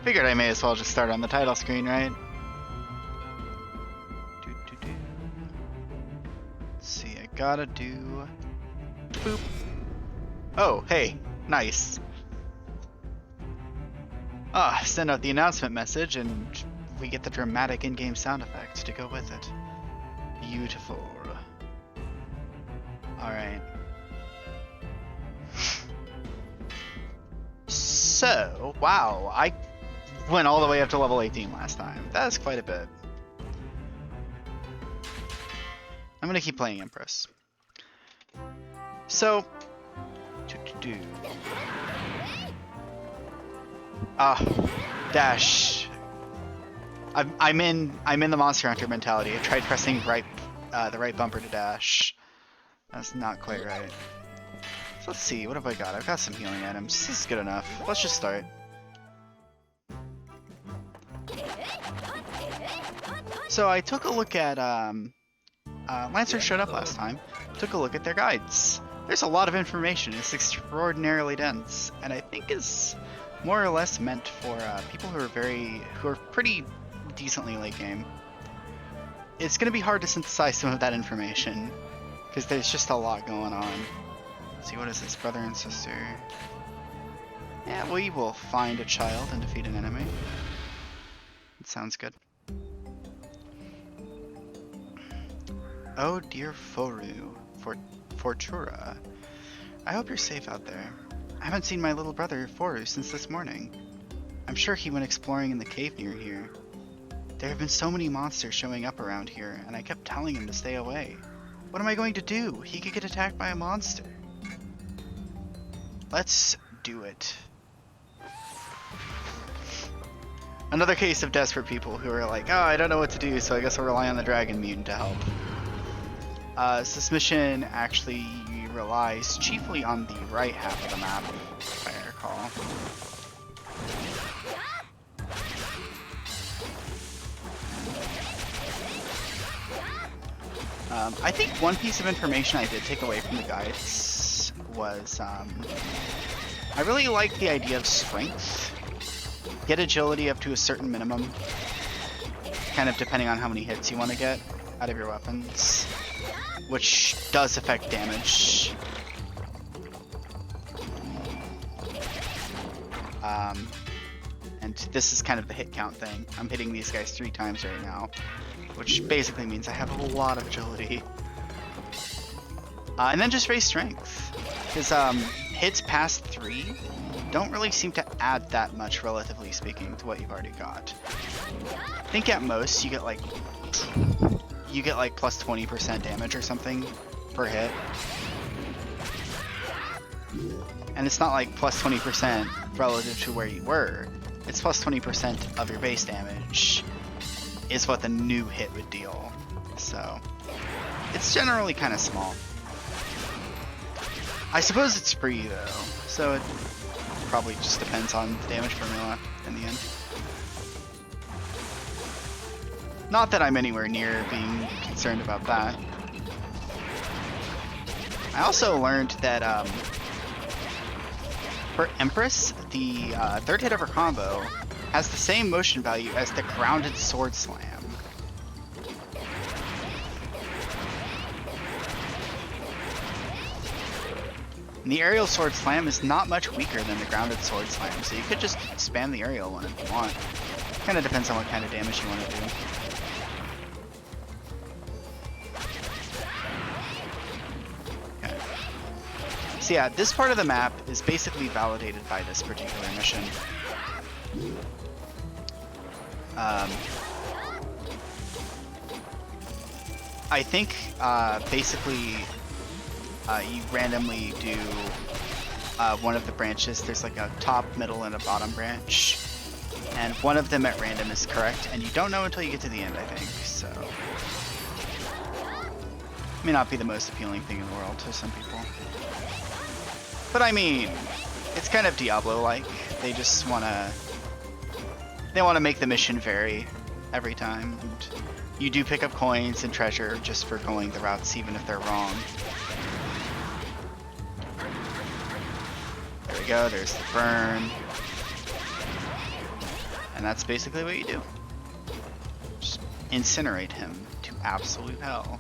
Figured I may as well just start on the title screen, right? Let's see, I gotta do... Boop. Oh, hey, nice. Send out the announcement message and we get the dramatic in-game sound effect to go with it. Beautiful. Alright. So, wow, I went all the way up to level 18 last time. That's quite a bit. I'm gonna keep playing Empress. So, dash. I'm in the Monster Hunter mentality. I tried pressing the right bumper to dash. That's not quite right. So let's see, what have I got? I've got some healing items. This is good enough. Let's just start. So I took a look at Lancer showed up last time. Took a look at their guides. There's a lot of information. It's extraordinarily dense, and I think is more or less meant for people who are pretty decently late game. It's going to be hard to synthesize some of that information because there's just a lot going on. Let's see, what is this? Brother and sister. Yeah, we will find a child and defeat an enemy. It sounds good. Oh dear Foru, Fortura. I hope you're safe out there. I haven't seen my little brother Foru since this morning. I'm sure he went exploring in the cave near here. There have been so many monsters showing up around here, and I kept telling him to stay away. What am I going to do? He could get attacked by a monster. Let's do it. Another case of desperate people who are like, oh, I don't know what to do, so I guess I'll rely on the dragon mutant to help. So this mission actually relies chiefly on the right half of the map, if I recall. I think one piece of information I did take away from the guides was I really like the idea of strength. Get agility up to a certain minimum, kind of depending on how many hits you want to get out of your weapons, which does affect damage. And this is kind of the hit count thing. I'm hitting these guys 3 times right now, which basically means I have a lot of agility. And then just raise strength, because hits past 3 don't really seem to add that much, relatively speaking, to what you've already got. I think at most you get like plus 20% damage or something per hit. And it's not like plus 20% relative to where you were. It's plus 20% of your base damage is what the new hit would deal. So it's generally kind of small. I suppose it's free though, so it probably just depends on the damage formula in the end. Not that I'm anywhere near being concerned about that. I also learned that for Empress, the third hit of her combo has the same motion value as the grounded sword slam. And the aerial sword slam is not much weaker than the grounded sword slam, so you could just spam the aerial one if you want. Kind of depends on what kind of damage you want to do. Okay. So yeah, this part of the map is basically validated by this particular mission. I think basically you randomly do one of the branches. There's like a top, middle, and a bottom branch, and one of them at random is correct, and you don't know until you get to the end, I think. So may not be the most appealing thing in the world to some people, but I mean, it's kind of Diablo-like. They just wanna make the mission vary every time, and you do pick up coins and treasure just for going the routes, even if they're wrong. There we go, there's the burn. And that's basically what you do. Just incinerate him to absolute hell.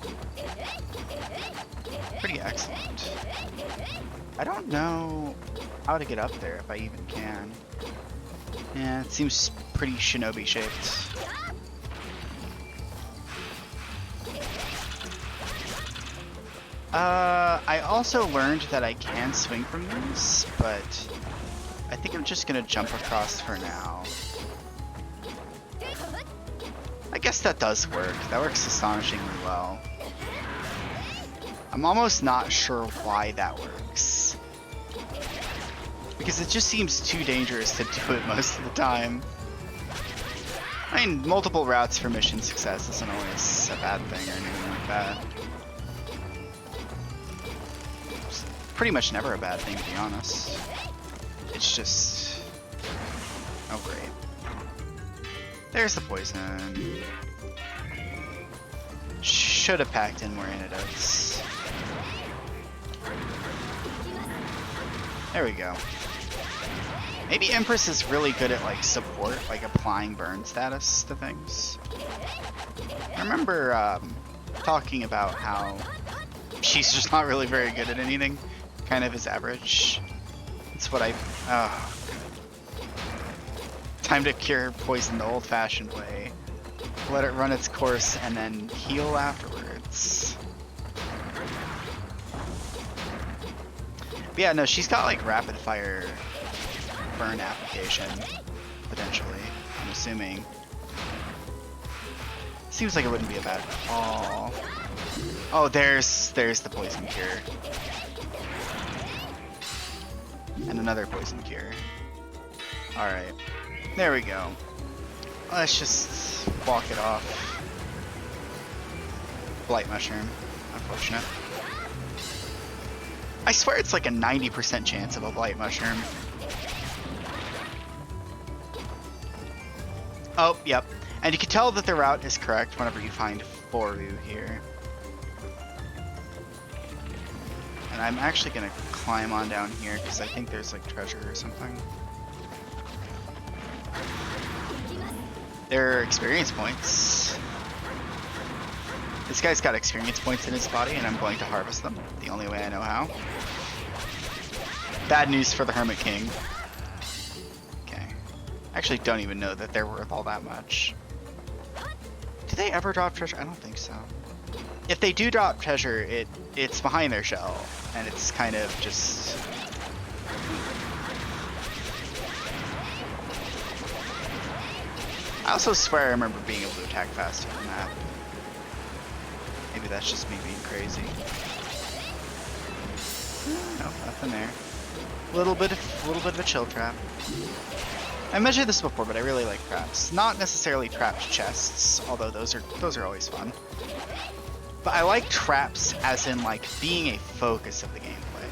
Pretty excellent. I don't know how to get up there if I even can. Yeah, it seems pretty shinobi shaped. I also learned that I can swing from these, but I think I'm just gonna jump across for now. I guess that does work. That works astonishingly well. I'm almost not sure why that works. Because it just seems too dangerous to do it most of the time. I mean, multiple routes for mission success isn't always a bad thing or anything like that. It's pretty much never a bad thing, to be honest. It's just... oh, great. There's the poison. Should have packed in more antidotes. There we go. Maybe Empress is really good at like support, like applying burn status to things. I remember talking about how she's just not really very good at anything. Kind of is average. That's what I... oh. Time to cure poison the old-fashioned way. Let it run its course and then heal afterwards. But yeah, no, she's got like rapid fire burn application, potentially, I'm assuming. Seems like it wouldn't be a bad call. Oh, there's the poison cure. And another poison cure. Alright. There we go. Let's just walk it off. Blight mushroom. Unfortunate. I swear it's like a 90% chance of a blight mushroom. Oh, yep. And you can tell that the route is correct whenever you find Foru here. And I'm actually gonna climb on down here because I think there's like treasure or something. There are experience points. This guy's got experience points in his body and I'm going to harvest them the only way I know how. Bad news for the Hermit King. Okay. I actually don't even know that they're worth all that much. Do they ever drop treasure? I don't think so. If they do drop treasure, it's behind their shell and it's kind of just... I also swear I remember being able to attack faster than that. Maybe that's just me being crazy. No, nothing there. A little bit of a chill trap. I mentioned this before, but I really like traps. Not necessarily trapped chests, although those are always fun. But I like traps as in like being a focus of the gameplay.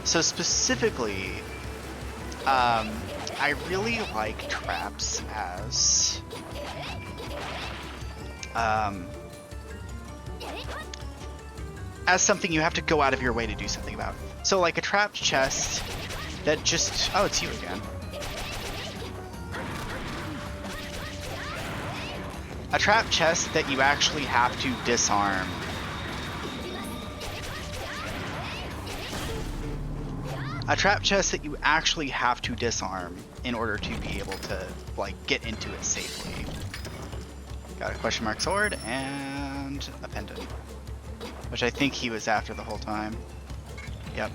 So specifically, I really like traps as something you have to go out of your way to do something about. So like a trapped chest that just... oh, it's you again. A trapped chest that you actually have to disarm. A trap chest that you actually have to disarm in order to be able to, like, get into it safely. Got a question mark sword and a pendant, which I think he was after the whole time. Yep.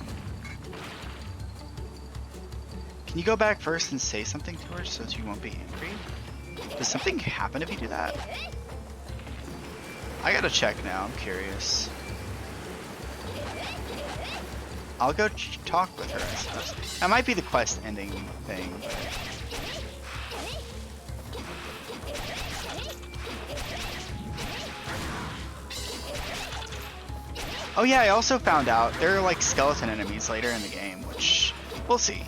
Can you go back first and say something to her so that you won't be angry? Does something happen if you do that? I gotta check now, I'm curious. I'll go talk with her, I suppose. That might be the quest ending thing. But... oh yeah, I also found out there are like skeleton enemies later in the game, which we'll see.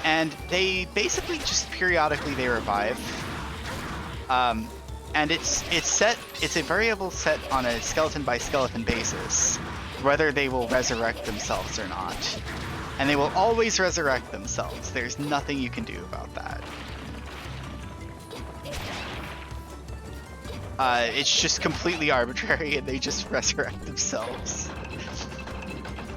And they basically just periodically they revive. And it's a variable set on a skeleton by skeleton basis, whether they will resurrect themselves or not. And they will always resurrect themselves. There's nothing you can do about that. It's just completely arbitrary, and they just resurrect themselves.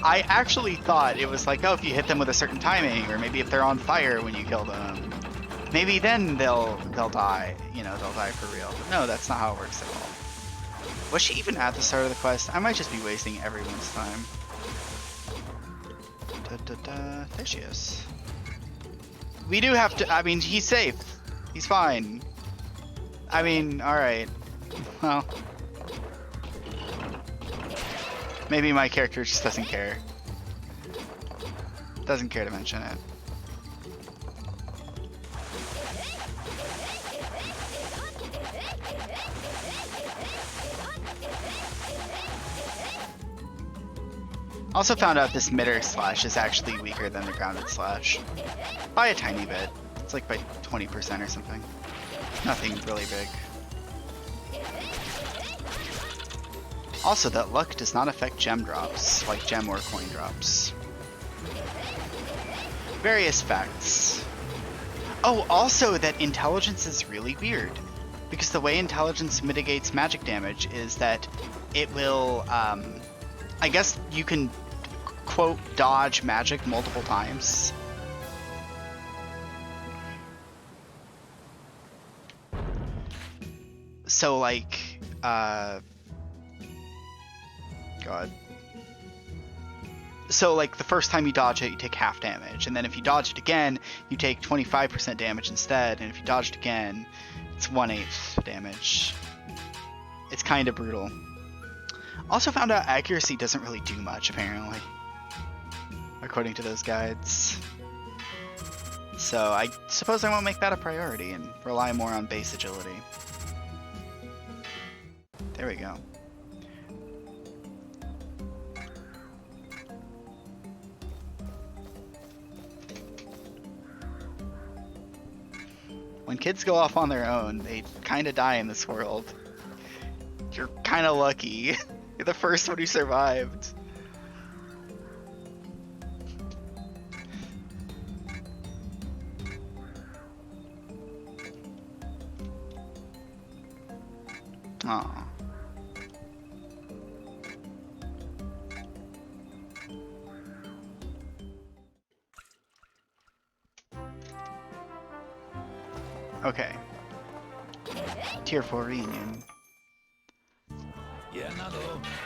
I actually thought it was like, oh, if you hit them with a certain timing, or maybe if they're on fire when you kill them, maybe then they'll die. You know, they'll die for real. But no, that's not how it works at all. Was she even at the start of the quest? I might just be wasting everyone's time. There she is. We do have to. I mean, he's safe. He's fine. I mean, all right. Well. Maybe my character just doesn't care. Doesn't care to mention it. Also found out this midair slash is actually weaker than the grounded slash. By a tiny bit. It's like by 20% or something. Nothing really big. Also, that luck does not affect gem drops, like gem or coin drops. Various facts. Oh, also that intelligence is really weird. Because the way intelligence mitigates magic damage is that it will, I guess you can, quote, dodge magic multiple times. So, like, God. So, like, the first time you dodge it, you take half damage. And then if you dodge it again, you take 25% damage instead. And if you dodge it again, it's 1/8 damage. It's kind of brutal. Also found out accuracy doesn't really do much, apparently. According to those guides. So, I suppose I won't make that a priority and rely more on base agility. There we go. When kids go off on their own, they kind of die in this world. You're kind of lucky. You're the first one who survived. Aw. Okay. Tier 4 reunion.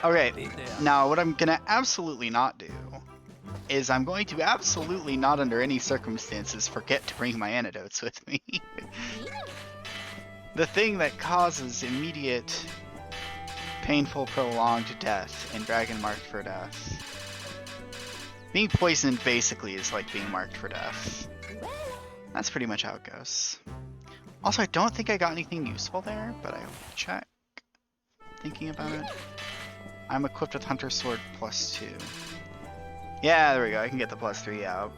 Okay, now what I'm gonna absolutely not do is I'm going to absolutely not under any circumstances forget to bring my antidotes with me. The thing that causes immediate, painful, prolonged death in Dragon Marked for Death. Being poisoned basically is like being marked for death. That's pretty much how it goes. Also, I don't think I got anything useful there, but I will check. Thinking about it. I'm equipped with Hunter Sword +2. Yeah, there we go. I can get the +3 out.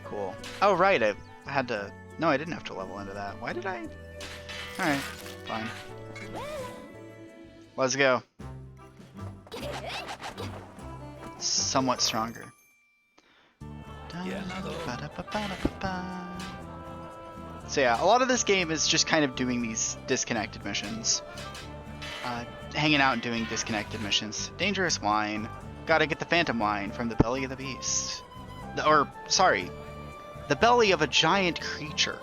Cool. Oh, right. I had to... No, I didn't have to level into that. Why did I? Alright. Fine. Let's go. Somewhat stronger. So yeah, a lot of this game is just kind of doing these disconnected missions. Hanging out and doing disconnected missions. Dangerous wine. Gotta get the phantom wine from the belly of the beast. The belly of a giant creature.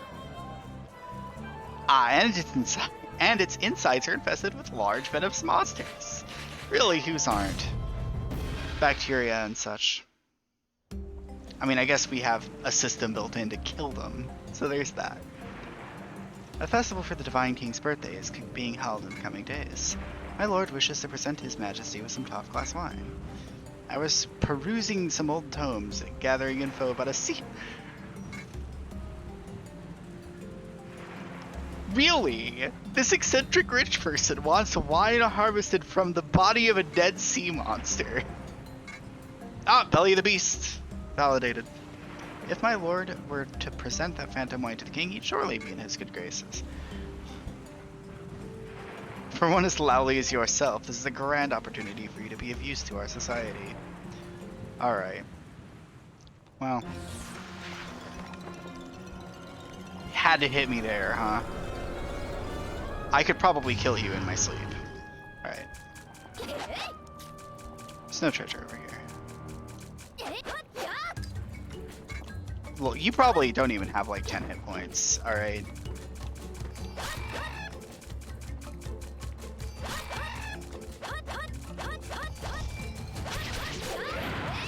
And its insides are infested with large venomous monsters. Really, whose aren't? Bacteria and such. I mean, I guess we have a system built in to kill them, so there's that. A festival for the Divine King's birthday is being held in the coming days. My lord wishes to present his majesty with some top-class wine. I was perusing some old tomes, gathering info about a sea... Really? This eccentric rich person wants wine harvested from the body of a dead sea monster. Ah, belly of the beast. Validated. If my lord were to present that phantom wine to the king, he'd surely be in his good graces. For one as lowly as yourself, this is a grand opportunity for you to be of use to our society. Alright. Well. Had to hit me there, huh? I could probably kill you in my sleep. Alright. There's no treasure over here. Well, you probably don't even have like 10 hit points. Alright.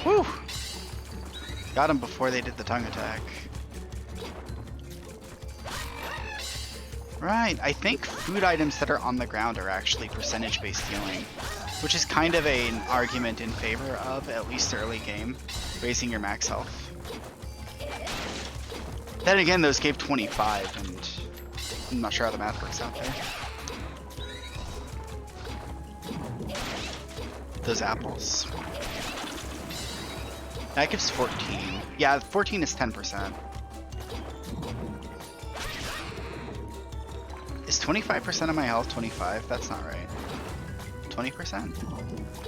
Whew! Got him before they did the tongue attack. Right, I think food items that are on the ground are actually percentage-based healing, which is kind of an argument in favor of, at least early game, raising your max health. Then again, those gave 25, and I'm not sure how the math works out there. Those apples. That gives 14. Yeah, 14 is 10%. Is 25% of my health 25? That's not right. 20%?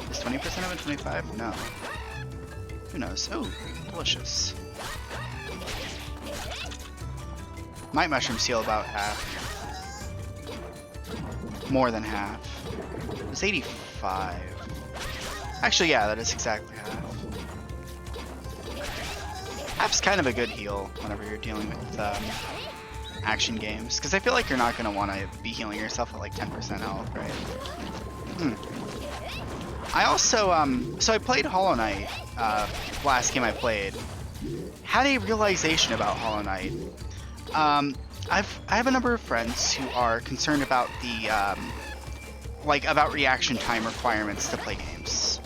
Is 20% of it 25? No. Who knows? Oh, delicious. Might mushrooms heal about half. More than half. It's 85. Actually, yeah, that is exactly half. Half's kind of a good heal whenever you're dealing with action games, because I feel like you're not going to want to be healing yourself at like 10% health, right? I also, so I played Hollow Knight, last game I played. Had a realization about Hollow Knight. I have a number of friends who are concerned about the, about reaction time requirements to play games.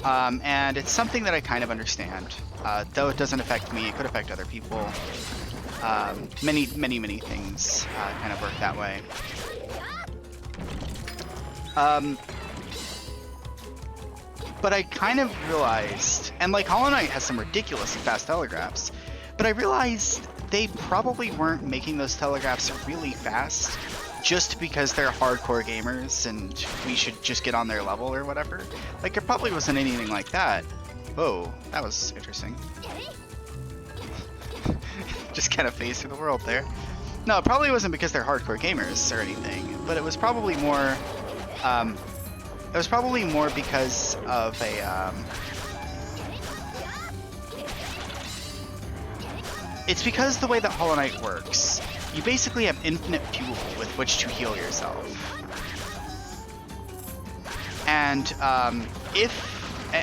And it's something that I kind of understand. Though it doesn't affect me, it could affect other people. Many things kind of work that way. But I kind of realized, and like Hollow Knight has some ridiculously fast telegraphs, but I realized they probably weren't making those telegraphs really fast just because they're hardcore gamers and we should just get on their level or whatever. Like, it probably wasn't anything like that. Whoa, that was interesting. Just kind of phased through the world there. No, it probably wasn't because they're hardcore gamers or anything, but it was probably more, because of a, it's because the way that Hollow Knight works, you basically have infinite fuel with which to heal yourself. And,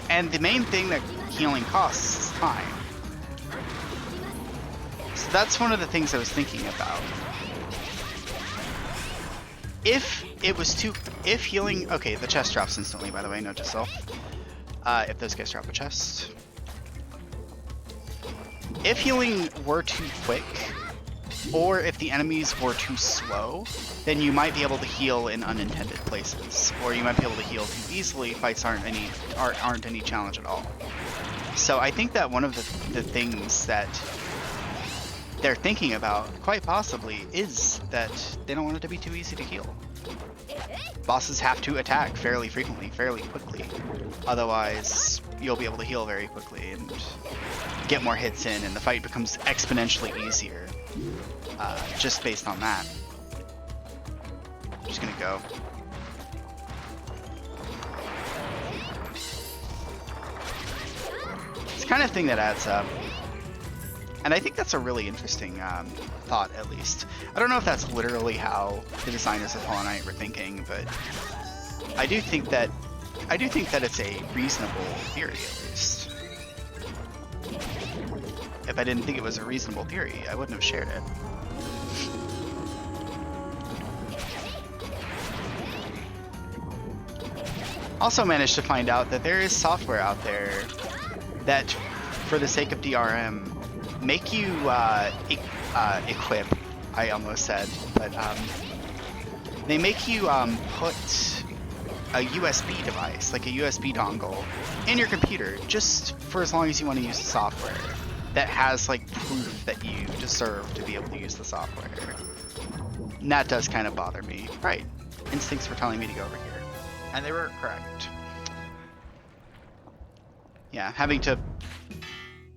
and the main thing that healing costs is time. So that's one of the things I was thinking about. If healing, okay, the chest drops instantly, by the way, note to self. If those guys drop a chest. If healing were too quick, or if the enemies were too slow, then you might be able to heal in unintended places, or you might be able to heal too easily. Fights aren't any challenge at all. So I think that one of the things that they're thinking about, quite possibly, is that they don't want it to be too easy to heal. Bosses have to attack fairly frequently, fairly quickly. Otherwise, you'll be able to heal very quickly and get more hits in, and the fight becomes exponentially easier. Just based on that. I'm just gonna go. It's the kind of thing that adds up. And I think that's a really interesting thought, at least. I don't know if that's literally how the designers of Hollow Knight were thinking, but I do think that it's a reasonable theory, at least. If I didn't think it was a reasonable theory, I wouldn't have shared it. Also managed to find out that there is software out there that, for the sake of DRM, make you equip, I almost said, but they make you put a USB device, like a USB dongle, in your computer just for as long as you want to use the software that has like proof that you deserve to be able to use the software. And that does kind of bother me. Right, instincts were telling me to go over here, and they were correct. Yeah, having to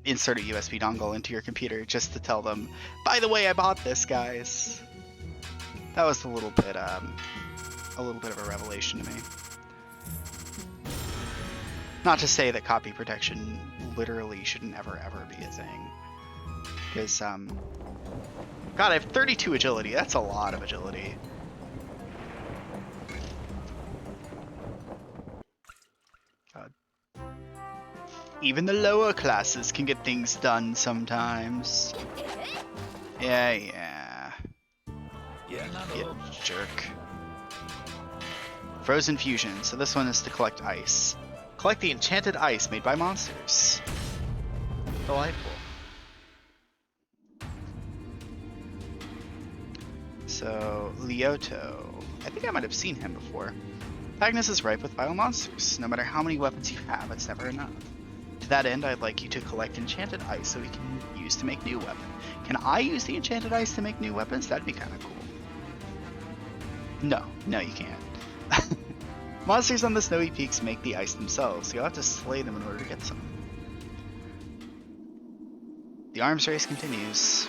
insert a USB dongle into your computer just to tell them, by the way, I bought this, guys. That was a little bit of a revelation to me. Not to say that copy protection literally shouldn't ever be a thing, because God, I have 32 agility. That's a lot of agility. God. Even the lower classes can get things done sometimes. Yeah. You jerk. Frozen Fusion. So this one is to collect ice. Collect the enchanted ice made by monsters. Delightful. So, Lyoto. I think I might have seen him before. Agnes is ripe with vile monsters. No matter how many weapons you have, it's never enough. To that end, I'd like you to collect enchanted ice so we can use to make new weapons. Can I use the enchanted ice to make new weapons? That'd be kind of cool. No, you can't. Monsters on the snowy peaks make the ice themselves, so you'll have to slay them in order to get some. The arms race continues.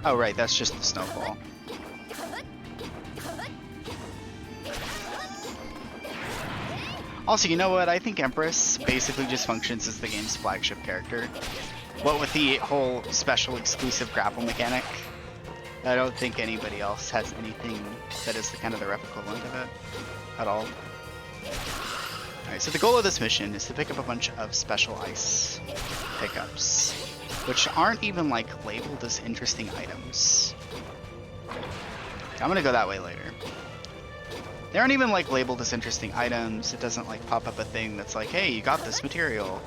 Oh right, that's just the snowfall. Also, you know what? I think Empress basically just functions as the game's flagship character. What with the whole special exclusive grapple mechanic, I don't think anybody else has anything that is the kind of the rep equivalent of it at all. Alright, so the goal of this mission is to pick up a bunch of special ice pickups, which aren't even like labeled as interesting items. I'm gonna go that way later. They aren't even like labeled as interesting items. It doesn't like pop up a thing that's like, hey, you got this material.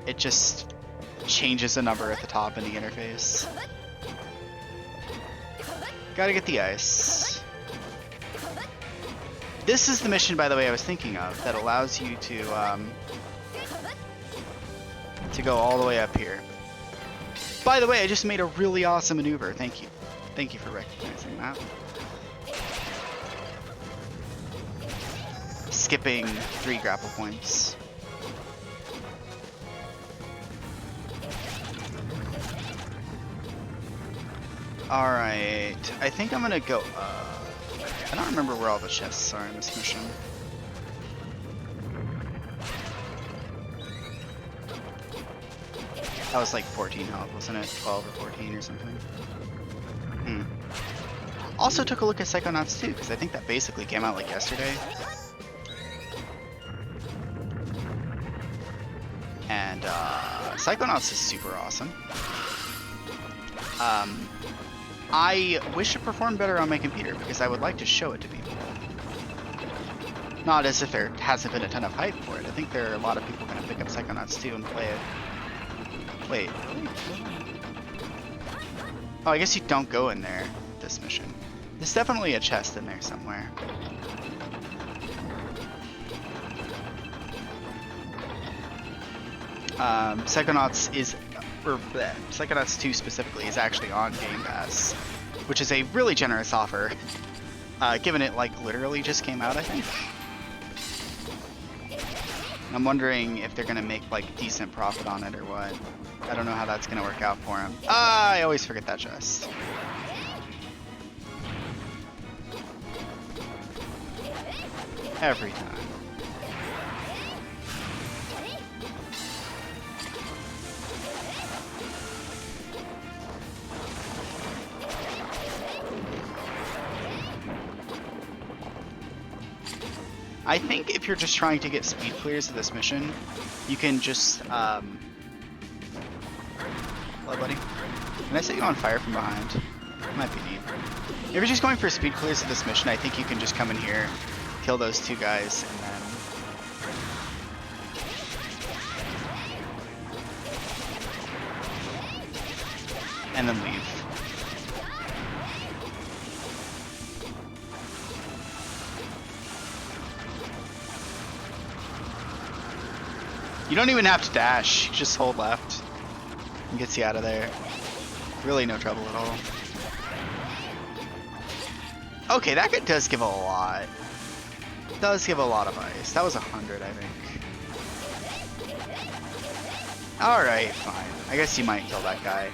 It just changes a number at the top in the interface. Gotta get the ice. This is the mission, by the way, I was thinking of that allows you to go all the way up here. By the way, I just made a really awesome maneuver. Thank you. Thank you for recognizing that. Skipping 3 grapple points. Alright, I think I'm gonna go I don't remember where all the chests are in this mission. That was like 14 health, wasn't it? 12 or 14 or something. Also took a look at Psychonauts 2, because I think that basically came out like yesterday. And Psychonauts is super awesome. I wish it performed better on my computer because I would like to show it to people. Not as if there hasn't been a ton of hype for it. I think there are a lot of people going to pick up Psychonauts 2 and play it. Wait. Oh, I guess you don't go in there, this mission. There's definitely a chest in there somewhere. Psychonauts 2 specifically is actually on Game Pass, which is a really generous offer, given it like literally just came out, I think. I'm wondering if they're gonna make like decent profit on it or what. I don't know how that's gonna work out for them. I always forget that chest. Every time. I think if you're just trying to get speed clears of this mission, you can just, hello buddy. Can I set you on fire from behind? Might be neat. If you're just going for speed clears of this mission, I think you can just come in here, kill those 2 guys, and then leave. You don't even have to dash, you just hold left. It gets you out of there. Really no trouble at all. Okay, that does give a lot. Does give a lot of ice. That was 100, I think. Alright, fine. I guess you might kill that guy.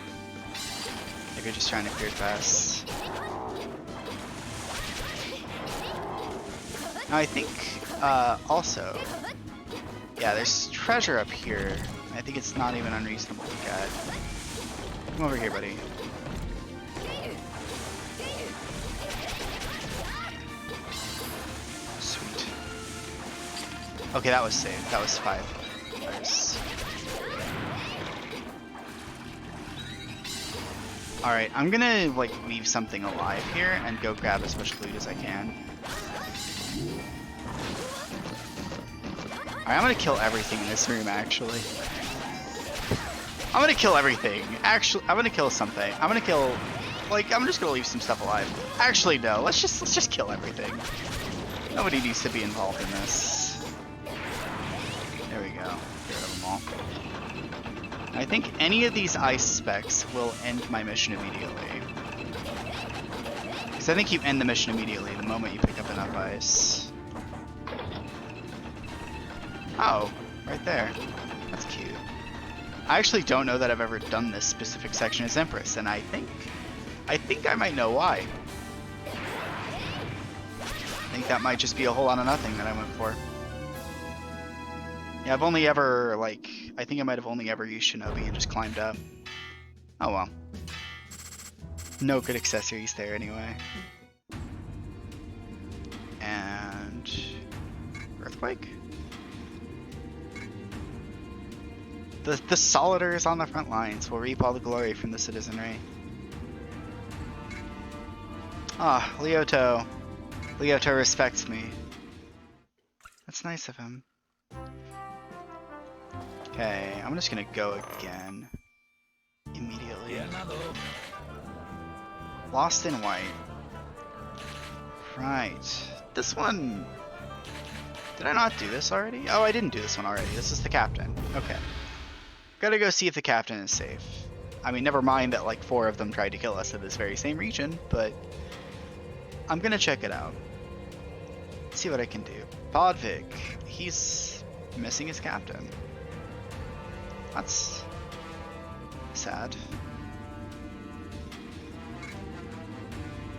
If you're just trying to clear fast. Now I think, also, yeah, there's treasure up here. I think it's not even unreasonable to get. Come over here, buddy. Sweet. Okay, that was saved. That was 5. Nice. Alright, I'm gonna, like, leave something alive here and go grab as much loot as I can. Alright, I'm gonna kill everything in this room, actually. I'm gonna kill everything. Actually, I'm gonna kill something. I'm gonna kill, like, I'm just gonna leave some stuff alive. Actually, no. Let's just kill everything. Nobody needs to be involved in this. There we go. Get rid of them all. I think any of these ice specs will end my mission immediately. Because I think you end the mission immediately the moment you pick up enough ice. Oh, right there. That's cute. I actually don't know that I've ever done this specific section as Empress, and I think I might know why. I think that might just be a whole lot of nothing that I went for. Yeah, I've only ever, like, I think I might have only ever used Shinobi and just climbed up. Oh well. No good accessories there anyway. And Earthquake? The soliders on the front lines will reap all the glory from the citizenry. Ah, Lyoto. Lyoto respects me. That's nice of him. Okay, I'm just gonna go again. Immediately. Lost in White. Right. This one... Did I not do this already? Oh, I didn't do this one already. This is the captain. Okay. Gotta go see if the captain is safe. I mean, never mind that like 4 of them tried to kill us in this very same region, but... I'm gonna check it out. See what I can do. Podvig. He's missing his captain. That's sad.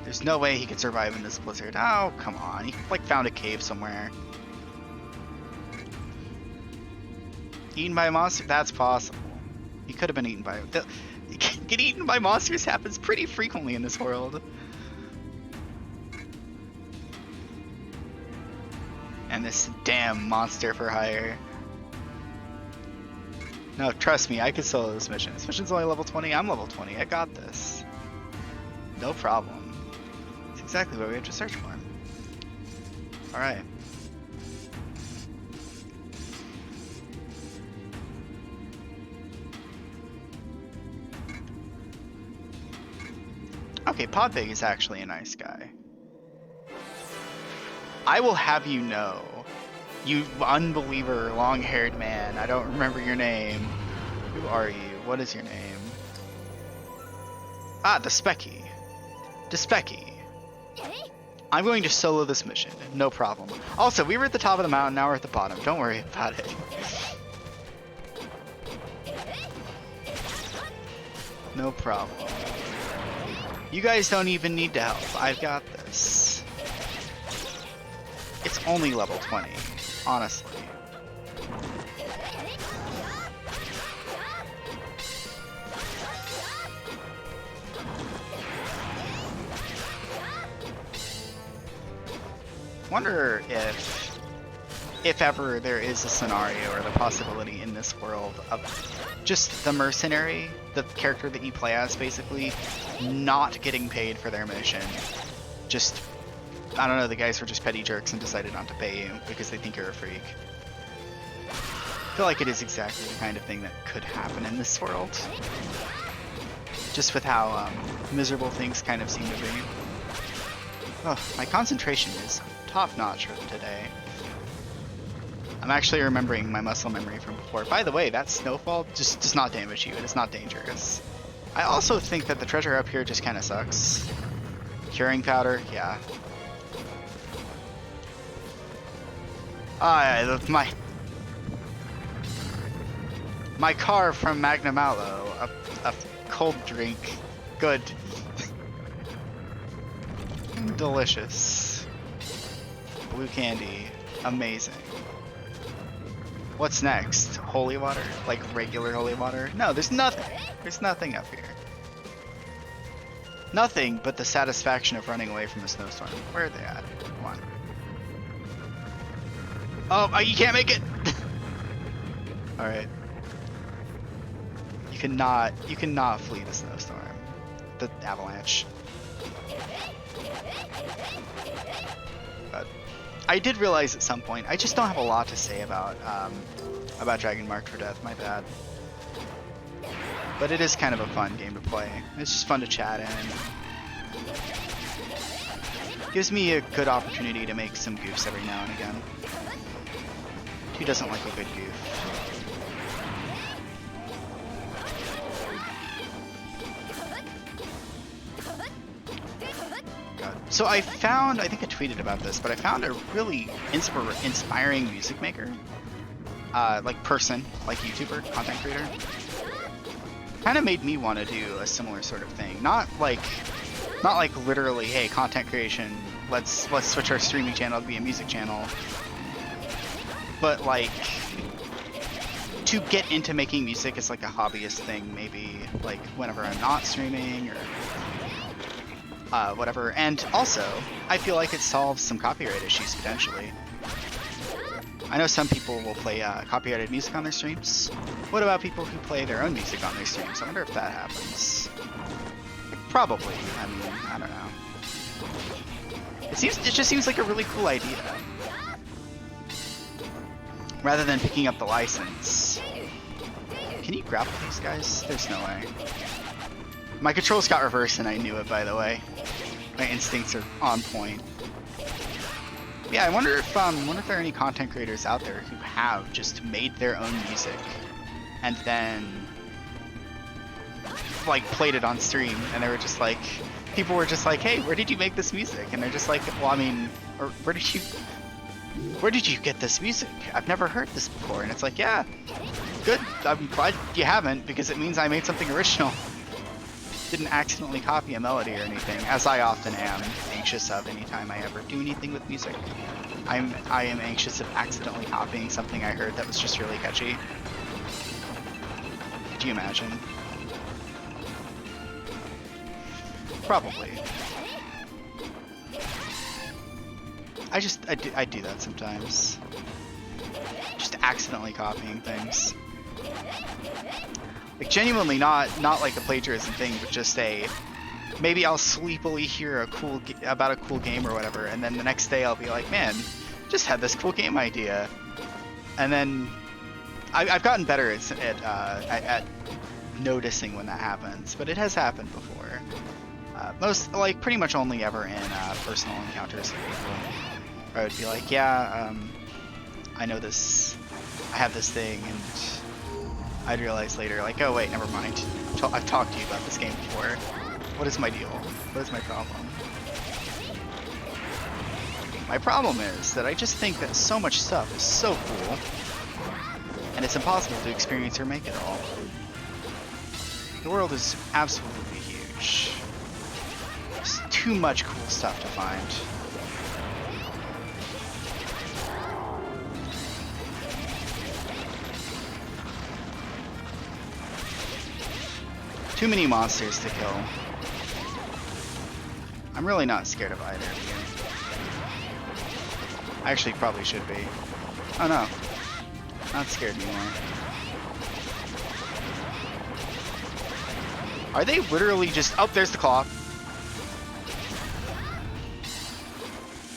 There's no way he could survive in this blizzard. Oh, come on. He like found a cave somewhere. Eaten by a monster? That's possible. He could have been eaten by... Get eaten by monsters happens pretty frequently in this world. And this damn monster for hire. No, trust me, I can solo this mission. This mission's only level 20. I'm level 20. I got this. No problem. It's exactly what we have to search for. Alright. Okay, Podvig is actually a nice guy. I will have you know, you unbeliever, long-haired man, I don't remember your name. Who are you? What is your name? Ah, Despeki. Despeki. I'm going to solo this mission, no problem. Also, we were at the top of the mountain, now we're at the bottom. Don't worry about it. No problem. You guys don't even need to help. I've got this. It's only level 20, honestly. Wonder if ever there is a scenario or the possibility in this world of just the mercenary, the character that you play as basically, not getting paid for their mission. Just, I don't know, the guys were just petty jerks and decided not to pay you because they think you're a freak. I feel like it is exactly the kind of thing that could happen in this world. Just with how miserable things kind of seem to be. Oh, my concentration is top-notch for today. I'm actually remembering my muscle memory from before. By the way, that snowfall just does not damage you. It is not dangerous. I also think that the treasure up here just kind of sucks. Curing powder, yeah. My car from Magna Malo, a cold drink, good. Delicious. Blue candy, amazing. What's next? Holy water? Like regular holy water? No, there's nothing. There's nothing up here. Nothing but the satisfaction of running away from a snowstorm. Where are they at? Come on. Oh, you can't make it! Alright. You cannot flee the snowstorm. The avalanche. But I did realize at some point, I just don't have a lot to say about Dragon Marked for Death, my bad. But it is kind of a fun game to play. It's just fun to chat in. Gives me a good opportunity to make some goofs every now and again. Who doesn't like a good goof? God. So I found, I think I tweeted about this, but I found a really inspiring music maker. Like person, like YouTuber, content creator. Kind of made me want to do a similar sort of thing. Not like literally, hey, content creation, let's switch our streaming channel to be a music channel. But like, to get into making music as like a hobbyist thing, maybe like whenever I'm not streaming or whatever. And also, I feel like it solves some copyright issues potentially. I know some people will play copyrighted music on their streams. What about people who play their own music on their streams? I wonder if that happens. Probably. I mean, I don't know. It just seems like a really cool idea. Rather than picking up the license. Can you grapple these guys? There's no way. My controls got reversed and I knew it, by the way. My instincts are on point. Yeah, I wonder if there are any content creators out there who have just made their own music and then like played it on stream, and they were just like, people were just like, hey, where did you make this music? And they're just like, well, I mean, or where did you get this music? I've never heard this before. And it's like, yeah, good. I'm glad you haven't, because it means I made something original. Didn't accidentally copy a melody or anything, as I often am anxious of anytime I ever do anything with music. I am anxious of accidentally copying something I heard that was just really catchy. Could you imagine? Probably. I do that sometimes. Just accidentally copying things. Like genuinely not like a plagiarism thing, but just maybe I'll sleepily hear about a cool game or whatever, and then the next day I'll be like, man, just had this cool game idea. And then I've gotten better at noticing when that happens, but it has happened before. Pretty much only ever in personal encounters with people. Where I would be like, yeah, I know this, I have this thing, and I'd realize later, like, oh wait, never mind. I've talked to you about this game before. What is my deal? What is my problem? My problem is that I just think that so much stuff is so cool, and it's impossible to experience or make it all. The world is absolutely huge. There's too much cool stuff to find. Too many monsters to kill. I'm really not scared of either of you. I actually probably should be. Oh no. Not scared anymore. Are they literally just... Oh, there's the claw.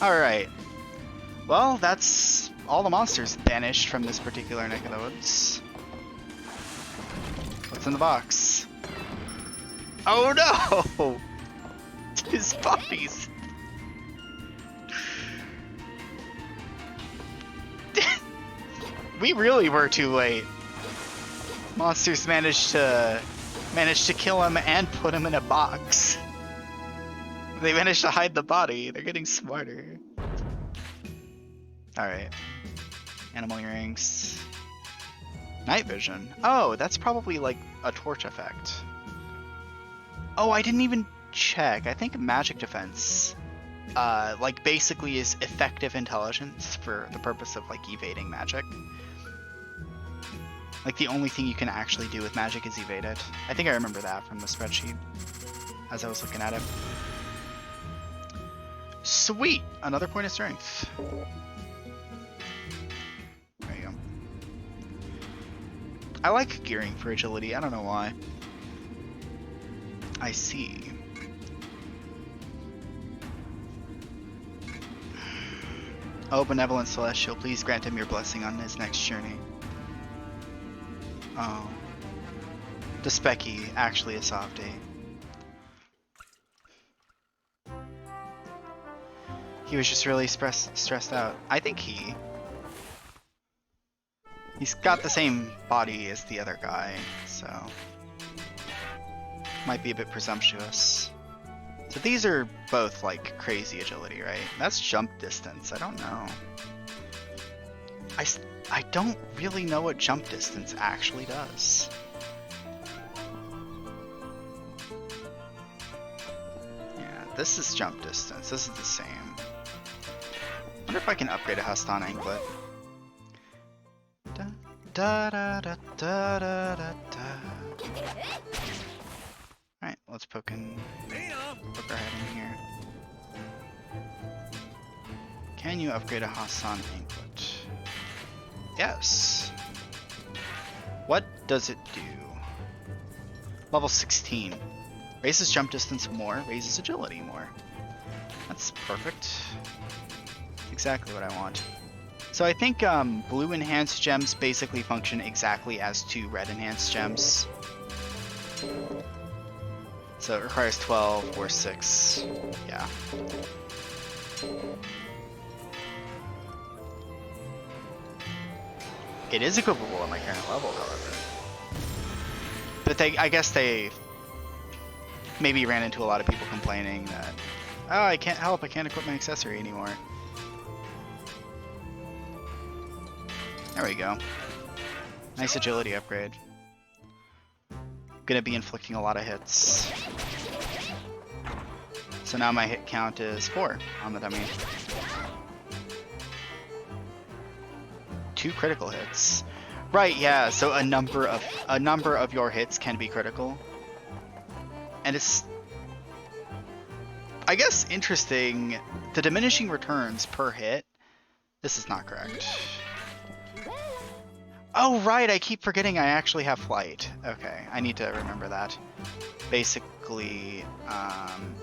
Alright. Well, that's all the monsters banished from this particular neck of the woods. What's in the box? Oh no! His puppies! We really were too late. Monsters managed to managed to kill him and put him in a box. They managed to hide the body. They're getting smarter. Alright. Animal earrings. Night vision. Oh, that's probably like a torch effect. Oh, I didn't even check. I think magic defense like basically is effective intelligence for the purpose of like evading magic. Like the only thing you can actually do with magic is evade it. I think I remember that from the spreadsheet as I was looking at it. Sweet! Another point of strength. There you go. I like gearing for agility, I don't know why. I see. Oh, benevolent celestial, please grant him your blessing on his next journey. Oh. The Specky, actually a softie. He was just really stressed out. I think he's got the same body as the other guy, so might be a bit presumptuous. So these are both like crazy agility, right? That's jump distance. I don't know. I don't really know what jump distance actually does. Yeah, this is jump distance. This is the same. I wonder if I can upgrade a Huston anklet. Da, da, da, da, da, da, da, da. Alright, let's poke our head in here. Can you upgrade a Hassan anklet? Yes. What does it do? Level 16. Raises jump distance more, raises agility more. That's perfect. Exactly what I want. So I think blue enhanced gems basically function exactly as two red enhanced gems. So it requires 12 or 6. Yeah. It is equipable at my current level, however. But I guess they maybe ran into a lot of people complaining that, oh, I can't help, I can't equip my accessory anymore. There we go. Nice agility upgrade. Gonna be inflicting a lot of hits. So now my hit count is 4 on the dummy. 2 critical hits. Right, yeah, so a number of your hits can be critical. And it's, I guess, interesting. The diminishing returns per hit. This is not correct. Oh, right, I keep forgetting I actually have flight. Okay, I need to remember that. Basically,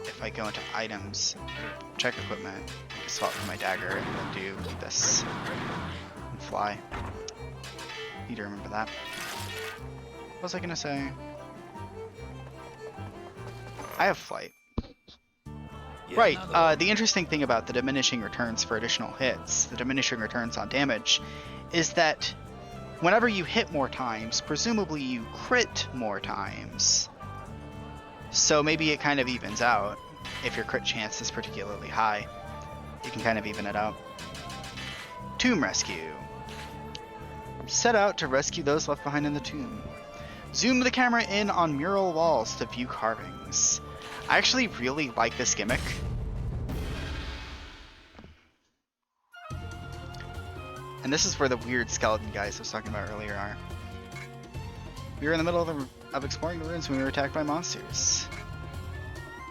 if I go into items, check equipment, I can swap for my dagger and then do this and fly. Need to remember that. What was I gonna say? I have flight. Yeah, right, the interesting thing about the diminishing returns for additional hits, the diminishing returns on damage, is that whenever you hit more times, presumably you crit more times. So maybe it kind of evens out. If your crit chance is particularly high, you can kind of even it out. Tomb Rescue. Set out to rescue those left behind in the tomb. Zoom the camera in on mural walls to view carvings. I actually really like this gimmick. And this is where the weird skeleton guys I was talking about earlier are. We were in the middle of exploring the ruins when we were attacked by monsters.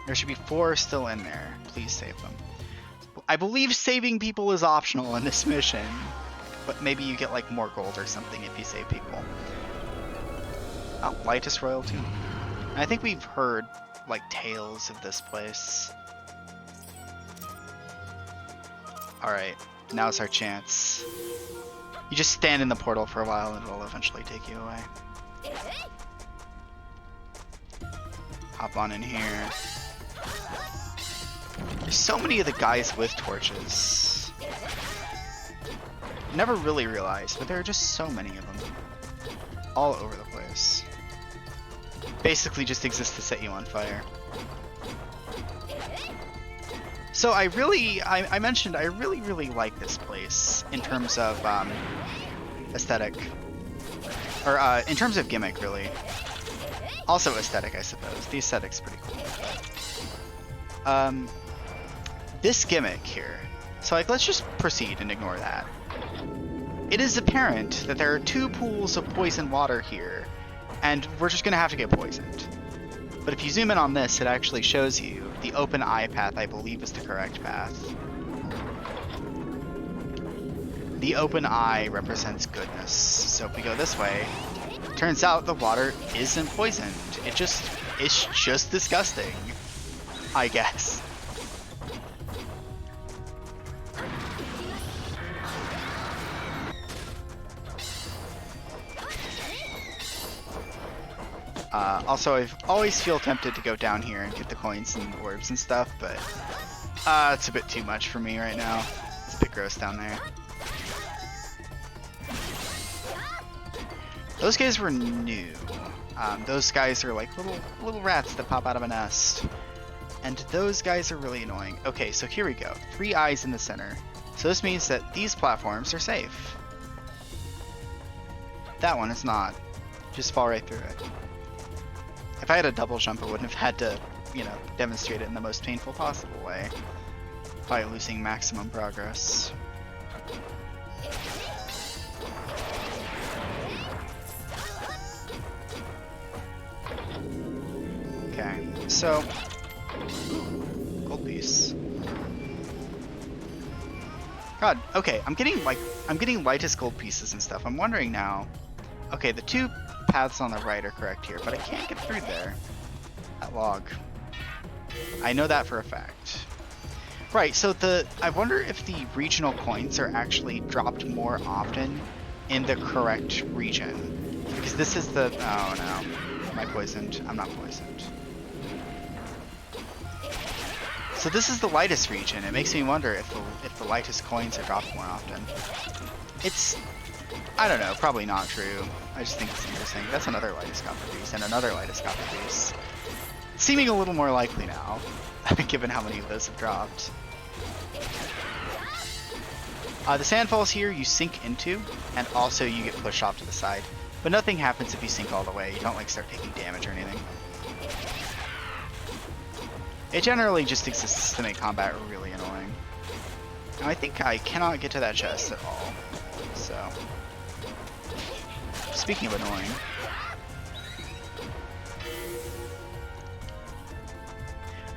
There should be 4 still in there. Please save them. I believe saving people is optional in this mission, but maybe you get like more gold or something if you save people. Oh, Lightest Royal Tomb. I think we've heard like tales of this place. Alright, now's our chance. You just stand in the portal for a while and it'll eventually take you away. Hop on in here. There's so many of the guys with torches. Never really realized, but there are just so many of them. All over the place. basically just exists to set you on fire. So I mentioned I really like this place in terms of aesthetic, or in terms of gimmick, really. Also aesthetic, I suppose. The aesthetic's pretty cool. This gimmick here. So like, let's just proceed and ignore that. It is apparent that there are 2 pools of poison water here, and we're just gonna have to get poisoned. But if you zoom in on this, it actually shows you the open eye path, I believe, is the correct path. The open eye represents goodness. So if we go this way, turns out the water isn't poisoned. It's just disgusting, I guess. Also, I always feel tempted to go down here and get the coins and orbs and stuff, but it's a bit too much for me right now. It's a bit gross down there. Those guys were new. Those guys are like little rats that pop out of a nest. And those guys are really annoying. Okay, so here we go. 3 eyes in the center. So this means that these platforms are safe. That one is not. Just fall right through it. If I had a double jump, I wouldn't have had to, you know, demonstrate it in the most painful possible way by losing maximum progress. Okay, so gold piece. God, okay, I'm getting lightest gold pieces and stuff. I'm wondering now. Okay, the 2 paths on the right are correct here, but I can't get through there. That log. I know that for a fact. Right, so I wonder if the regional coins are actually dropped more often in the correct region. Because this is the... Oh no. Am I poisoned? I'm not poisoned. So this is the lightest region. It makes me wonder if the lightest coins are dropped more often. It's... I don't know, probably not true. I just think it's interesting. That's another lightest copper piece, and another lightest copper piece. Seeming a little more likely now, given how many of those have dropped. The sandfalls here you sink into, and also you get pushed off to the side. But nothing happens if you sink all the way. You don't like start taking damage or anything. It generally just exists to make combat really annoying. Now I think I cannot get to that chest at all, so... Speaking of annoying,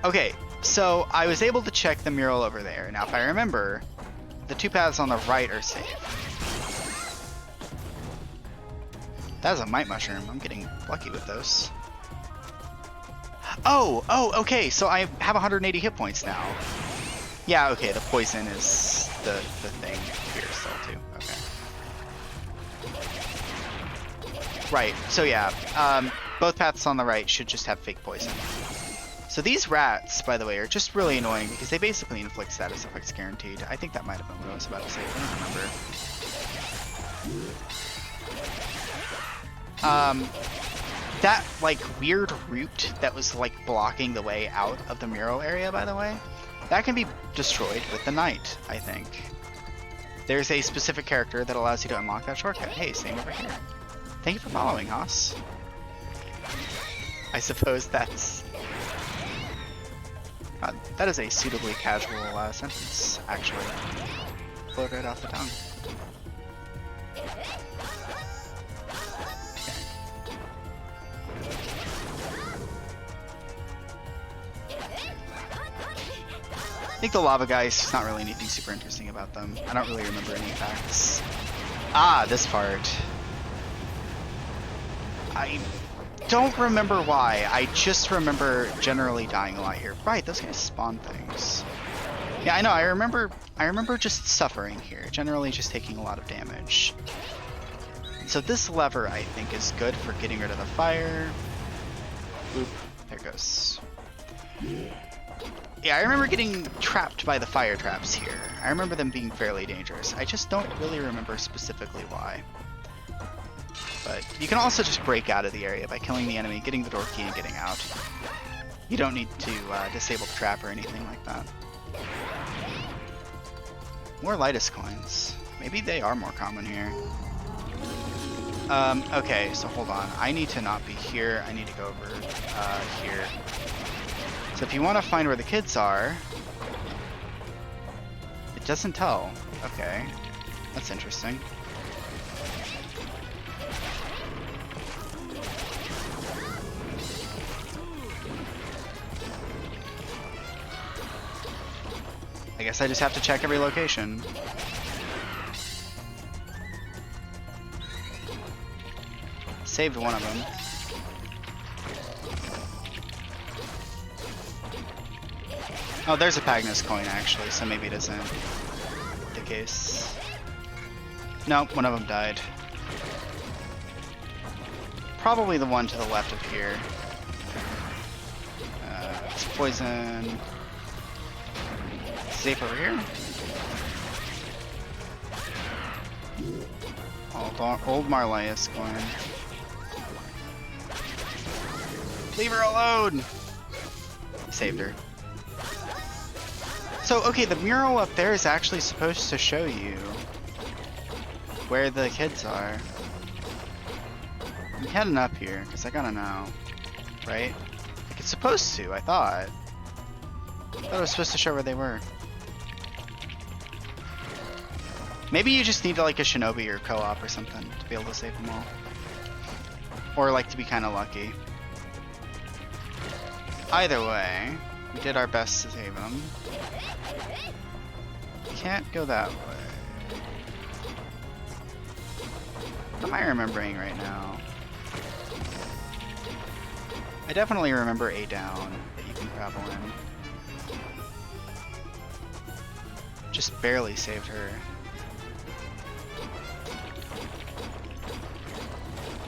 okay, so I was able to check the mural over there. Now, if I remember, the 2 paths on the right are safe. That is a mite mushroom. I'm getting lucky with those. Oh, okay, so I have 180 hit points now. Yeah, okay, the poison is the thing here still, too. Okay. Right, so yeah, both paths on the right should just have fake poison. So these rats, by the way, are just really annoying because they basically inflict status effects guaranteed. I think that might have been what I was about to say, I don't remember. That, like, weird root that was, like, blocking the way out of the mural area, by the way, that can be destroyed with the knight, I think. There's a specific character that allows you to unlock that shortcut. Hey, same over here. Thank you for following, Haas. I suppose that's... that is a suitably casual sentence, actually. Flowed right off the tongue. I think the lava guys, there's not really anything super interesting about them. I don't really remember any effects. Ah, this part. I don't remember why. I just remember generally dying a lot here. Right, those guys spawn things. Yeah, I know. I remember just suffering here. Generally just taking a lot of damage. So this lever, I think, is good for getting rid of the fire. Oop, there it goes. Yeah, I remember getting trapped by the fire traps here. I remember them being fairly dangerous. I just don't really remember specifically why. But you can also just break out of the area by killing the enemy, getting the door key, and getting out. You don't need to disable the trap or anything like that. More Lightus coins. Maybe they are more common here. Okay, so hold on. I need to not be here. I need to go over here. So if you want to find where the kids are, it doesn't tell. Okay, that's interesting. I guess I just have to check every location. Saved one of them. Oh, there's a Pagnus coin actually, so maybe it isn't the case. Nope, one of them died. Probably the one to the left of here. It's poison. Safe over here. Old Marlius coin. Leave her alone! Saved her. So, okay, the mural up there is actually supposed to show you where the kids are. I'm heading up here, because I gotta know. Right? Like, it's supposed to, I thought. I thought it was supposed to show where they were. Maybe you just need like a shinobi or co-op or something to be able to save them all. Or like to be kind of lucky. Either way, we did our best to save them. Can't go that way. What am I remembering right now? I definitely remember a down that you can travel in. Just barely saved her.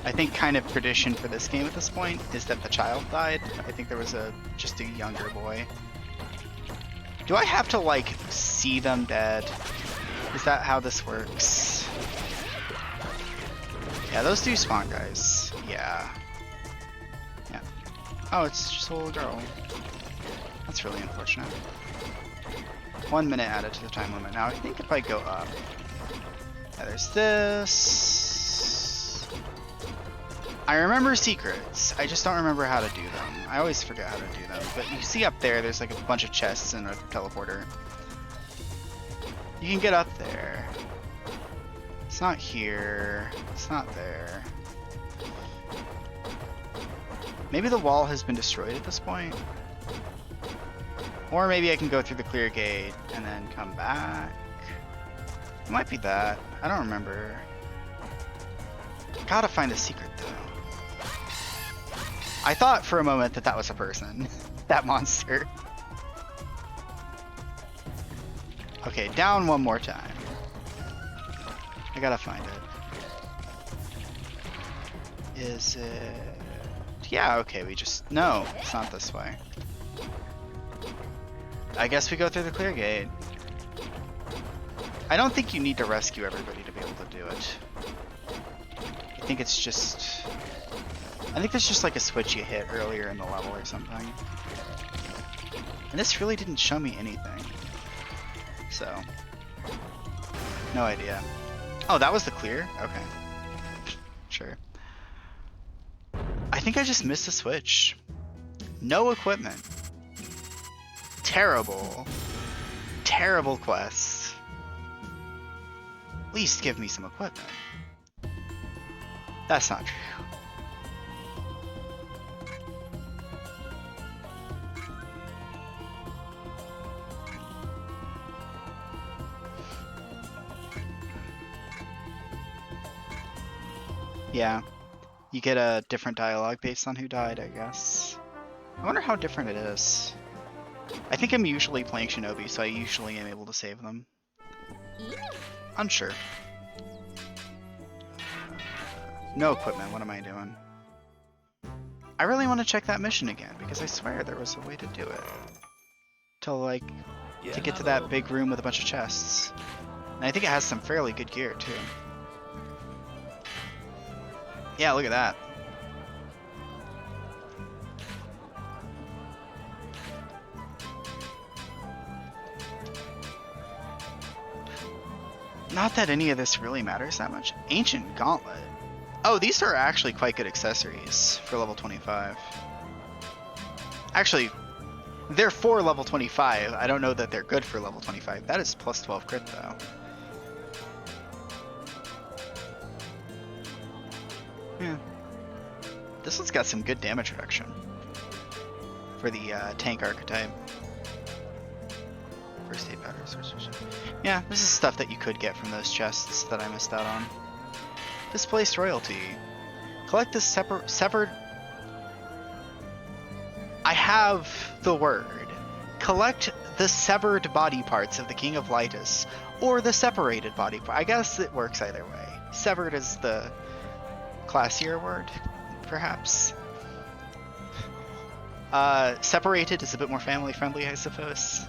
I think kind of tradition for this game at this point is that the child died. I think there was just a younger boy. Do I have to like see them dead? Is that how this works? Yeah, those do spawn guys. Yeah. Yeah. Oh, it's just a little girl. That's really unfortunate. 1 minute added to the time limit. Now I think if I go up, yeah, there's this. I remember secrets, I just don't remember how to do them. I always forget how to do them, but you see up there's like a bunch of chests and a teleporter. You can get up there. It's not here, it's not there. Maybe the wall has been destroyed at this point? Or maybe I can go through the clear gate and then come back. It might be that, I don't remember. Gotta find a secret though. I thought for a moment that that was a person. That monster. Okay, down one more time. I gotta find it. Is it... Yeah, okay, we just... No, it's not this way. I guess we go through the clear gate. I don't think you need to rescue everybody to be able to do it. I think it's just... I think that's just like a switch you hit earlier in the level or something. And this really didn't show me anything. So, no idea. Oh, that was the clear? Okay. Sure. I think I just missed a switch. No equipment. Terrible. Terrible quest. At least give me some equipment. That's not true. Yeah, you get a different dialogue based on who died, I guess. I wonder how different it is. I think I'm usually playing Shinobi, so I usually am able to save them. Unsure. No equipment, what am I doing? I really want to check that mission again, because I swear there was a way to do it. To get to that big room with a bunch of chests. And I think it has some fairly good gear, too. Yeah, look at that. Not that any of this really matters that much. Ancient Gauntlet. Oh, these are actually quite good accessories for level 25. Actually, they're for level 25. I don't know that they're good for level 25. That is plus 12 crit, though. Yeah. This one's got some good damage reduction for the tank archetype. First aid powder. Yeah, this is stuff that you could get from those chests that I missed out on. Displaced royalty. Collect the severed... I have the word. Collect the severed body parts of the King of Lytus, or the separated body part. I guess it works either way. Severed is the classier word, perhaps. Separated is a bit more family friendly, I suppose.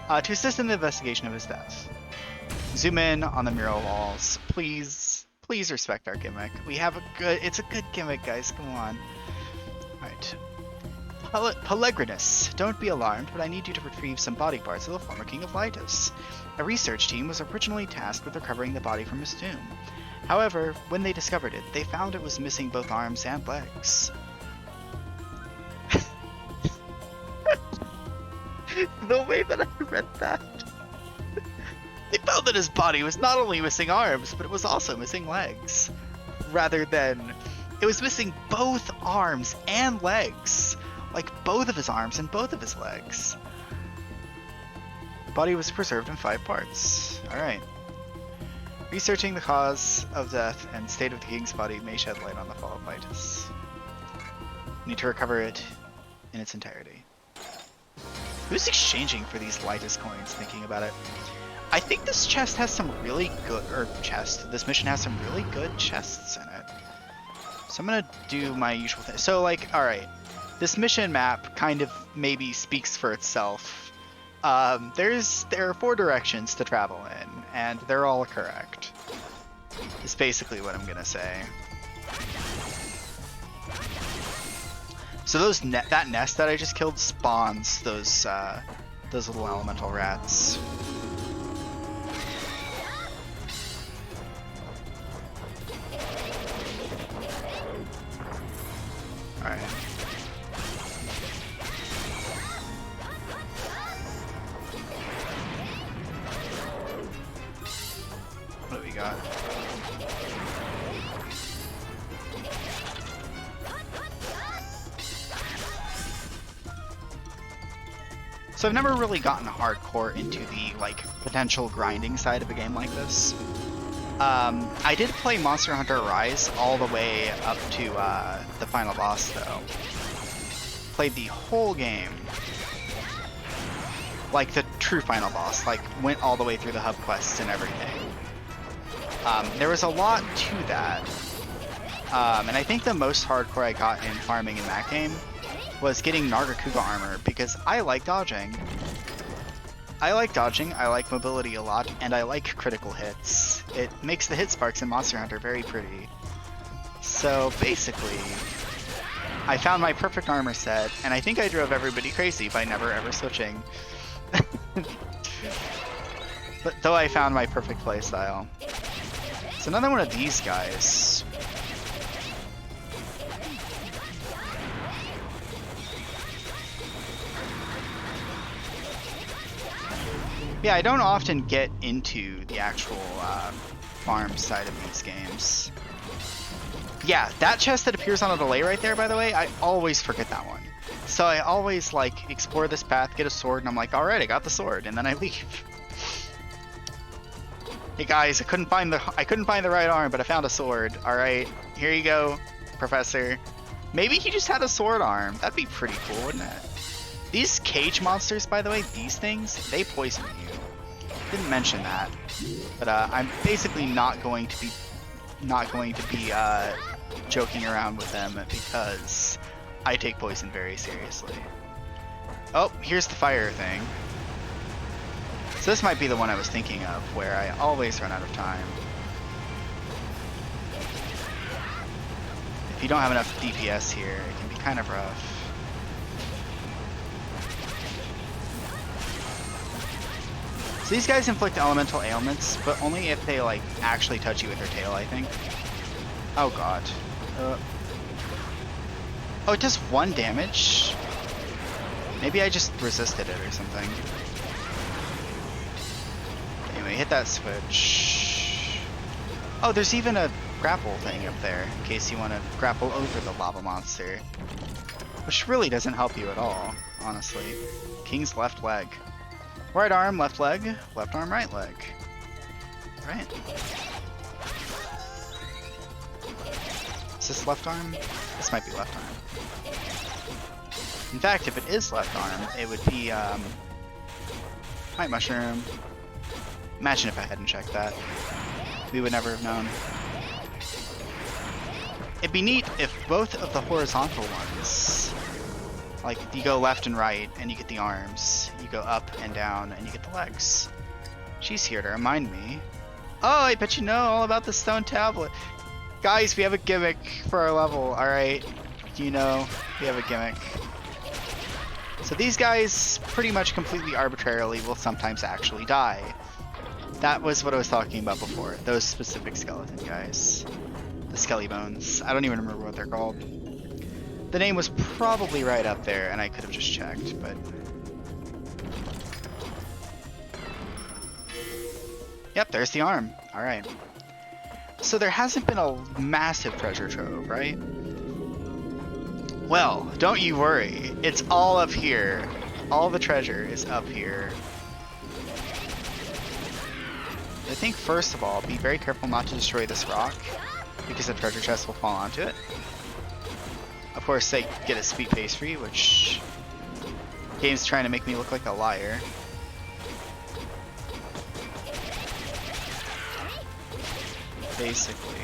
To assist in the investigation of his death. Zoom in on the mural walls. Please respect our gimmick. We have it's a good gimmick, guys, come on. Alright. Pellegrinus, don't be alarmed, but I need you to retrieve some body parts of the former King of Lytus. A research team was originally tasked with recovering the body from his tomb. However, when they discovered it, they found it was missing both arms and legs. The way that I read that. They found that his body was not only missing arms, but it was also missing legs. Rather than... It was missing both arms and legs. Like both of his arms and both of his legs. The body was preserved in 5 parts. Alright. Researching the cause of death and state of the king's body may shed light on the fall of Lytus. Need to recover it in its entirety. Who's exchanging for these Lytus coins, thinking about it? I think this chest has some really good, this mission has some really good chests in it. So I'm gonna do my usual thing. So like, alright, this mission map kind of maybe speaks for itself. There are 4 directions to travel in, and they're all correct. Is basically what I'm gonna say. So that nest that I just killed spawns those little elemental rats. All right. What do we got? So I've never really gotten hardcore into the like potential grinding side of a game like this. I did play Monster Hunter Rise all the way up to the final boss though. Played the whole game. Like the true final boss, like went all the way through the hub quests and everything. There was a lot to that. And I think the most hardcore I got in farming in that game was getting Nargacuga armor, because I like dodging. I like mobility a lot, and I like critical hits. It makes the hit sparks in Monster Hunter very pretty. So basically, I found my perfect armor set, and I think I drove everybody crazy by never ever switching. But though I found my perfect playstyle. So another one of these guys. Yeah, I don't often get into the actual farm side of these games. Yeah, that chest that appears on a delay right there, by the way, I always forget that one. So I always like explore this path, get a sword, and I'm like, all right, I got the sword, and then I leave. Hey guys, I couldn't find the right arm, but I found a sword. All right, here you go, Professor. Maybe he just had a sword arm. That'd be pretty cool, wouldn't it? These cage monsters, by the way, these things, they poison you. Didn't mention that, but I'm basically not going to be joking around with them because I take poison very seriously. Oh, here's the fire thing. So this might be the one I was thinking of, where I always run out of time. If you don't have enough DPS here, it can be kind of rough. So these guys inflict elemental ailments, but only if they like actually touch you with their tail, I think. Oh god. Oh, it does 1 damage? Maybe I just resisted it or something. Anyway, hit that switch. Oh, there's even a grapple thing up there, in case you want to grapple over the lava monster. Which really doesn't help you at all, honestly. King's left leg. Right arm, left leg. Left arm, right leg. Right. Is this left arm? This might be left arm. In fact, if it is left arm, it would be, White mushroom. Imagine if I hadn't checked that. We would never have known. It'd be neat if both of the horizontal ones, like you go left and right and you get the arms, you go up and down and you get the legs. She's here to remind me. Oh, I bet you know all about the stone tablet. Guys, we have a gimmick for our level, alright? You know, we have a gimmick. So these guys, pretty much completely arbitrarily, will sometimes actually die. That was what I was talking about before, those specific skeleton guys. The skelly bones. I don't even remember what they're called. The name was probably right up there, and I could have just checked, but... Yep, there's the arm. Alright. So there hasn't been a massive treasure trove, right? Well, don't you worry. It's all up here. All the treasure is up here. I think first of all, be very careful not to destroy this rock, because the treasure chest will fall onto it. Of course, they get a speed pastry, which the game's trying to make me look like a liar. Basically.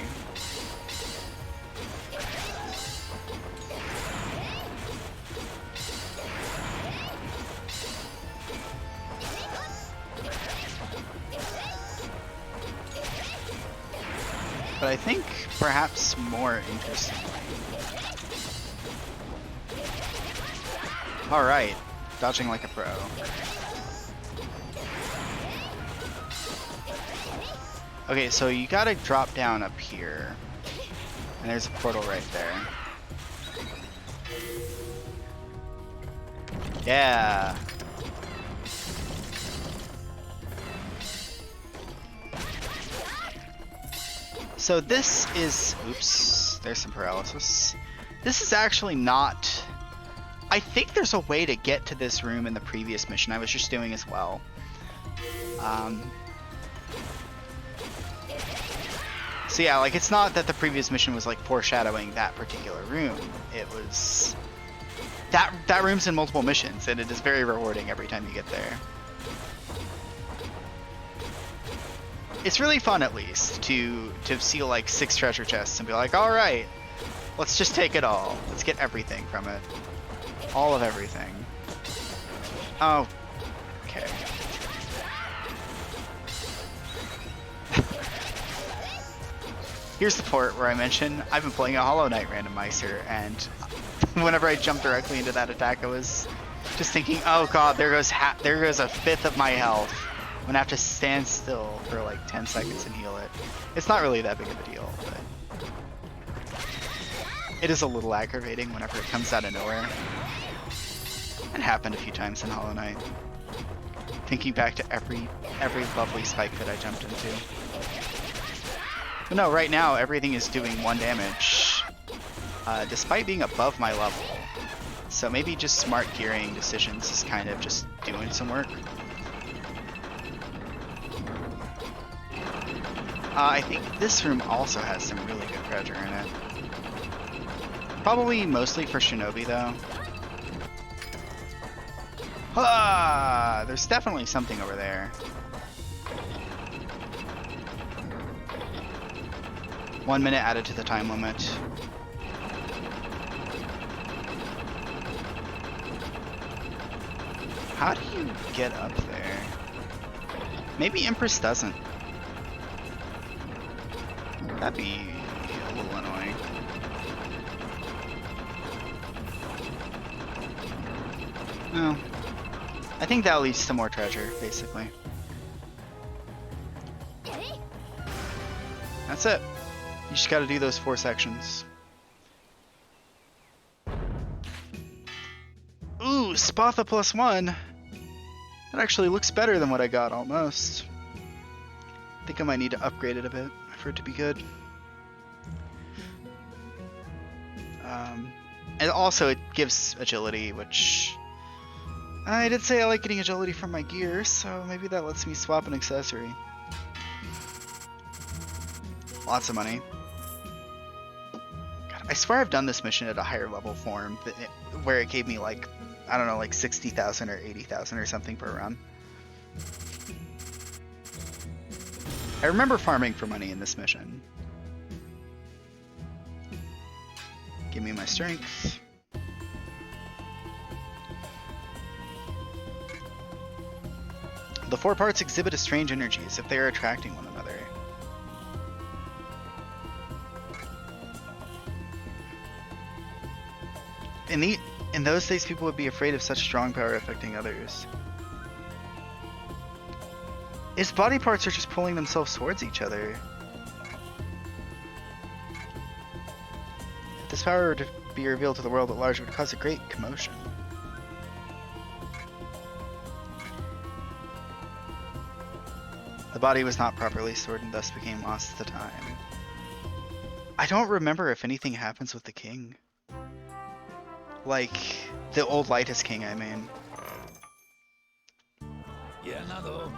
But I think perhaps more interestingly. Alright, dodging like a pro. Okay, so you gotta drop down up here. And there's a portal right there. Yeah. So this is, oops, there's some paralysis. This is actually not, I think there's a way to get to this room in the previous mission I was just doing as well. So yeah, like it's not that the previous mission was like foreshadowing that particular room. It was, that room's in multiple missions and it is very rewarding every time you get there. It's really fun, at least, to see like 6 treasure chests and be like, all right, let's just take it all. Let's get everything from it. All of everything. Oh, okay. Here's the part where I mention I've been playing a Hollow Knight randomizer, and whenever I jumped directly into that attack, I was just thinking, oh god, there goes a fifth of my health. I'm gonna have to stand still for like 10 seconds and heal it. It's not really that big of a deal, but it is a little aggravating whenever it comes out of nowhere. It happened a few times in Hollow Knight. Thinking back to every lovely spike that I jumped into. But no, right now everything is doing 1 damage, despite being above my level. So maybe just smart gearing decisions is kind of just doing some work. I think this room also has some really good treasure in it. Probably mostly for Shinobi though. Ah, there's definitely something over there. 1 minute added to the time limit. How do you get up there? Maybe Empress doesn't. That'd be a little annoying. No. I think that leads to more treasure, basically. That's it. You just gotta do those 4 sections. Ooh, Spatha +1. That actually looks better than what I got, almost. I think I might need to upgrade it a bit for it to be good. And also it gives agility, which... I did say I like getting agility from my gear, so maybe that lets me swap an accessory. Lots of money. God, I swear I've done this mission at a higher level form, where it gave me like, I don't know, like 60,000 or 80,000 or something per run. I remember farming for money in this mission. Give me my strength. The 4 parts exhibit a strange energy, as if they are attracting one another. In those days, people would be afraid of such strong power affecting others. Its body parts are just pulling themselves towards each other. If this power were to be revealed to the world at large, it would cause a great commotion. The body was not properly stored and thus became lost at the time. I don't remember if anything happens with the king. Like, the old Lightest King, I mean. Yeah, no.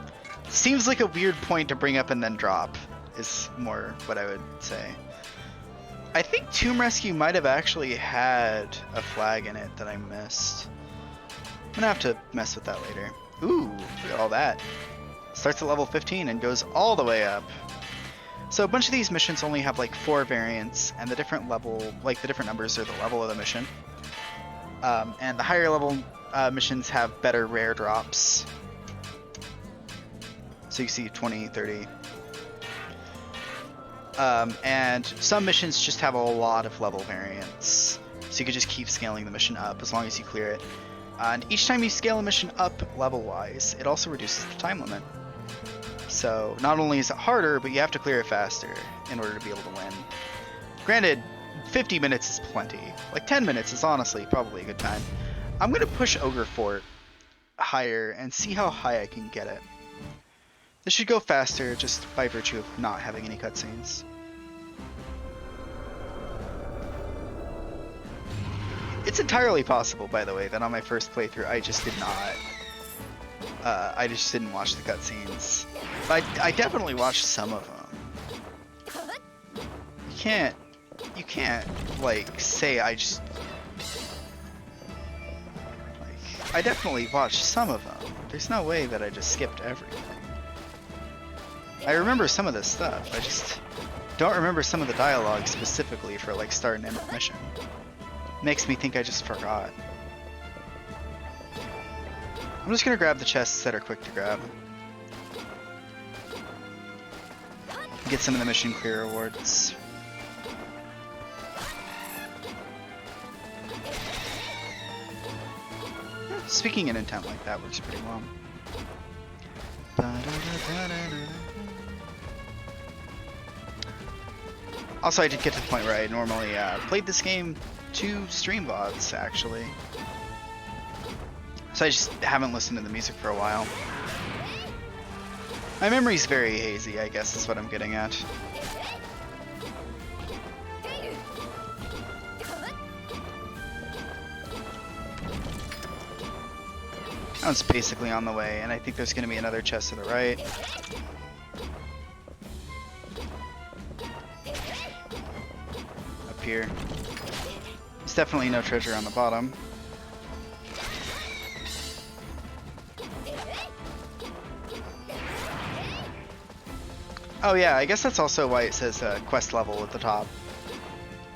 Seems like a weird point to bring up and then drop, is more what I would say. I think Tomb Rescue might have actually had a flag in it that I missed. I'm gonna have to mess with that later. Ooh, look at all that. Starts at level 15 and goes all the way up. So a bunch of these missions only have like 4 variants, and the different level, like the different numbers are the level of the mission. And the higher level missions have better rare drops. So you see 20, 30. And some missions just have a lot of level variants. So you can just keep scaling the mission up as long as you clear it. And each time you scale a mission up level-wise, it also reduces the time limit. So not only is it harder, but you have to clear it faster in order to be able to win. Granted, 50 minutes is plenty. Like 10 minutes is honestly probably a good time. I'm going to push Ogre Fort higher and see how high I can get it. This should go faster just by virtue of not having any cutscenes. It's entirely possible, by the way, that on my first playthrough I just did not. I just didn't watch the cutscenes. But I definitely watched some of them. You can't, like, say I just... Like, I definitely watched some of them. There's no way that I just skipped everything. I remember some of this stuff, I just don't remember some of the dialogue specifically for, like, start and end of mission. Makes me think I just forgot. I'm just gonna grab the chests that are quick to grab. Get some of the mission clear rewards. Speaking in intent like that works pretty well. Also, I did get to the point where I normally played this game 2 stream VODs, actually. So I just haven't listened to the music for a while. My memory's very hazy, I guess is what I'm getting at. That one's basically on the way, and I think there's going to be another chest to the right. Up here. There's definitely no treasure on the bottom. Oh yeah, I guess that's also why it says quest level at the top.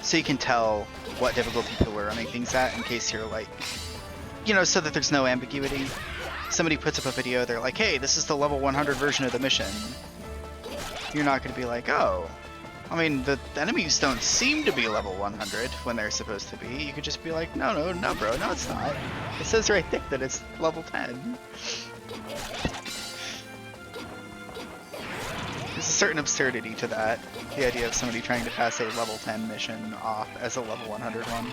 So you can tell what difficulty people are running things at in case you're like, you know, so that there's no ambiguity. Somebody puts up a video, they're like, hey, this is the level 100 version of the mission. You're not going to be like, oh, I mean, the enemies don't seem to be level 100 when they're supposed to be. You could just be like, no, bro, no, it's not. It says right there that it's level 10. There's a certain absurdity to that. The idea of somebody trying to pass a level 10 mission off as a level 100 one.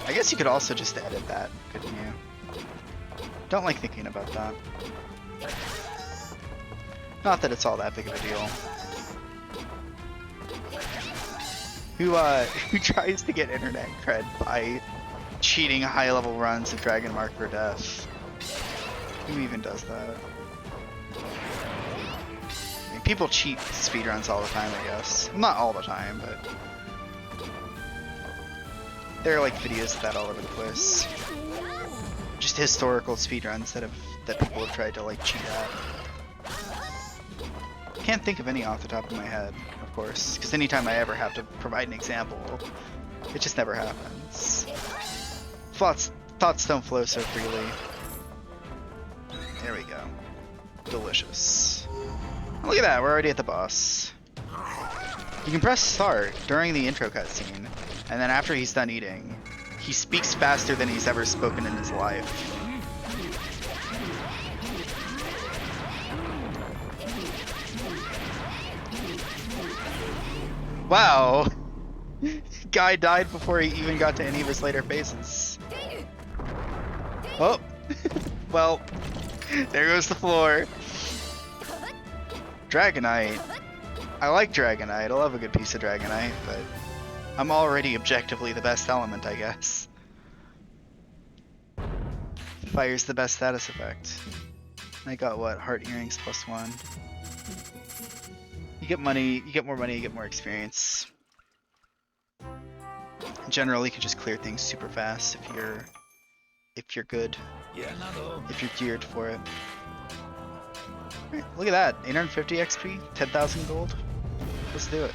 I guess you could also just edit that, couldn't you? Don't like thinking about that. Not that it's all that big of a deal. Who tries to get internet cred by cheating high-level runs of Dragon Mark for Death? Who even does that? I mean, people cheat speedruns all the time, I guess. Well, not all the time, but there are like videos of that all over the place. Just historical speedruns that people have tried to like cheat at. Can't think of any off the top of my head, of course, because anytime I ever have to provide an example, it just never happens. Thoughts don't flow so freely. There we go. Delicious. Look at that, we're already at the boss. You can press start during the intro cutscene, and then after he's done eating, he speaks faster than he's ever spoken in his life. Wow! Guy died before he even got to any of his later phases. Oh! Well, there goes the floor. Dragonite. I like Dragonite. I love a good piece of Dragonite, but I'm already objectively the best element, I guess. Fire's the best status effect. I got what? Heart earrings +1. You get money, you get more money, you get more experience. In general, you can just clear things super fast if you're good. If you're geared for it. Right, look at that. 850 XP, 10,000 gold. Let's do it.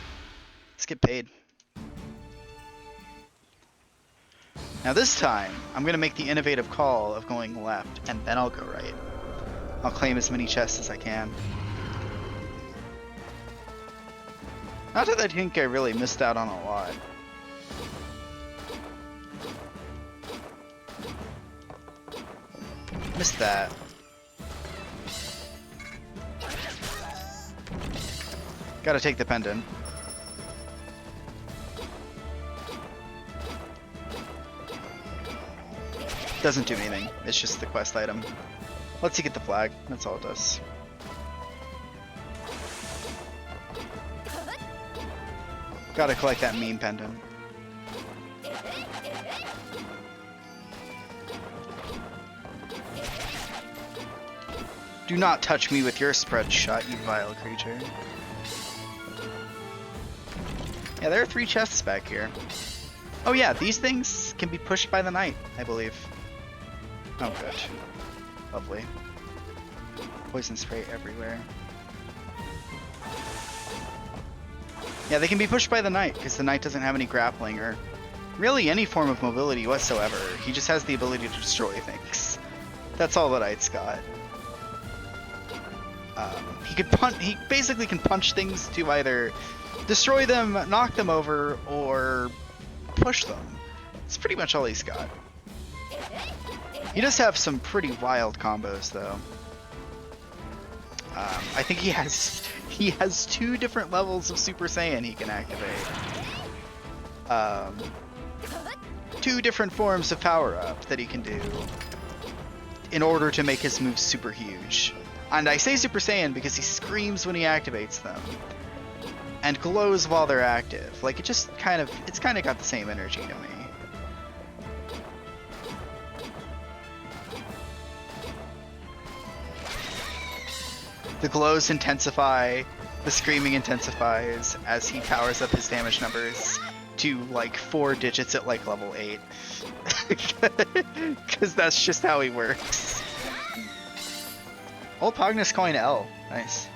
Let's get paid. Now this time, I'm gonna make the innovative call of going left, and then I'll go right. I'll claim as many chests as I can. Not that I think I really missed out on a lot. Missed that. Gotta take the pendant. Doesn't do anything, it's just the quest item. Lets you get the flag, that's all it does. Gotta collect that meme pendant. Do not touch me with your spread shot, you vile creature. Yeah, there are 3 chests back here. Oh yeah, these things can be pushed by the knight, I believe. Oh good. Lovely. Poison spray everywhere. Yeah, they can be pushed by the knight, because the knight doesn't have any grappling or really any form of mobility whatsoever. He just has the ability to destroy things. That's all the knight's got. He basically can punch things to either destroy them, knock them over, or push them. That's pretty much all he's got. He does have some pretty wild combos, though. I think he has 2 different levels of Super Saiyan he can activate. 2 different forms of power-up that he can do in order to make his moves super huge. And I say Super Saiyan because he screams when he activates them and glows while they're active. Like, it's kind of got the same energy to me. The glows intensify, the screaming intensifies as he powers up his damage numbers to like 4 digits at like level 8. Because that's just how he works. Old Pognus coin L. Nice.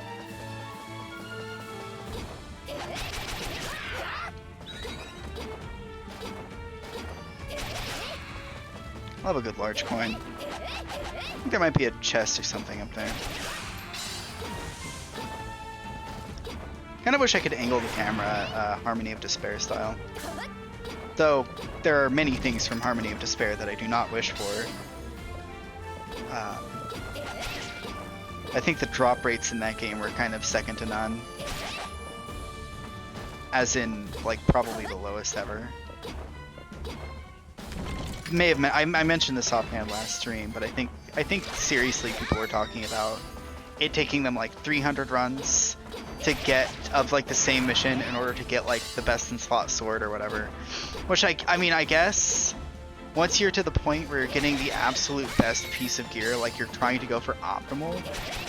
Love a good large coin. I think there might be a chest or something up there. Kind of wish I could angle the camera Harmony of Despair style. Though, there are many things from Harmony of Despair that I do not wish for. I think the drop rates in that game were kind of second to none. As in, like, probably the lowest ever. I mentioned this offhand last stream, but I think seriously people were talking about it taking them like 300 runs to get of like the same mission in order to get like the best in slot sword or whatever. Which I mean, I guess once you're to the point where you're getting the absolute best piece of gear, like you're trying to go for optimal,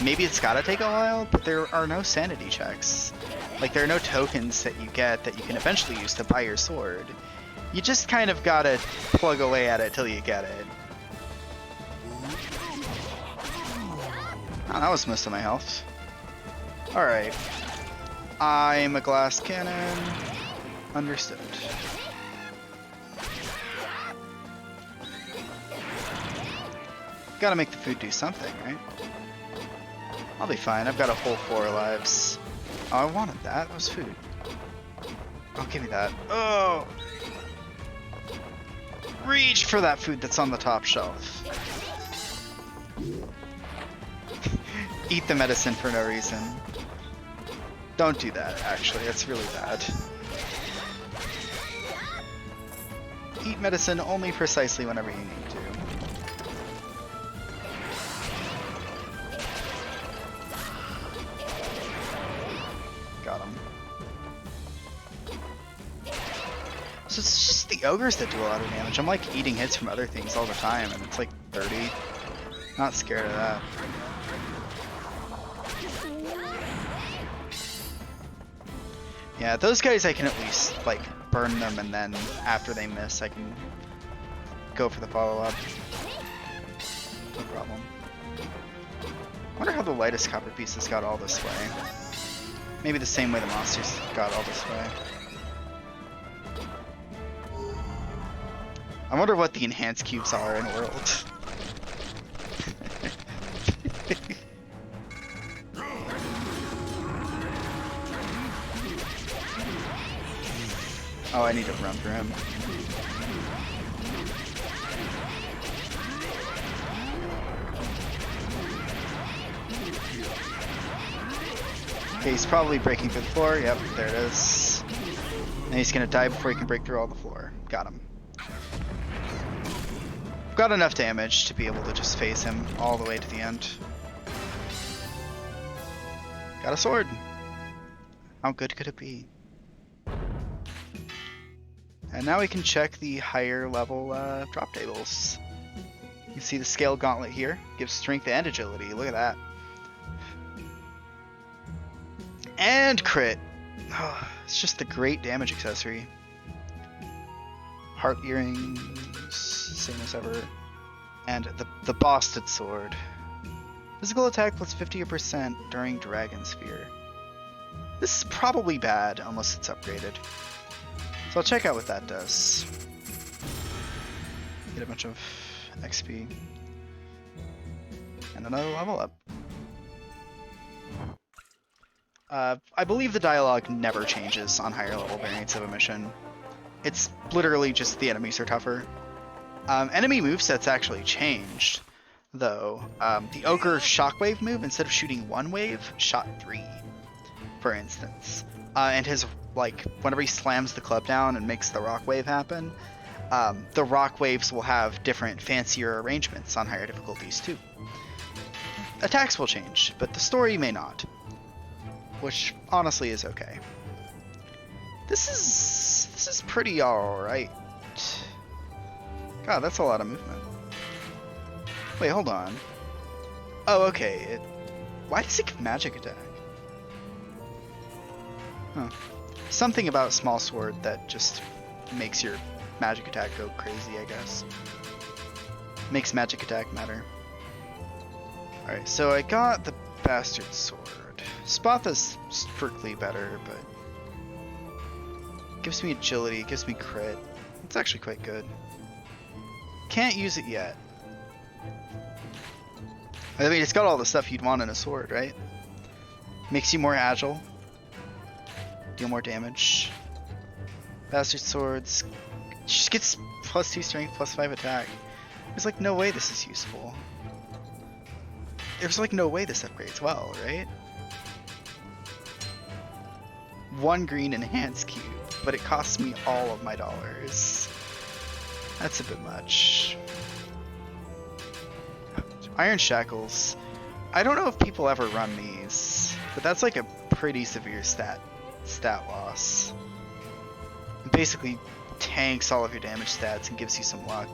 maybe it's gotta take a while, but there are no sanity checks. Like there are no tokens that you get that you can eventually use to buy your sword. You just kind of gotta plug away at it till you get it. Oh, that was most of my health. Alright. I'm a glass cannon. Understood. Gotta make the food do something, right? I'll be fine. I've got a whole 4 lives. Oh, I wanted that. That was food. Oh, give me that. Oh! Reach for that food that's on the top shelf. Eat the medicine for no reason. Don't do that, actually. That's really bad. Eat medicine only precisely whenever you need to. Got him. So it's just the ogres that do a lot of damage. I'm like eating hits from other things all the time, and it's like 30. Not scared of that. Yeah, those guys I can at least like burn them, and then after they miss I can go for the follow-up. No problem. I wonder how the lightest copper pieces got all this way. Maybe the same way the monsters got all this way. I wonder what the enhanced cubes are in World. Oh, I need to run through him. Okay, he's probably breaking through the floor. Yep, there it is. And he's gonna die before he can break through all the floor. Got him. Got enough damage to be able to just phase him all the way to the end. Got a sword. How good could it be? And now we can check the higher level drop tables. You can see the scale gauntlet here. Gives strength and agility. Look at that. And crit. Oh, it's just a great damage accessory. Heart earrings, same as ever. And the Bosted Sword. Physical attack plus 50% during Dragon Spear. This is probably bad unless it's upgraded. So I'll check out what that does. Get a bunch of XP. And another level up. I believe the dialogue never changes on higher level variants of a mission. It's literally just the enemies are tougher. Enemy movesets actually changed, though. The Ogre Shockwave move, instead of shooting 1 wave, shot 3, for instance. And his, like, whenever he slams the club down and makes the rock wave happen, the rock waves will have different, fancier arrangements on higher difficulties, too. Attacks will change, but the story may not. Which, honestly, is okay. This is pretty alright. God, that's a lot of movement. Wait, hold on. Oh, okay. Why does it give magic attack? Huh. Something about small sword that just makes your magic attack go crazy, I guess. Makes magic attack matter. Alright, so I got the Bastard Sword. Spatha's strictly better, but gives me agility, gives me crit. It's actually quite good. Can't use it yet. I mean, it's got all the stuff you'd want in a sword, right? Makes you more agile. deal more damage. Bastard Swords. She just gets +2 strength, +5 attack. There's like no way this is useful. There's like no way this upgrades well, right? 1 green enhanced cube, but it costs me all of my dollars. That's a bit much. Iron Shackles. I don't know if people ever run these, but that's like a pretty severe stat loss. It basically tanks all of your damage stats and gives you some luck.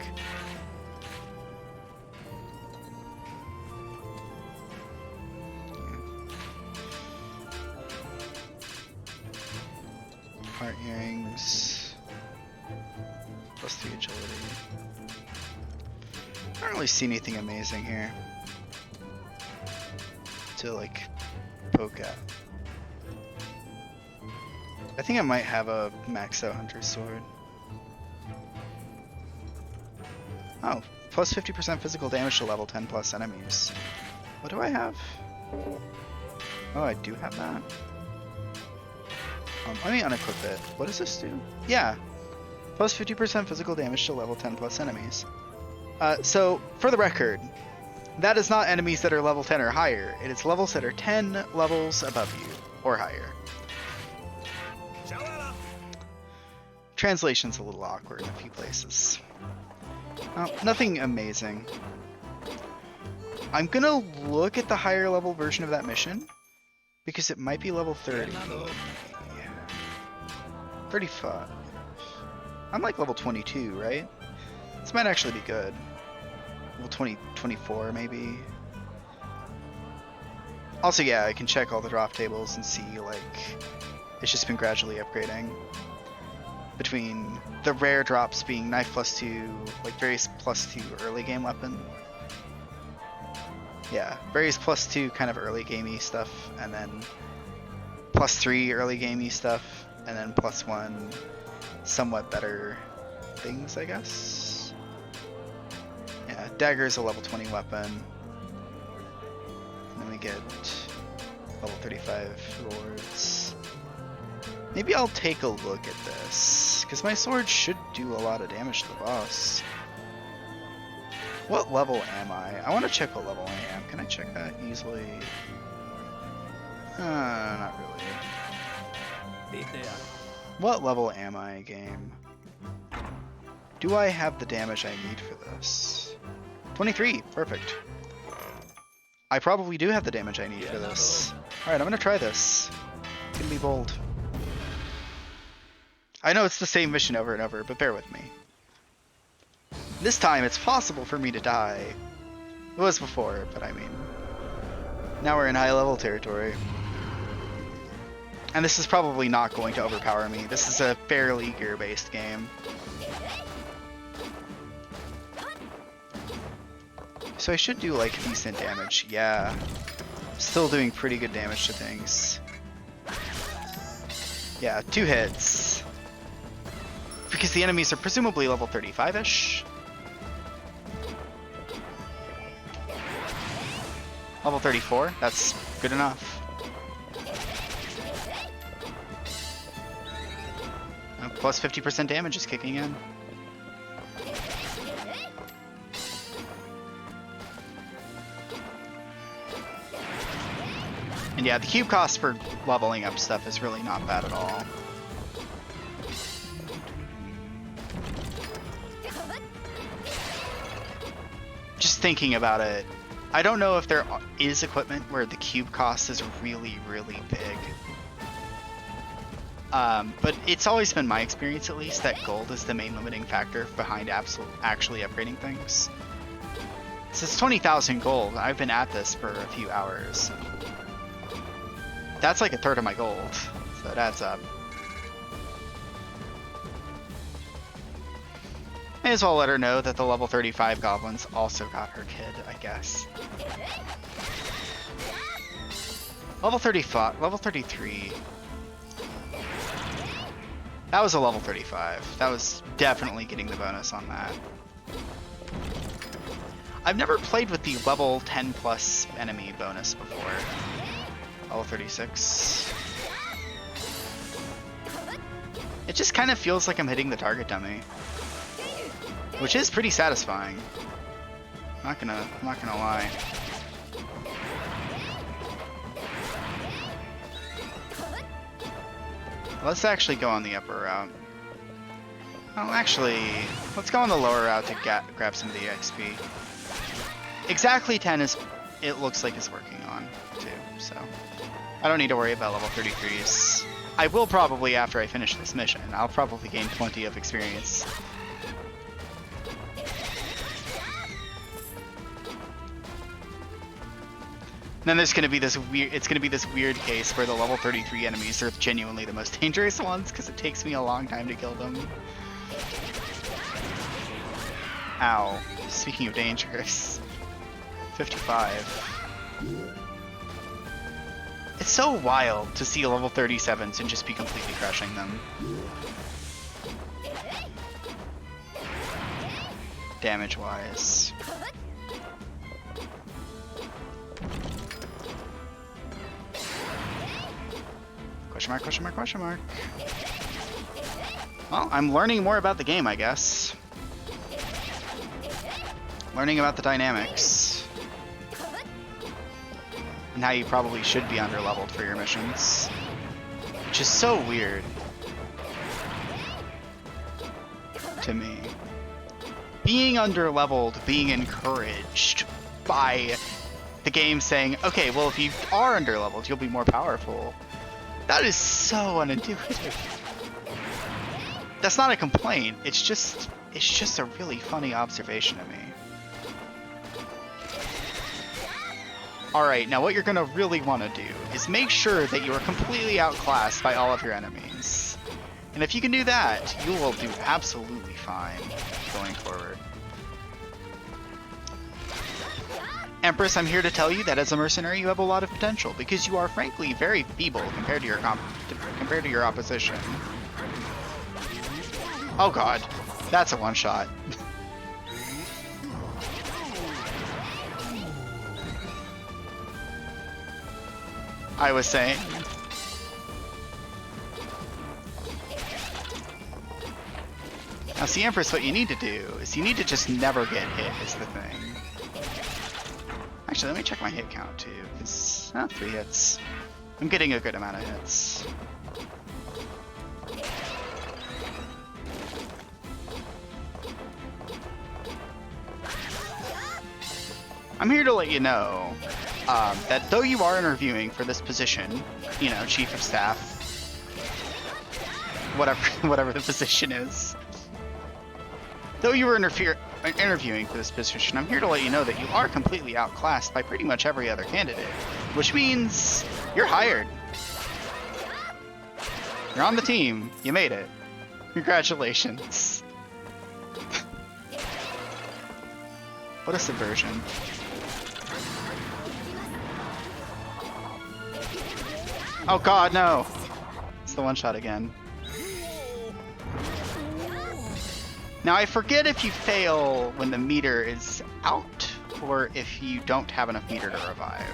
Heart earrings. +3 agility. I don't really see anything amazing here to like poke at. I think I might have a max out Hunter Sword. Oh, +50% physical damage to level 10 plus enemies. What do I have? Oh, I do have that. Let me unequip it. What does this do? Yeah, +50% physical damage to level 10 plus enemies. So, for the record, that is not enemies that are level 10 or higher. It is levels that are 10 levels above you or higher. Translation's a little awkward in a few places. Nothing amazing. I'm gonna look at the higher level version of that mission because it might be level 30. 35. I'm like level 22, right? This might actually be good. Level 20, 24 maybe. Also, yeah, I can check all the drop tables and see, like, it's just been gradually upgrading. Between the rare drops being knife +2, like various +2 early game weapon. Yeah, various +2 kind of early gamey stuff, and then +3 early gamey stuff, and then +1 somewhat better things, I guess. Yeah, dagger is a level 20 weapon. And then we get level 35 rewards. Maybe I'll take a look at this, because my sword should do a lot of damage to the boss. What level am I? I want to check what level I am. Can I check that easily? Not really. What level am I, game? Do I have the damage I need for this? 23, perfect. I probably do have the damage I need for this. Alright, I'm gonna try this. It's gonna be bold. I know it's the same mission over and over, but bear with me. This time it's possible for me to die. It was before, but I mean, now we're in high level territory. And this is probably not going to overpower me. This is a fairly gear-based game. So I should do like decent damage. Yeah. Still doing pretty good damage to things. Yeah, 2 hits. Because the enemies are presumably level 35-ish. Level 34, that's good enough. Plus 50% damage is kicking in. And yeah, the cube cost for leveling up stuff is really not bad at all. Just thinking about it, I don't know if there is equipment where the cube cost is really, really big. But it's always been my experience, at least, that gold is the main limiting factor behind actually upgrading things. So it's 20,000 gold. I've been at this for a few hours. That's like a third of my gold, so it adds up. May as well let her know that the level 35 goblins also got her kid, I guess. Level 35, level 33. That was a level 35. That was definitely getting the bonus on that. I've never played with the level 10 plus enemy bonus before. Level 36. It just kind of feels like I'm hitting the target dummy, which is pretty satisfying. I'm not gonna lie. Let's actually go on the upper route. Oh, actually, let's go on the lower route to grab some of the XP. Exactly 10 is, it looks like it's working on too, so I don't need to worry about level 33s. I will probably after I finish this mission. I'll probably gain 20 of experience. Then there's gonna be this weird. It's gonna be this weird case where the level 33 enemies are genuinely the most dangerous ones because it takes me a long time to kill them. Ow. Speaking of dangerous. 55. It's so wild to see level 37s and just be completely crushing them. Damage-wise. Question mark, question mark, question mark. Well, I'm learning more about the game, I guess. Learning about the dynamics. And how you probably should be underleveled for your missions. Which is so weird. To me. Being underleveled, being encouraged by the game saying, okay, well if you are underleveled, you'll be more powerful. That is so unintuitive. That's not a complaint, it's just a really funny observation to me. Alright, now what you're gonna really want to do is make sure that you are completely outclassed by all of your enemies. And if you can do that, you will do absolutely fine going forward. Empress, I'm here to tell you that as a mercenary you have a lot of potential, because you are frankly very feeble compared to your opposition. Oh god, that's a one-shot. I was saying. Now see, Empress, what you need to do is you need to just never get hit is the thing. Actually, let me check my hit count too, because 3 hits. I'm getting a good amount of hits. I'm here to let you know that though you are interviewing for this position, you know, Chief of Staff, whatever the position is, though you were interviewing for this position, I'm here to let you know that you are completely outclassed by pretty much every other candidate, which means you're hired. You're on the team. You made it. Congratulations. What a subversion. Oh god, no! It's the one-shot again. Now I forget if you fail when the meter is out, or if you don't have enough meter to revive.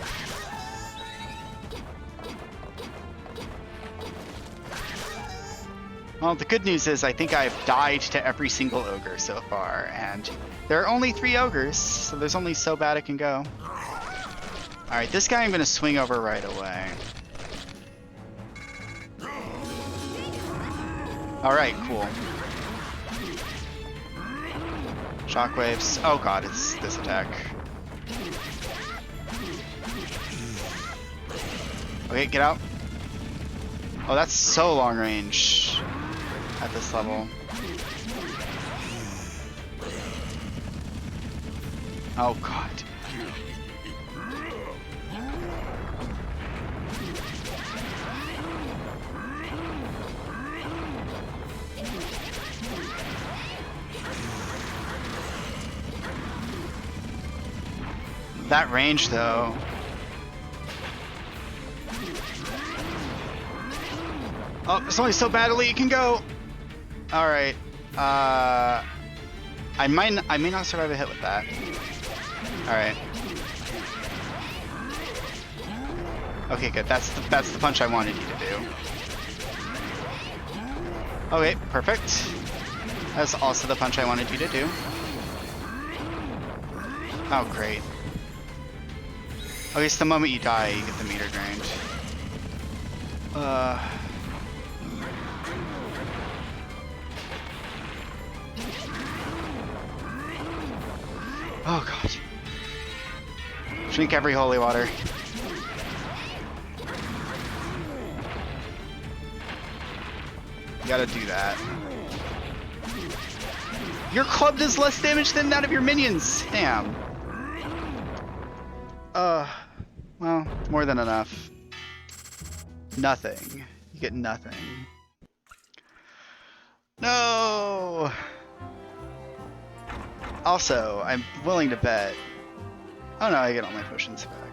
Well, the good news is I think I've died to every single ogre so far, and there are only 3 ogres, so there's only so bad it can go. Alright, this guy I'm going to swing over right away. Alright, cool. Shockwaves. Oh god, it's this attack. Okay, get out. Oh, that's so long range at this level. Oh god. That range, though. Oh, there's only so badly it can go. All right. I may not survive a hit with that. All right. Okay, good. That's the punch I wanted you to do. Okay, perfect. That's also the punch I wanted you to do. Oh, great. Okay, so the moment you die, you get the meter drained. Oh god. Drink every holy water. You gotta do that. Your club does less damage than that of your minions! Damn. Well, more than enough. Nothing. You get nothing. No! Also, I'm willing to bet. Oh no, I get all my potions back.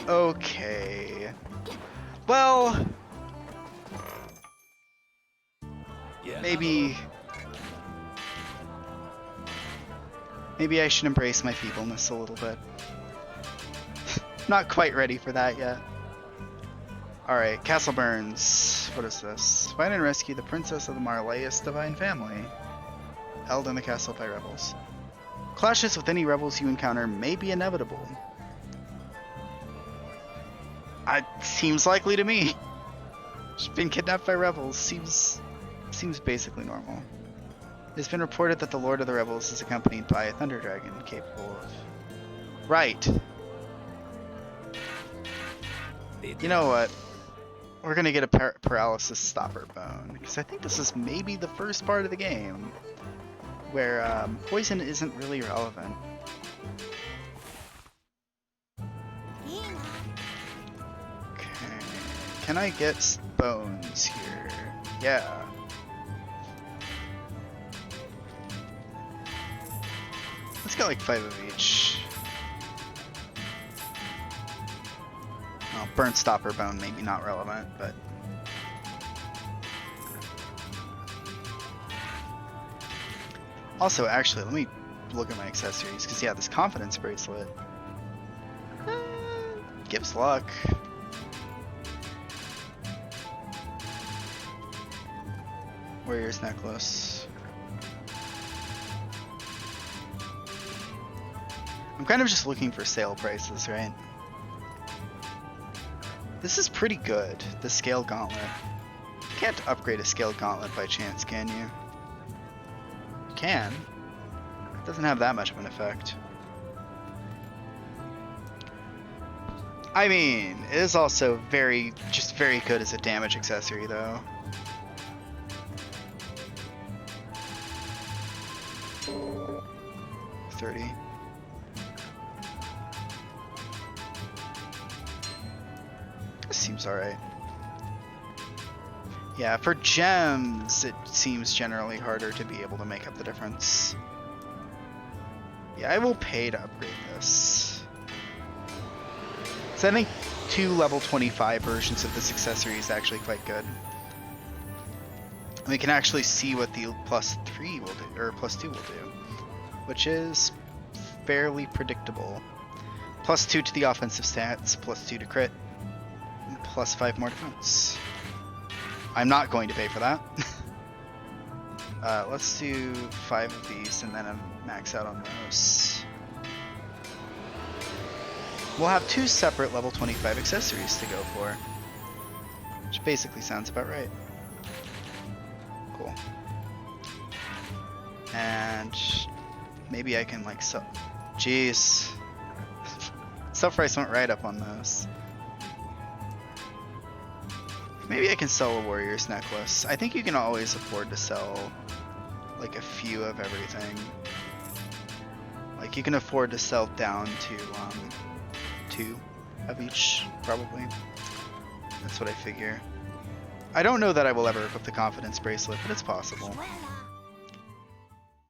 Okay. Well, maybe I should embrace my feebleness a little bit. Not quite ready for that yet. Alright, Castle Burns. What is this? Find and rescue the Princess of the Marleus Divine Family, held in the castle by rebels. Clashes with any rebels you encounter may be inevitable. It seems likely to me. She's been kidnapped by rebels. Seems basically normal. It's been reported that the Lord of the Rebels is accompanied by a Thunder Dragon capable of... Right. You know what? We're gonna get a paralysis stopper bone, because I think this is maybe the first part of the game where poison isn't really relevant. Okay, can I get bones here? Yeah. Let's get like 5 of each. Oh, burnt stopper bone, maybe not relevant, but... Also, actually, let me look at my accessories, because yeah, this confidence bracelet gives luck. Warrior's necklace. I'm kind of just looking for sale prices, right? This is pretty good, the scale gauntlet. You can't upgrade a scale gauntlet by chance, can you? You can. It doesn't have that much of an effect. I mean, it is also very good as a damage accessory, though. $30. Seems alright. Yeah, for gems, it seems generally harder to be able to make up the difference. Yeah, I will pay to upgrade this. So I think 2 level 25 versions of this accessory is actually quite good. And we can actually see what the +3 will do, or +2 will do, which is fairly predictable. +2 to the offensive stats, +2 to crit. +5 more defense. I'm not going to pay for that. Let's do 5 of these and then max out on those. We'll have 2 separate level 25 accessories to go for, which basically sounds about right. Cool. And maybe I can like sell. Jeez. Sell price went right up on those. Maybe I can sell a warrior's necklace. I think you can always afford to sell like a few of everything. Like you can afford to sell down to 2 of each, probably. That's what I figure. I don't know that I will ever equip the confidence bracelet, but it's possible.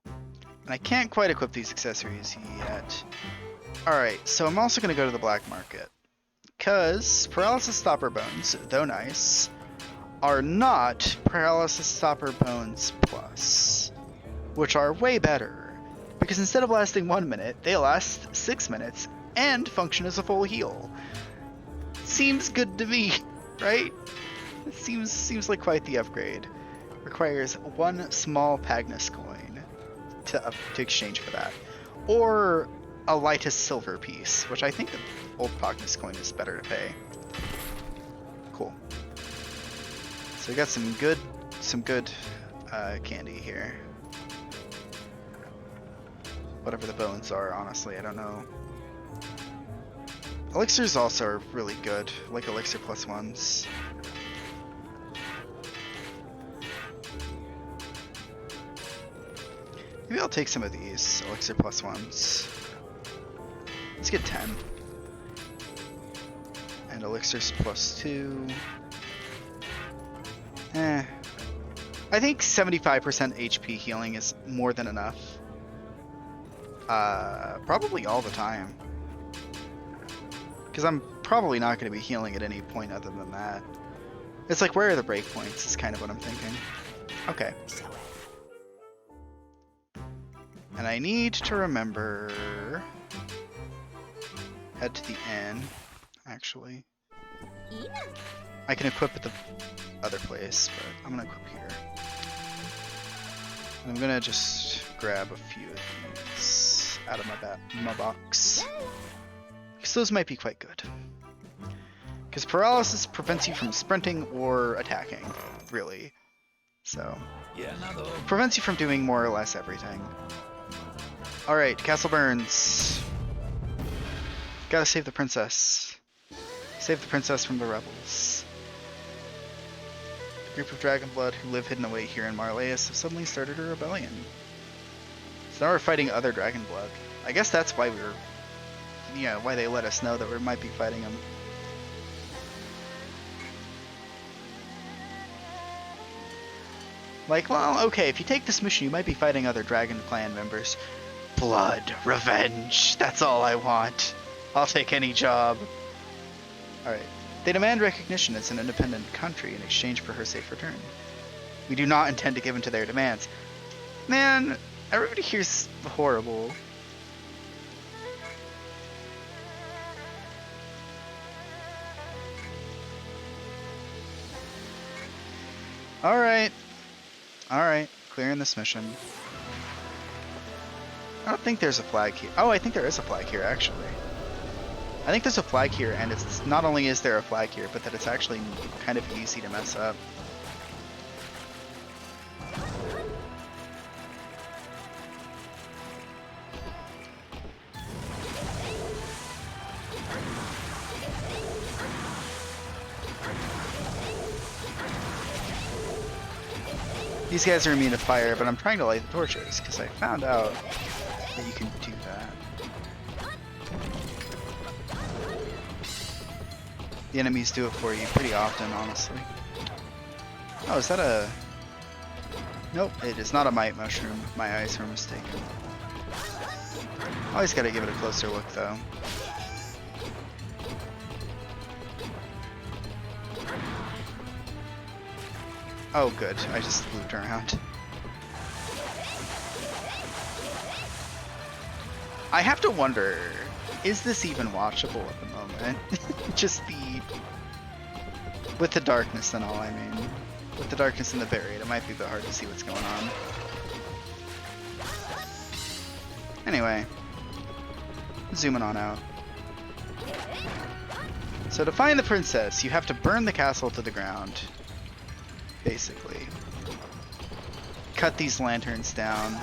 And I can't quite equip these accessories yet. Alright, so I'm also going to go to the black market. Because paralysis stopper bones, though nice, are not paralysis stopper bones plus, which are way better. Because instead of lasting 1 minute, they last 6 minutes and function as a full heal. Seems good to me, right? It seems like quite the upgrade. requires 1 small Pagnus coin to exchange for that. Or a lightest silver piece, which I think the old Pagnus coin is better to pay. Cool. So we got some good candy here. Whatever the bones are, honestly, I don't know. Elixirs also are really good, like elixir plus ones. Maybe I'll take some of these elixir plus ones. Let's get 10. And elixirs plus 2. I think 75% HP healing is more than enough. Probably all the time. Because I'm probably not going to be healing at any point other than that. It's like, where are the breakpoints is kind of what I'm thinking. Okay. And I need to remember... Head to the inn, actually. I can equip at the other place, but I'm going to equip here. And I'm going to just grab a few of these out of my box. Because those might be quite good. Because paralysis prevents you from sprinting or attacking, really. So, prevents you from doing more or less everything. Alright, Castle Burns. Gotta save the princess. Save the princess from the rebels. A group of Dragonblood who live hidden away here in Marleus have suddenly started a rebellion. So now we're fighting other Dragonblood. I guess that's why we were... Yeah, why they let us know that we might be fighting them. Like, well, okay, if you take this mission, you might be fighting other Dragon Clan members. Blood, revenge, that's all I want. I'll take any job. Alright. They demand recognition as an independent country in exchange for her safe return. We do not intend to give in to their demands. Man, everybody here's horrible. Alright. Alright, clearing this mission. I don't think there's a flag here. Oh, I think there is a flag here, actually. I think there's a flag here, and it's not only is there a flag here, but that it's actually kind of easy to mess up. These guys are immune to fire, but I'm trying to light the torches, because I found out that you can do that. The enemies do it for you pretty often, honestly. Oh, is that a... Nope, it is not a might mushroom. My eyes were mistaken. Always gotta give it a closer look, though. Oh, good. I just looped around. I have to wonder, is this even watchable at the moment? Just the... With the darkness and all, I mean. With the darkness and the buried, it might be a bit hard to see what's going on. Anyway. Zooming on out. So to find the princess, you have to burn the castle to the ground. Basically. Cut these lanterns down.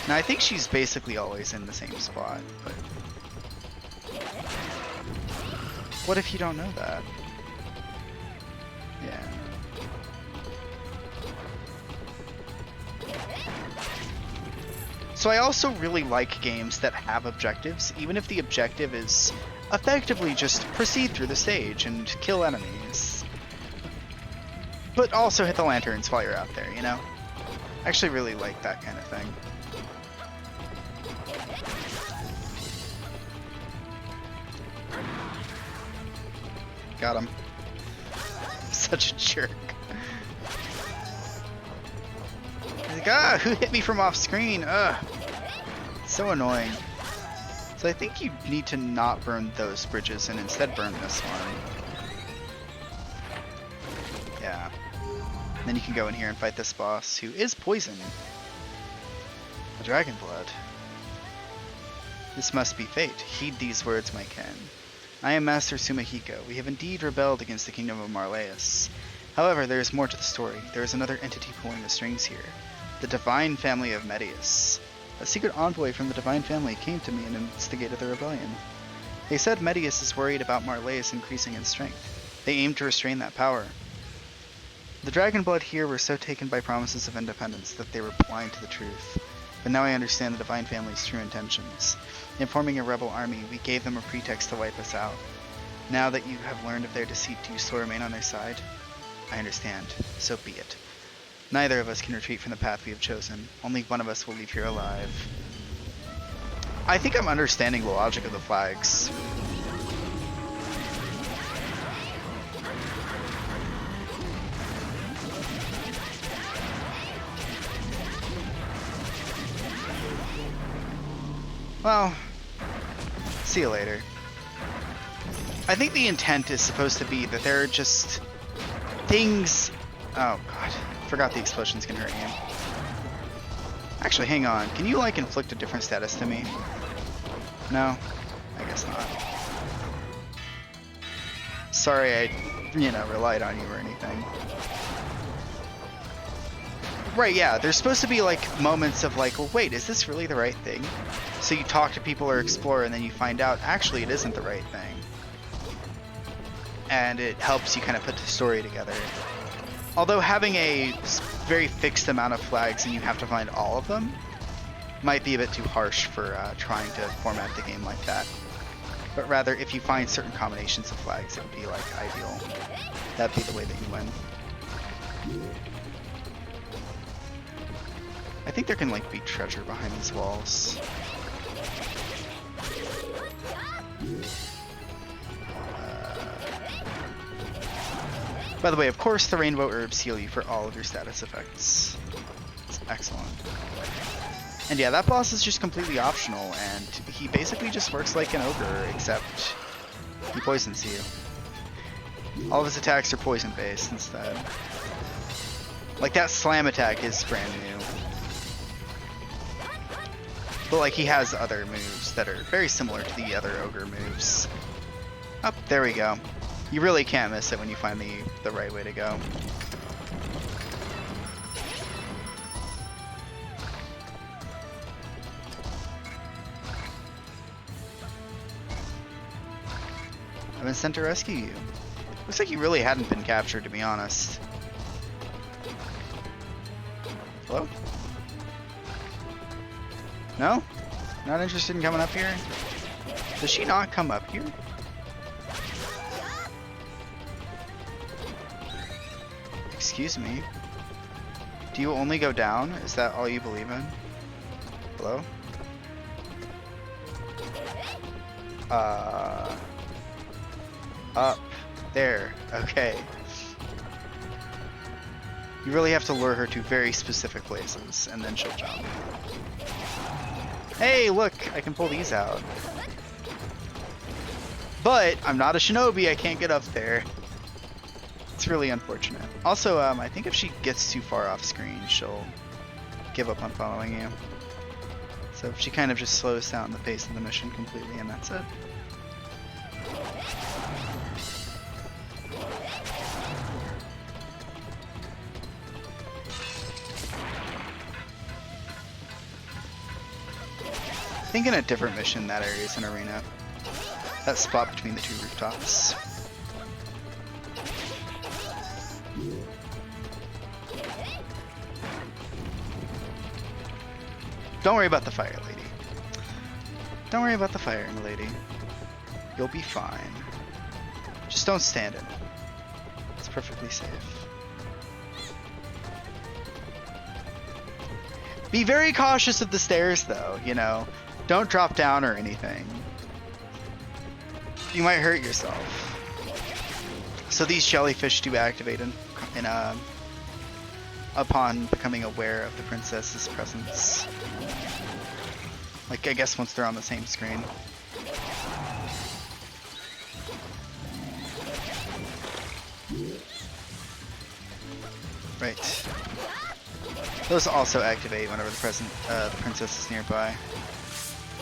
Now I think she's basically always in the same spot, but... What if you don't know that? Yeah. So I also really like games that have objectives, even if the objective is effectively just proceed through the stage and kill enemies. But also hit the lanterns while you're out there, you know? I actually really like that kind of thing. Got him. Such a jerk. He's like, ah, who hit me from off screen? Ugh. So annoying. So I think you need to not burn those bridges and instead burn this one. Yeah. Then you can go in here and fight this boss, who is poison. A dragon blood. This must be fate. Heed these words, my kin. I am Master Sumihiko. We have indeed rebelled against the kingdom of Marleus. However, there is more to the story. There is another entity pulling the strings here. The divine family of Medius. A secret envoy from the divine family came to me and instigated the rebellion. They said Medius is worried about Marleus increasing in strength. They aimed to restrain that power. The dragon blood here were so taken by promises of independence that they were blind to the truth. But now I understand the divine family's true intentions. In forming a rebel army, we gave them a pretext to wipe us out. Now that you have learned of their deceit, do you still remain on their side? I understand. So be it. Neither of us can retreat from the path we have chosen. Only one of us will leave here alive. I think I'm understanding the logic of the flags. Well, see you later. I think the intent is supposed to be that there are just things... Oh god, forgot the explosions can hurt you. Actually, hang on. Can you, like, inflict a different status to me? No? I guess not. Sorry I, relied on you or anything. Right, yeah, there's supposed to be, like, moments of, like, well, wait, is this really the right thing? So you talk to people or explore, and then you find out, actually, it isn't the right thing. And it helps you kind of put the story together. Although having a very fixed amount of flags and you have to find all of them might be a bit too harsh for trying to format the game like that. But rather, if you find certain combinations of flags, it would be, like, ideal. That'd be the way that you win. I think there can, like, be treasure behind these walls. By the way, of course, the rainbow herbs heal you for all of your status effects. It's excellent. And yeah, that boss is just completely optional, and he basically just works like an ogre, except he poisons you. All of his attacks are poison-based instead. Like, that slam attack is brand new. But, like, he has other moves that are very similar to the other ogre moves. Oh, there we go. You really can't miss it when you find the right way to go. I've been sent to rescue you. Looks like you really hadn't been captured, to be honest. Hello? No? Not interested in coming up here? Does she not come up here? Excuse me. Do you only go down? Is that all you believe in? Hello? Up. There. Okay. You really have to lure her to very specific places, and then she'll jump. Hey, look! I can pull these out. But, I'm not a shinobi, I can't get up there. It's really unfortunate. Also, I think if she gets too far off screen, she'll give up on following you. So she kind of just slows down the pace of the mission completely, and that's it. I think in a different mission, that area is an arena. That spot between the two rooftops. Don't worry about the fire, lady. Don't worry about the fire, my lady. You'll be fine. Just don't stand in it. It's perfectly safe. Be very cautious of the stairs, though, you know. Don't drop down or anything. You might hurt yourself. So these jellyfish do activate upon becoming aware of the princess's presence. Like, I guess once they're on the same screen. Right. Those also activate whenever the princess is nearby.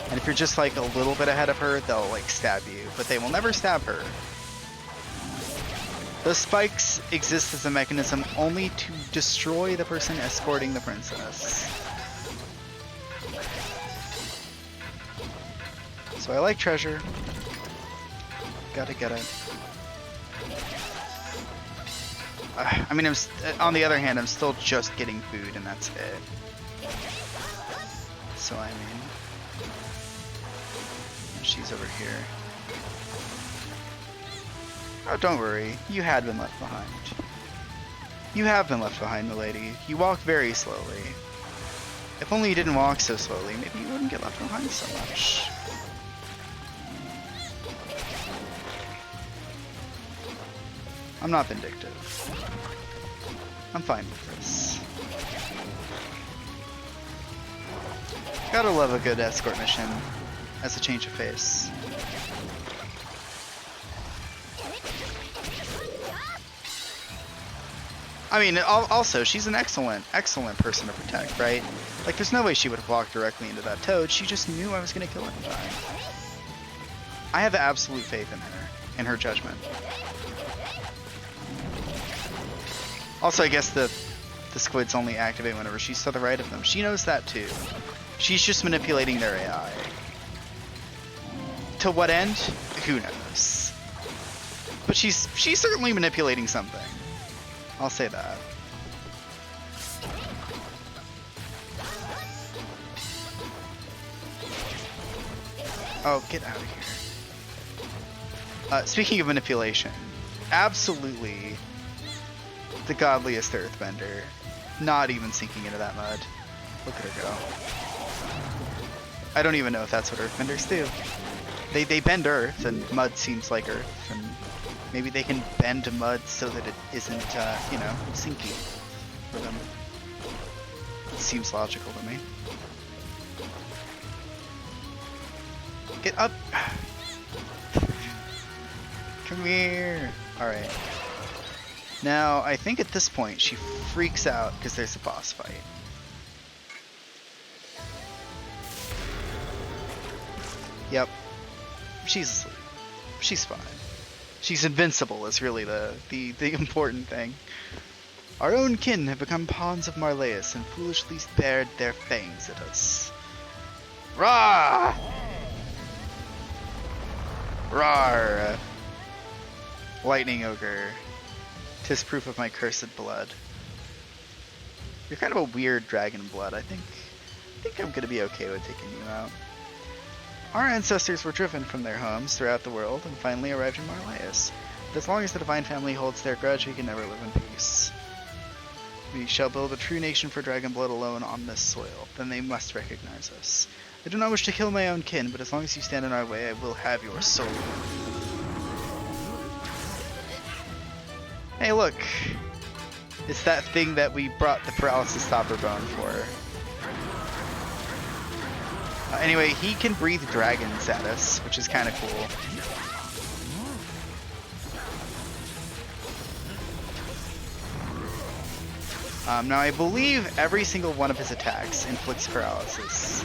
And if you're just like a little bit ahead of her, they'll like stab you, but they will never stab her. Those spikes exist as a mechanism only to destroy the person escorting the princess. So I like treasure. Gotta get it. I mean, on the other hand, I'm still just getting food, and that's it. So I mean, she's over here. Oh, don't worry. You had been left behind. You have been left behind, milady. You walk very slowly. If only you didn't walk so slowly, maybe you wouldn't get left behind so much. I'm not vindictive. I'm fine with this. Gotta love a good escort mission as a change of pace. I mean, also, she's an excellent person to protect, right? Like, there's no way she would have walked directly into that toad. She just knew I was gonna kill her in time. I have absolute faith in her judgment. Also, I guess the squids only activate whenever she's to the right of them. She knows that too. She's just manipulating their AI. To what end? Who knows? But she's certainly manipulating something. I'll say that. Oh, get out of here. Speaking of manipulation, absolutely the godliest earthbender. Not even sinking into that mud. Look at her go. I don't even know if that's what earthbenders do. They bend earth, and mud seems like earth, and maybe they can bend mud so that it isn't, you know, sinky for them. It seems logical to me. Get up! Come here! Alright. Now, I think at this point she freaks out because there's a boss fight. Yep. She's asleep. She's fine. She's invincible is really the important thing. Our own kin have become pawns of Marleus and foolishly bared their fangs at us. Rawr! Rawr! Lightning ogre. 'Tis proof of my cursed blood. You're kind of a weird dragon blood. I think I'm gonna be okay with taking you out. Our ancestors were driven from their homes throughout the world and finally arrived in Marleus. But as long as the Divine Family holds their grudge, we can never live in peace. We shall build a true nation for dragon blood alone on this soil. Then they must recognize us. I do not wish to kill my own kin, but as long as you stand in our way, I will have your soul. Hey, look. It's that thing that we brought the paralysis stopper bone for. Anyway, he can breathe dragons at us, which is kind of cool. Now, I believe every single one of his attacks inflicts paralysis.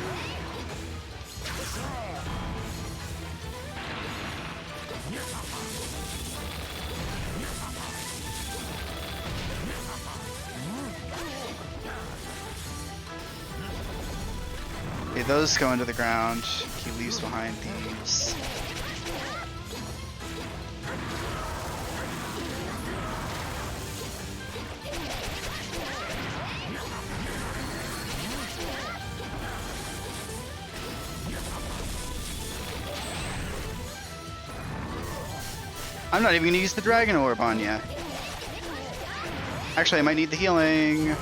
Okay, those go into the ground. He leaves behind these. I'm not even going to use the dragon orb on you. Actually, I might need the healing.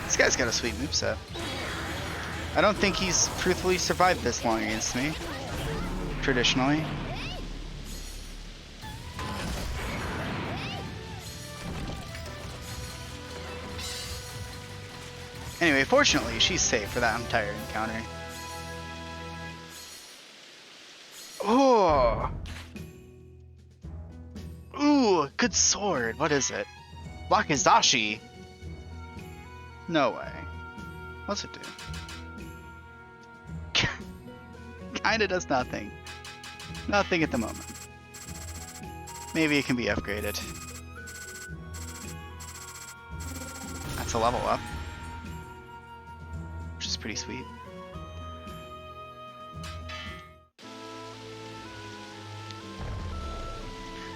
This guy's got a sweet moveset. I don't think he's truthfully survived this long against me. Traditionally. Anyway, fortunately, she's safe for that entire encounter. Oh! Ooh, good sword. What is it? Wakizashi? No way. What's it do? Kinda does nothing. Nothing at the moment. Maybe it can be upgraded. That's a level up. Which is pretty sweet.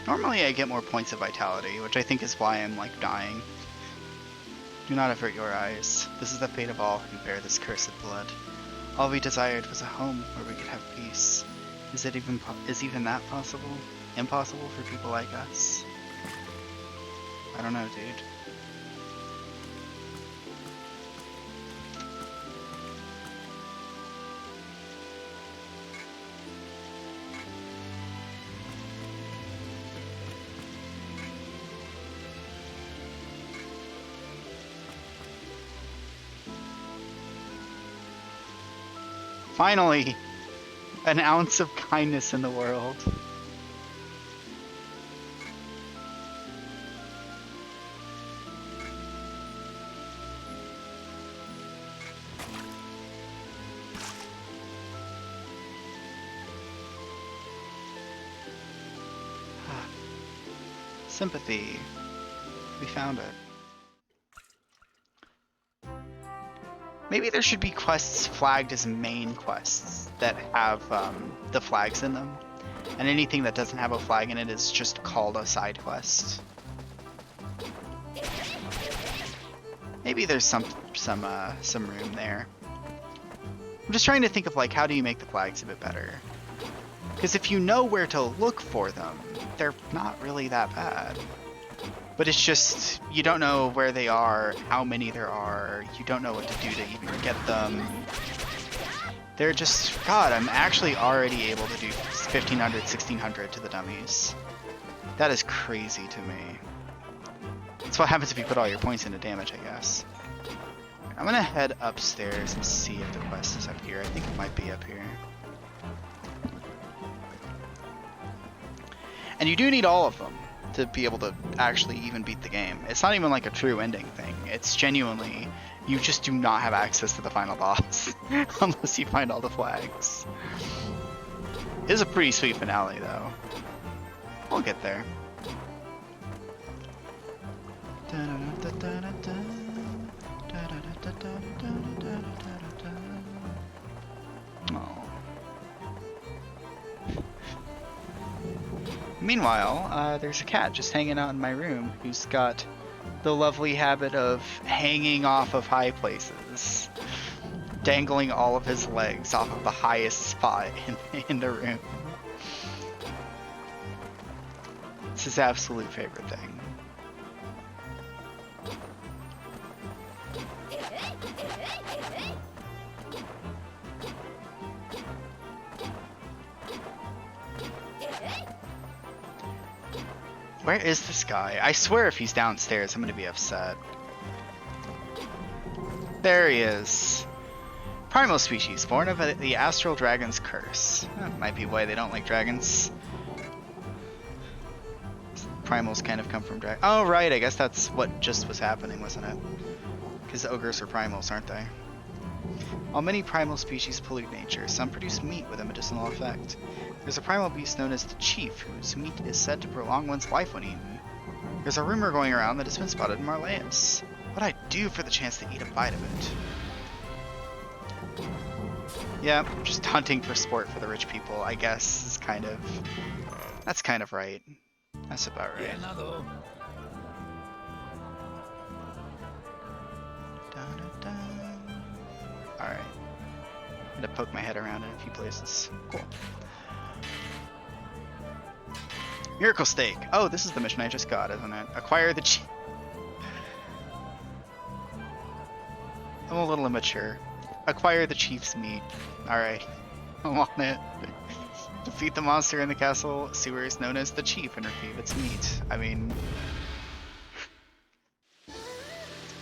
Normally I get more points of vitality, which I think is why I'm like dying. Do not avert your eyes. This is the fate of all who bear this cursed blood. All we desired was a home where we could have peace. Is even that possible? Impossible for people like us? I don't know, dude. Finally! An ounce of kindness in the world. Sympathy. We found it. Maybe there should be quests flagged as main quests that have the flags in them, and anything that doesn't have a flag in it is just called a side quest. Maybe there's some room there. I'm just trying to think of like how do you make the flags a bit better? Because if you know where to look for them, they're not really that bad. But it's just, you don't know where they are, how many there are, you don't know what to do to even get them. They're just, God, I'm actually already able to do 1500, 1600 to the dummies. That is crazy to me. That's what happens if you put all your points into damage, I guess. I'm gonna head upstairs and see if the quest is up here. I think it might be up here. And you do need all of them to be able to actually even beat the game. It's not even like a true ending thing. It's genuinely, you just do not have access to the final boss unless you find all the flags. It is a pretty sweet finale though. We'll get there. Oh. Meanwhile, there's a cat just hanging out in my room who's got the lovely habit of hanging off of high places, dangling all of his legs off of the highest spot in the room. It's his absolute favorite thing. Where is this guy? I swear if he's downstairs, I'm gonna be upset. There he is. Primal species, born of the astral dragon's curse. That might be why they don't like dragons. Primals kind of come from dragons. Oh, right, I guess that's what just was happening, wasn't it? Because ogres are primals, aren't they? While many primal species pollute nature, some produce meat with a medicinal effect. There's a primal beast known as the Chief, whose meat is said to prolong one's life when eaten. There's a rumor going around that it's been spotted in Marleus. What'd I do for the chance to eat a bite of it? Yeah, just hunting for sport for the rich people, I guess, is kind of... That's kind of right. That's about right. Alright. I'm gonna poke my head around in a few places. Cool. Miracle Steak. Oh, this is the mission I just got, isn't it? Acquire the chief. I'm a little immature. Acquire the chief's meat. Alright. I'm on it. Defeat the monster in the castle sewers known as the chief and retrieve its meat. I mean...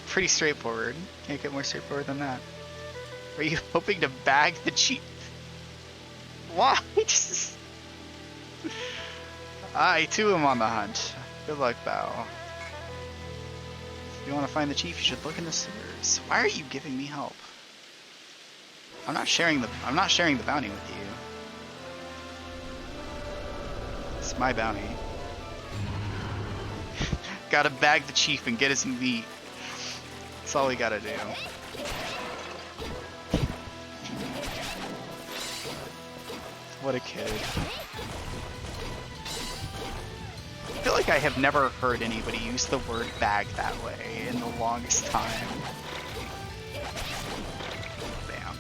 pretty straightforward. Can't get more straightforward than that. Are you hoping to bag the chief? Why? I too am on the hunt. Good luck, Bao. If you want to find the chief, you should look in the sewers. Why are you giving me help? I'm not sharing the bounty with you. It's my bounty. Gotta bag the chief and get his meat. That's all we gotta do. What a kid. I feel like I have never heard anybody use the word bag that way in the longest time. Bam.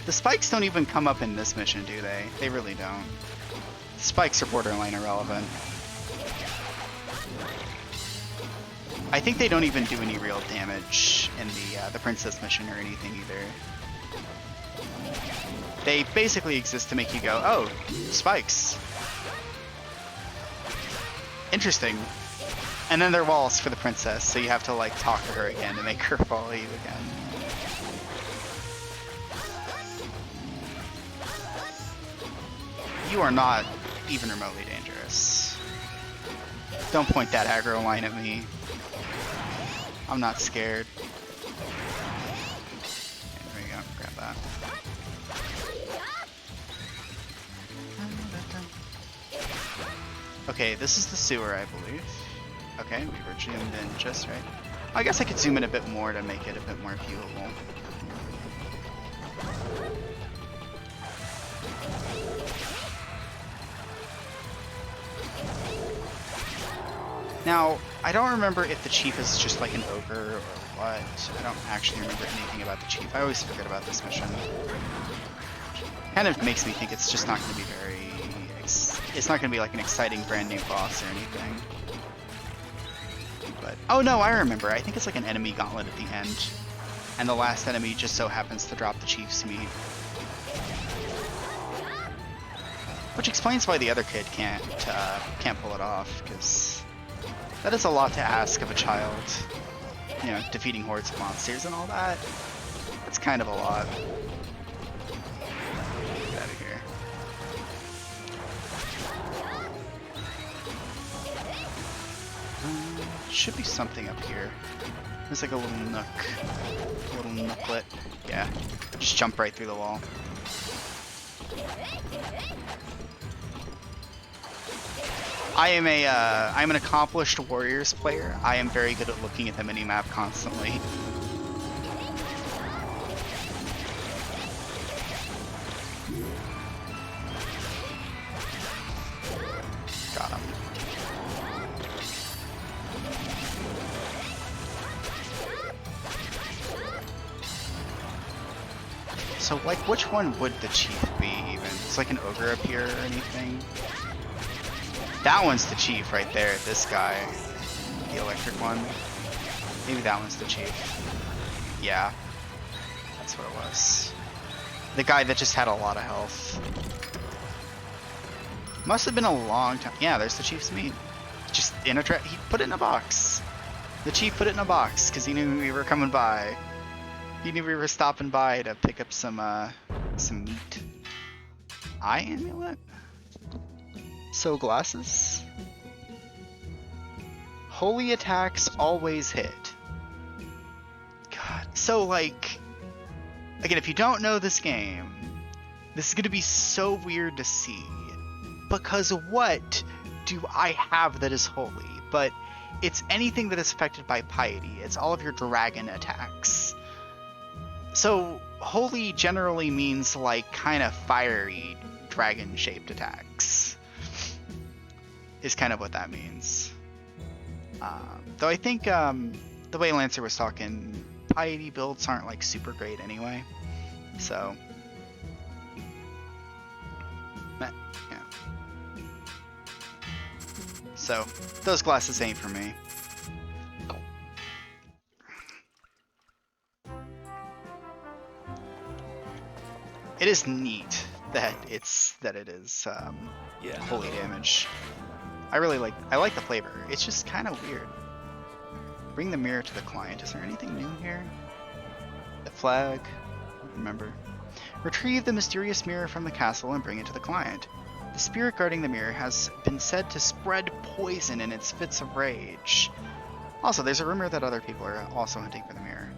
The spikes don't even come up in this mission, do they? They really don't. The spikes are borderline irrelevant. I think they don't even do any real damage in the princess mission or anything either. They basically exist to make you go, oh, spikes. Interesting. And then they're walls for the princess, so you have to like talk to her again to make her follow you again. You are not even remotely dangerous. Don't point that aggro line at me. I'm not scared. Okay, there you go, grab that. Okay, this is the sewer, I believe. Okay, we were zoomed in just right. I guess I could zoom in a bit more to make it a bit more viewable. Now, I don't remember if the chief is just like an ogre or what. I don't actually remember anything about the chief. I always forget about this mission. Kind of makes me think it's just not going to be very... It's not going to be like an exciting brand new boss or anything. But... Oh no, I remember. I think it's like an enemy gauntlet at the end. And the last enemy just so happens to drop the chief's meat. Which explains why the other kid can't pull it off, because... That is a lot to ask of a child. You know, defeating hordes of monsters and all that. It's kind of a lot. Get out of here. Should be something up here. There's like a little nook. A little nooklet. Yeah. Just jump right through the wall. I'm an accomplished Warriors player. I am very good at looking at the minimap constantly. Got him. So, like, which one would the chief be, even? It's like an ogre up here or anything? That one's the chief right there, this guy. The electric one. Maybe that one's the chief. Yeah. That's what it was. The guy that just had a lot of health. Must have been a long time. Yeah, there's the chief's meat. Just in a trap. He put it in a box. The chief put it in a box because he knew we were coming by. He knew we were stopping by to pick up some meat. Eye amulet? So glasses. Holy attacks always hit. God. So like, again, if you don't know this game, this is gonna be so weird to see. Because what do I have that is holy? But it's anything that is affected by piety. It's all of your dragon attacks. So holy generally means like kind of fiery dragon-shaped attacks. Is kind of what that means. Though I think the way Lancer was talking, piety builds aren't like super great anyway. So, yeah. So those glasses ain't for me. It is neat that it is holy damage. I like the flavor. It's just kind of weird. Bring the mirror to the client. Is there anything new here? The flag. I don't remember. Retrieve the mysterious mirror from the castle and bring it to the client. The spirit guarding the mirror has been said to spread poison in its fits of rage. Also, there's a rumor that other people are also hunting for the mirror.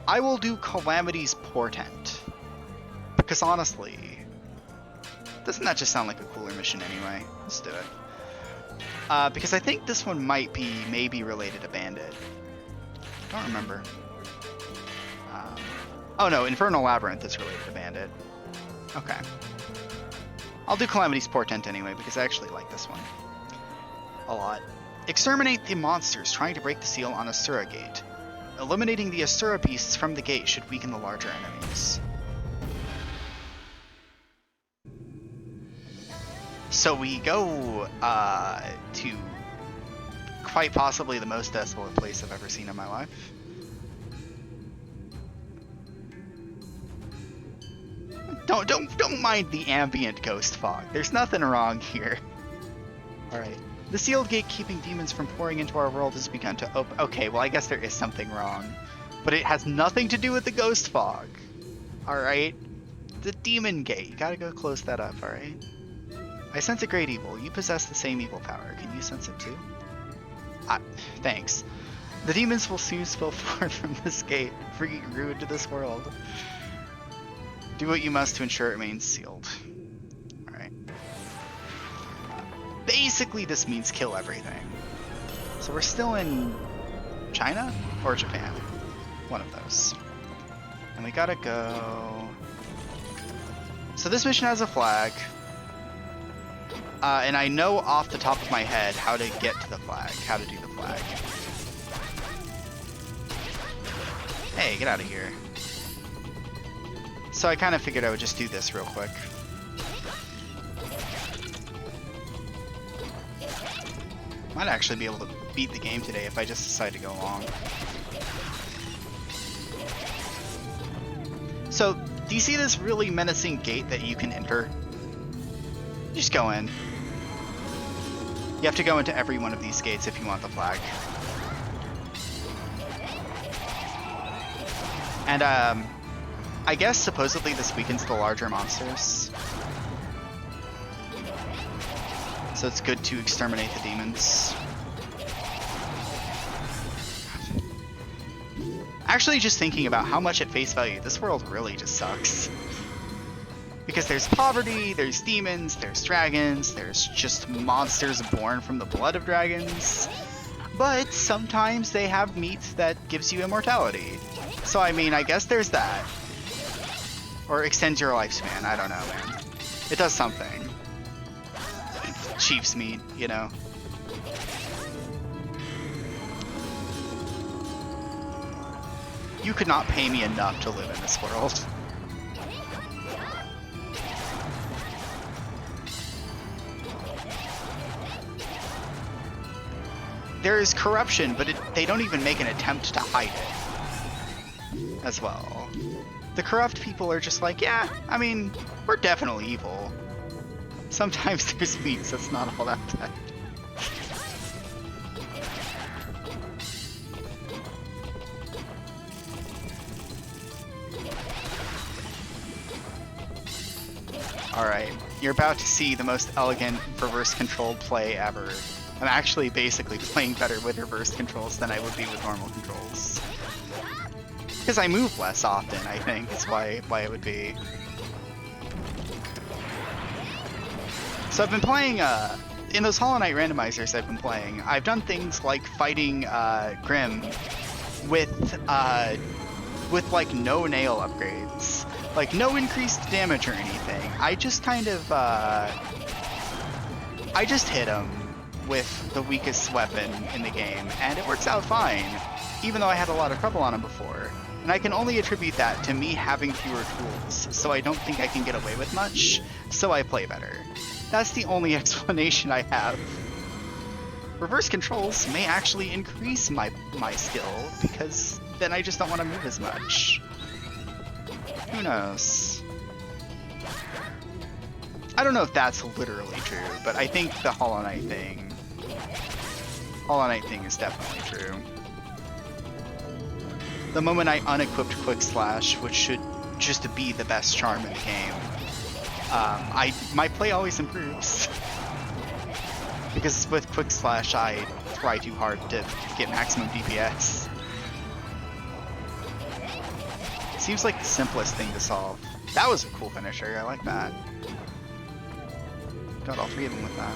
I will do Calamity's Portent. Because honestly, doesn't that just sound like a cooler mission anyway? Let's do it. Because I think this one might be maybe related to Bandit. I don't remember. Oh no, Infernal Labyrinth is related to Bandit. Okay. I'll do Calamity's Portent anyway, because I actually like this one a lot. Exterminate the monsters trying to break the seal on Asura Gate. Eliminating the Asura beasts from the gate should weaken the larger enemies. So we go to quite possibly the most desolate place I've ever seen in my life. Don't mind the ambient ghost fog. There's nothing wrong here. All right. The sealed gate keeping demons from pouring into our world has begun to open. Okay, well I guess there is something wrong, but it has nothing to do with the ghost fog. All right. The demon gate. You gotta go close that up. All right. I sense a great evil. You possess the same evil power. Can you sense it too? Thanks. The demons will soon spill forth from this gate, bringing ruin to this world. Do what you must to ensure it remains sealed. Alright. Basically, this means kill everything. So we're still in China or Japan? One of those. And we gotta go... So this mission has a flag. And I know off the top of my head how to get to the flag, how to do the flag. Hey, get out of here. So I kind of figured I would just do this real quick. Might actually be able to beat the game today if I just decide to go along. So, do you see this really menacing gate that you can enter? Just go in. You have to go into every one of these gates if you want the flag. And, I guess supposedly this weakens the larger monsters. So it's good to exterminate the demons. Actually, just thinking about how much at face value, this world really just sucks. Because there's poverty, there's demons, there's dragons, there's just monsters born from the blood of dragons. But sometimes they have meat that gives you immortality. So I mean, I guess there's that. Or extends your lifespan, I don't know, man. It does something. Chief's meat, you know. You could not pay me enough to live in this world. There is corruption, but they don't even make an attempt to hide it as well. The corrupt people are just like, yeah, I mean, we're definitely evil. Sometimes there's meats that's not all that bad. Alright, you're about to see the most elegant reverse controlled play ever. I'm actually basically playing better with reverse controls than I would be with normal controls. Because I move less often, I think, is why it would be. So I've been playing, in those Hollow Knight randomizers I've been playing, I've done things like fighting Grim with like no nail upgrades. Like no increased damage or anything. I just kind of, I just hit him with the weakest weapon in the game, and it works out fine, even though I had a lot of trouble on him before. And I can only attribute that to me having fewer tools, so I don't think I can get away with much, so I play better. That's the only explanation I have. Reverse controls may actually increase my skill, because then I just don't want to move as much. Who knows? I don't know if that's literally true, but I think the Hollow Knight thing is definitely true. The moment I unequipped Quick Slash, which should just be the best charm in the game, my play always improves. Because with Quick Slash, I try too hard to get maximum DPS. Seems like the simplest thing to solve. That was a cool finisher, I like that. Got all three of them with that.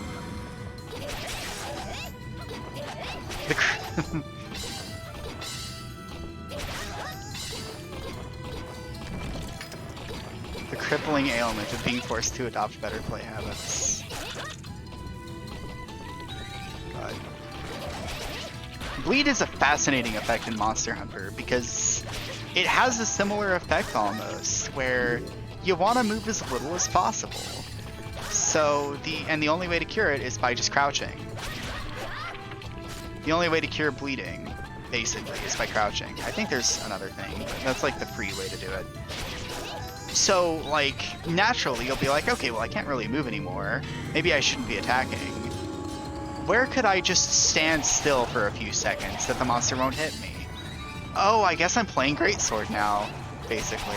The crippling ailment of being forced to adopt better play habits. God. Bleed is a fascinating effect in Monster Hunter because it has a similar effect almost, where you want to move as little as possible. So the only way to cure it is by just crouching. The only way to cure bleeding, basically, is by crouching. I think there's another thing, but that's like the free way to do it. So, like, naturally you'll be like, okay, well I can't really move anymore. Maybe I shouldn't be attacking. Where could I just stand still for a few seconds that the monster won't hit me? Oh, I guess I'm playing Greatsword now, basically.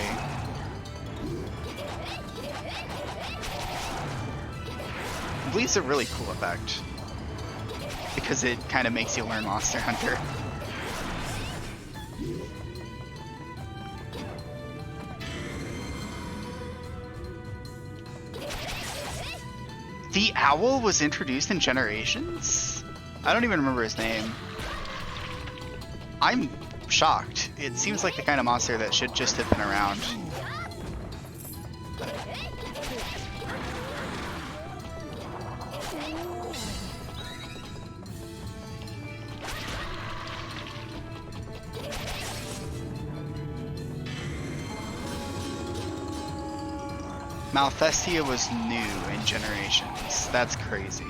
Bleed's a really cool effect, because it kind of makes you learn Monster Hunter. The owl was introduced in Generations? I don't even remember his name. I'm shocked. It seems like the kind of monster that should just have been around. Malfestia was new in Generations. That's crazy.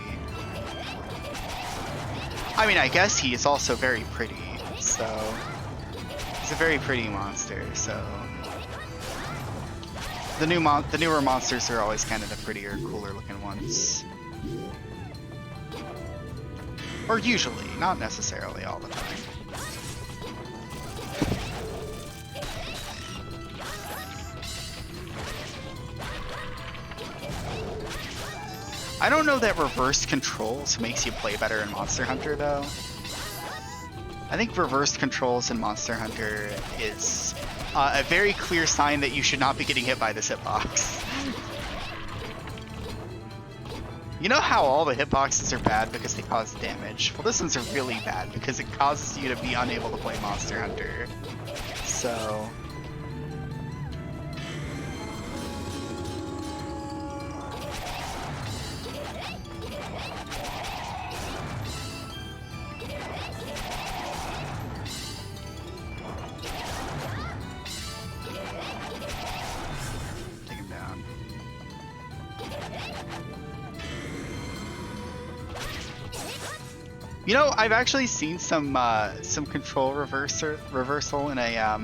I mean, I guess he is also very pretty, so... He's a very pretty monster, so... The newer monsters are always kind of the prettier, cooler looking ones. Or usually, not necessarily all the time. I don't know that reversed controls makes you play better in Monster Hunter, though. I think reversed controls in Monster Hunter is a very clear sign that you should not be getting hit by this hitbox. You know how all the hitboxes are bad because they cause damage? Well, this one's really bad because it causes you to be unable to play Monster Hunter. So... You know, I've actually seen some control reversal in a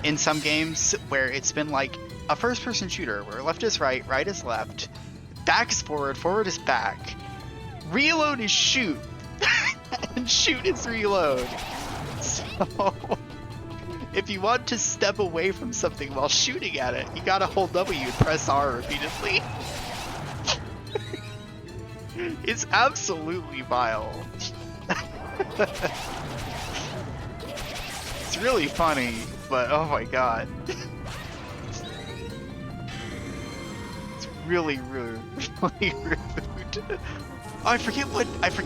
in some games where it's been like a first-person shooter where left is right, right is left, back is forward, forward is back, reload is shoot, and shoot is reload. So if you want to step away from something while shooting at it, you gotta hold W and press R repeatedly. It's absolutely vile. It's really funny, but oh my god. It's really rude. Really rude. Oh, I forget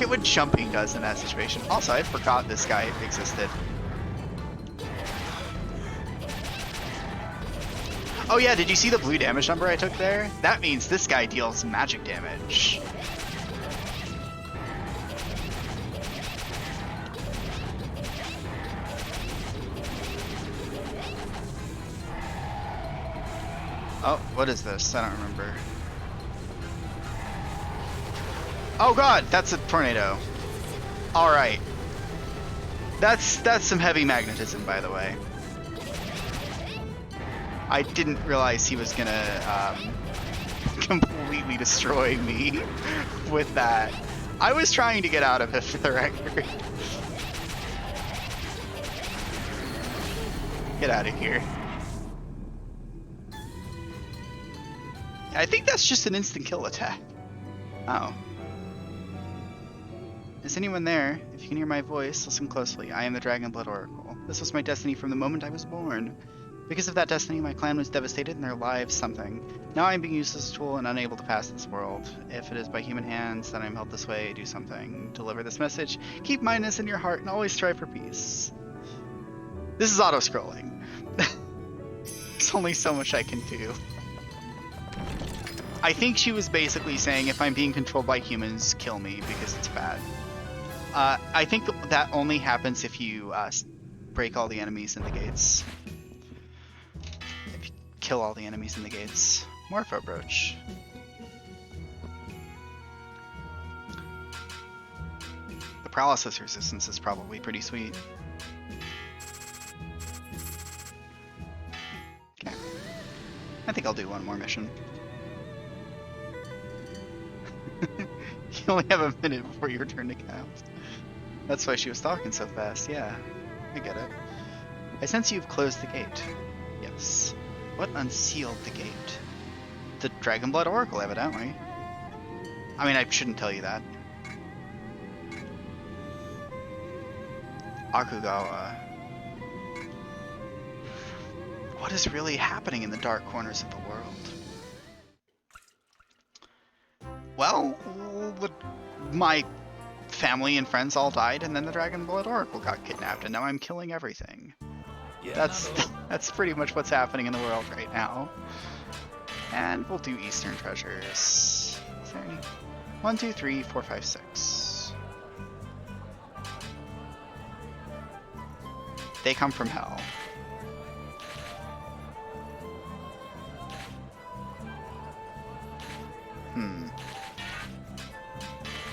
what jumping does in that situation. Also, I forgot this guy existed. Oh yeah, did you see the blue damage number I took there? That means this guy deals magic damage. Oh, what is this? I don't remember. Oh god, that's a tornado. Alright. That's some heavy magnetism, by the way. I didn't realize he was gonna completely destroy me with that. I was trying to get out of it for the record. Get out of here. I think that's just an instant kill attack. Oh. Is anyone there? If you can hear my voice, listen closely. I am the Dragonblood Oracle. This was my destiny from the moment I was born. Because of that destiny, my clan was devastated and their lives something. Now I am being used as a tool and unable to pass this world. If it is by human hands that I am held this way, do something. Deliver this message. Keep kindness in your heart and always strive for peace. This is auto-scrolling. There's only so much I can do. I think she was basically saying if I'm being controlled by humans, kill me because it's bad. I think that only happens if you break all the enemies in the gates. If you kill all the enemies in the gates. Morpho Brooch. The paralysis resistance is probably pretty sweet. Okay. I think I'll do one more mission. You only have a minute before your turn to cast. That's why she was talking so fast. Yeah, I get it. I sense you've closed the gate. Yes. What unsealed the gate? The Dragonblood Oracle, evidently. I mean, I shouldn't tell you that. Akugawa. What is really happening in the dark corners of the world? Well, my family and friends all died, and then the Dragonblood Oracle got kidnapped, and now I'm killing everything. Yeah, that's pretty much what's happening in the world right now. And we'll do Eastern Treasures. Is there any? 1, 2, 3, 4, 5, 6. They come from hell.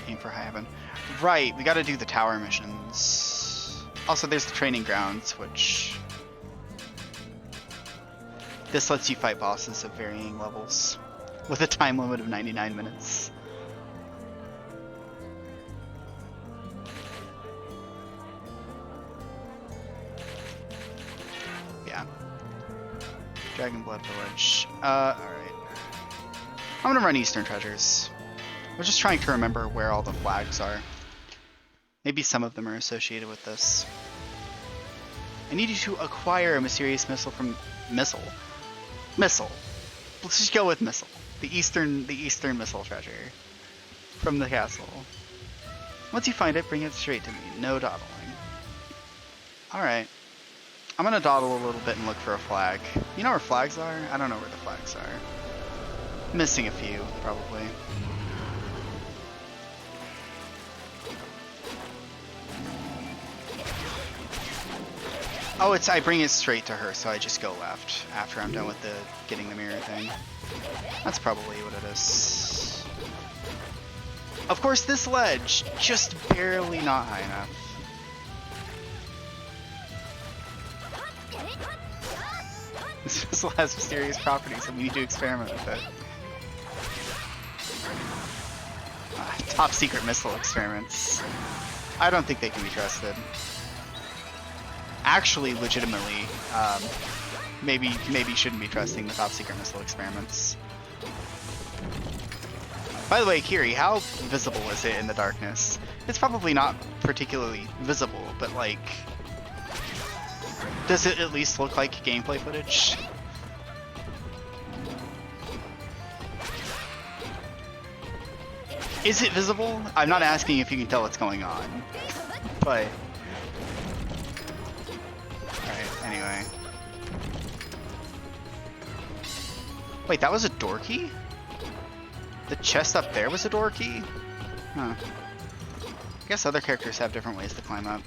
Aim for high heaven. Right, we gotta do the tower missions. Also, there's the training grounds, which... This lets you fight bosses of varying levels, with a time limit of 99 minutes. Yeah. Dragonblood Village. Alright. I'm gonna run Eastern Treasures. I was just trying to remember where all the flags are. Maybe some of them are associated with this. I need you to acquire a mysterious missile from... Missile? Let's just go with missile. The Eastern Missile Treasure. From the castle. Once you find it, bring it straight to me. No dawdling. Alright. I'm gonna dawdle a little bit and look for a flag. You know where flags are? I don't know where the flags are. Missing a few, probably. Oh, I bring it straight to her, so I just go left after I'm done with getting the mirror thing. That's probably what it is. Of course, this ledge, just barely not high enough. This missile has mysterious properties and we need to experiment with it. Top secret missile experiments. I don't think they can be trusted. Actually, legitimately, maybe shouldn't be trusting the top secret missile experiments. By the way, Kiri, how visible is it in the darkness? It's probably not particularly visible, but like, does it at least look like gameplay footage? Is it visible? I'm not asking if you can tell what's going on, but... Anyway. Wait, that was a door key? The chest up there was a door key? Huh. I guess other characters have different ways to climb up.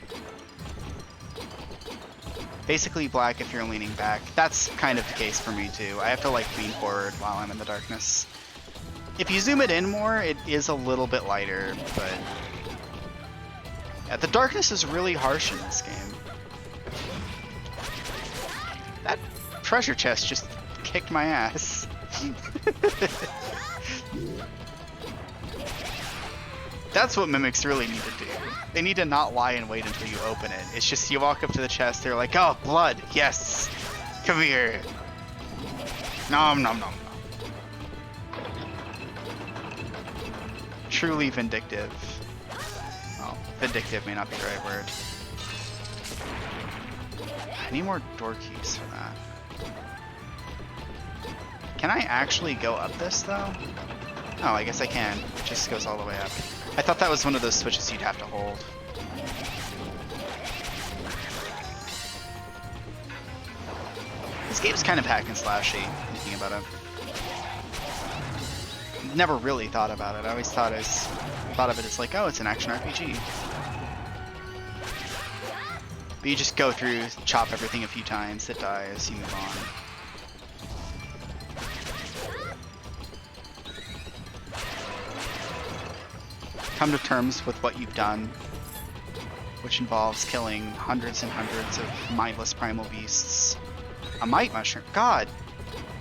Basically black if you're leaning back. That's kind of the case for me too. I have to like lean forward while I'm in the darkness. If you zoom it in more, it is a little bit lighter, but... Yeah, the darkness is really harsh in this game. That treasure chest just kicked my ass. That's what mimics really need to do. They need to not lie and wait until you open it. It's just you walk up to the chest, they're like, oh, blood, yes, come here. Nom nom nom nom. Truly vindictive. Oh, vindictive may not be the right word. I need more door keys for that. Can I actually go up this though? Oh, I guess I can. It just goes all the way up. I thought that was one of those switches you'd have to hold. This game's kind of hack and slashy, thinking about it. Never really thought about it. I always thought of it as like, oh, it's an action RPG. But you just go through, chop everything a few times, it dies, you move on. Come to terms with what you've done, which involves killing hundreds and hundreds of mindless primal beasts. A might mushroom. God,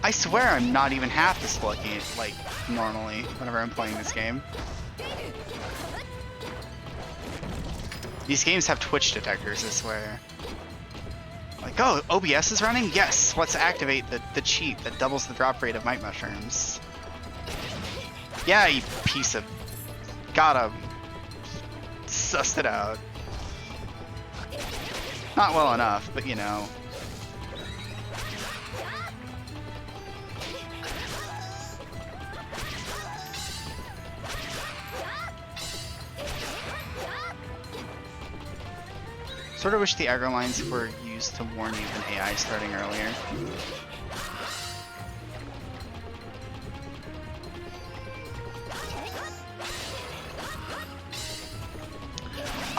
I swear I'm not even half this lucky, like, normally, whenever I'm playing this game. These games have Twitch detectors, I swear. Like, oh, OBS is running? Yes! Let's activate the cheat that doubles the drop rate of might mushrooms. Yeah, you piece of... Got him. Sussed it out. Not well enough, but you know. Sort of wish the aggro lines were used to warn you of an AI starting earlier.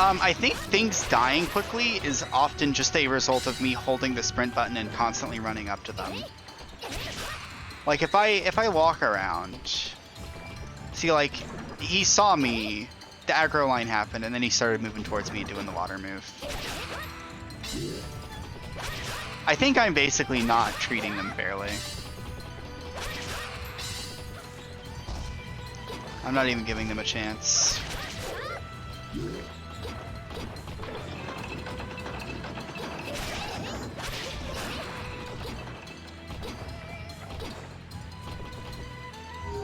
I think things dying quickly is often just a result of me holding the sprint button and constantly running up to them. Like if I walk around, see, like he saw me, the aggro line happened, and then he started moving towards me doing the water move. I think I'm basically not treating them fairly. I'm not even giving them a chance.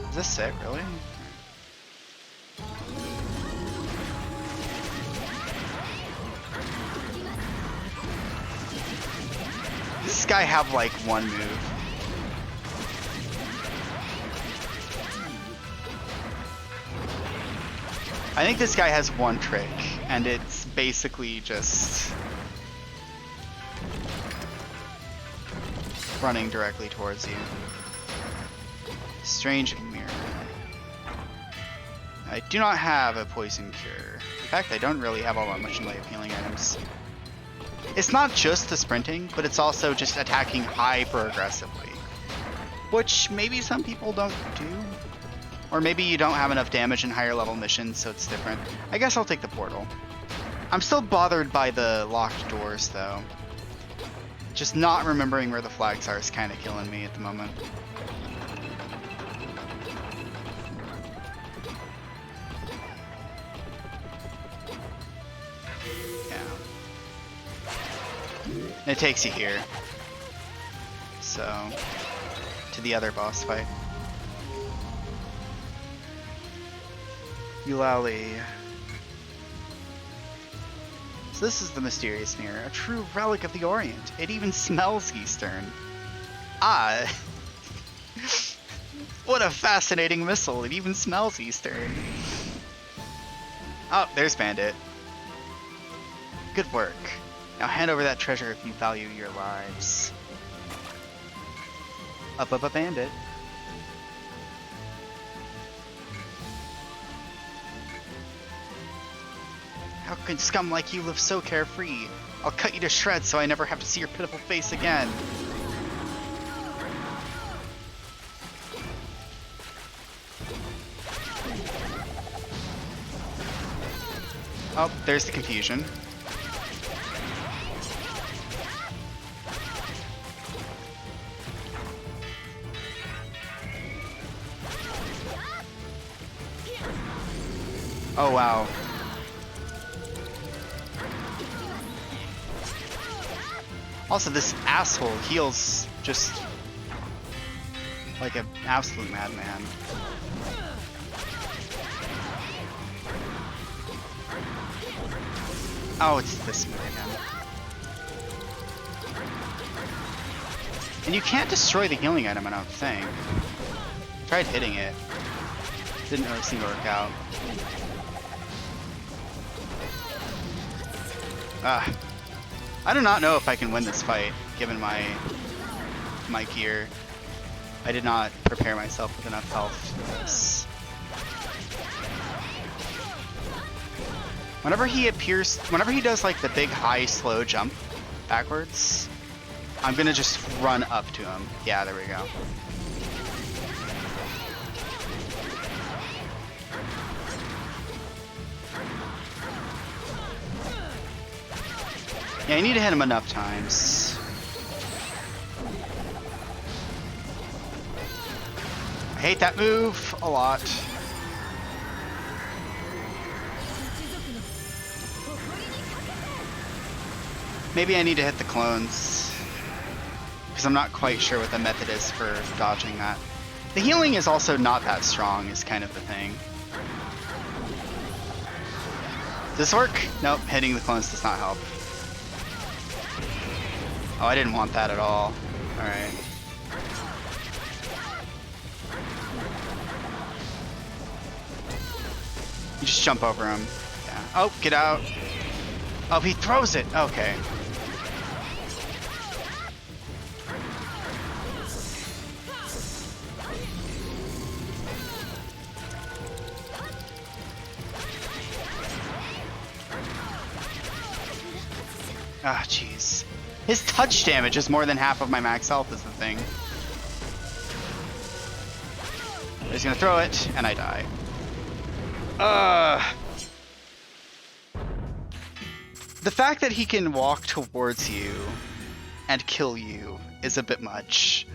Is this it, really? Does this guy have like one move? I think this guy has one trick, and it's basically just running directly towards you. Strange mirror. I do not have a poison cure. In fact, I don't really have all that much in the way of healing items. It's not just the sprinting, but it's also just attacking hyper aggressively, which maybe some people don't do. Or maybe you don't have enough damage in higher level missions, so it's different. I guess I'll take the portal. I'm still bothered by the locked doors, though. Just not remembering where the flags are is kind of killing me at the moment. And it takes you here. So, to the other boss fight. Eulalie. So this is the mysterious mirror, a true relic of the Orient. It even smells Eastern. Ah! What a fascinating missile, it even smells Eastern. Oh, there's Bandit. Good work. Now hand over that treasure if you value your lives. Up, Bandit. How could scum like you live so carefree? I'll cut you to shreds so I never have to see your pitiful face again. Oh, there's the confusion. Oh, wow. Also, this asshole heals just like an absolute madman. Oh, it's this move again. And you can't destroy the healing item, I don't think. Tried hitting it. Didn't really seem to work out. I do not know if I can win this fight, given my gear. I did not prepare myself with enough health for this. Whenever he appears, whenever he does like the big high slow jump backwards, I'm gonna just run up to him. Yeah, there we go. Yeah, you need to hit him enough times. I hate that move a lot. Maybe I need to hit the clones, because I'm not quite sure what the method is for dodging that. The healing is also not that strong, is kind of the thing. Does this work? Nope, hitting the clones does not help. Oh, I didn't want that at all. Alright. You just jump over him. Yeah. Oh, get out. Oh, he throws it. Okay. Ah, jeez. His touch damage is more than half of my max health is the thing. He's gonna throw it, and I die. The fact that he can walk towards you and kill you is a bit much.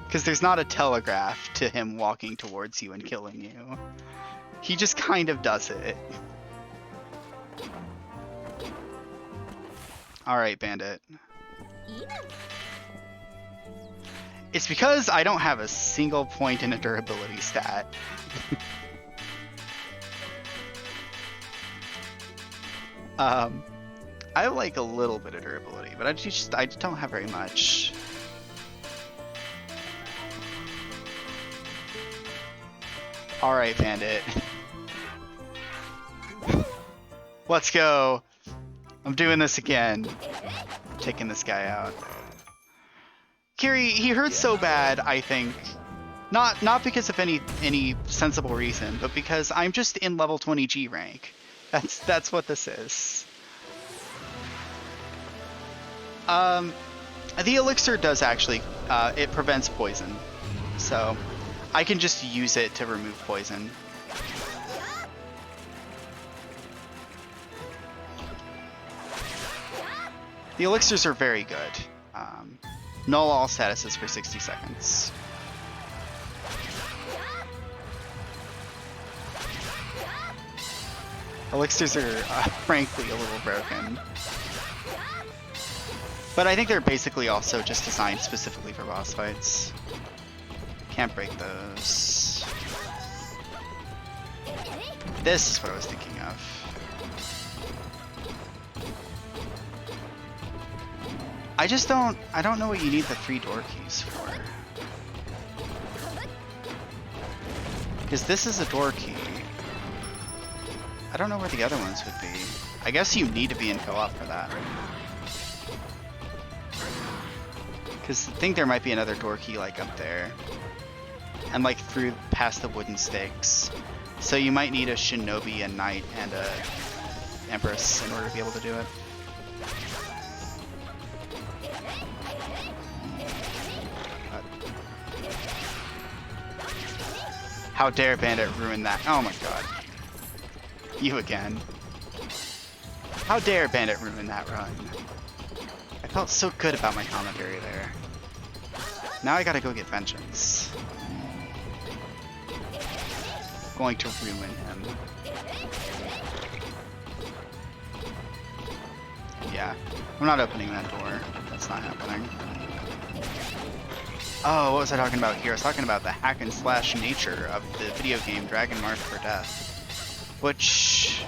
Because there's not a telegraph to him walking towards you and killing you. He just kind of does it. Alright, Bandit. It's because I don't have a single point in a durability stat. I have like a little bit of durability, but I just don't have very much. Alright, Bandit. Let's go. I'm doing this again. Taking this guy out. Kiri, he hurts so bad, I think. Not because of any sensible reason, but because I'm just in level 20 G rank. That's what this is. The elixir does actually it prevents poison. So I can just use it to remove poison. The elixirs are very good. Null all statuses for 60 seconds. Elixirs are frankly a little broken. But I think they're basically also just designed specifically for boss fights. Can't break those. This is what I was thinking of. I don't know what you need the 3 door keys for. Because this is a door key. I don't know where the other ones would be. I guess you need to be in co-op for that. Because I think there might be another door key like up there. And like through past the wooden stakes. So you might need a shinobi, a knight, and a empress in order to be able to do it. How dare Bandit ruin that? Oh my god. You again. How dare Bandit ruin that run? I felt so good about my commentary there. Now I gotta go get vengeance. going to ruin him. Yeah, I'm not opening that door. That's not happening. Oh, what was I talking about here? I was talking about the hack and slash nature of the video game Dragon Mark for Death, which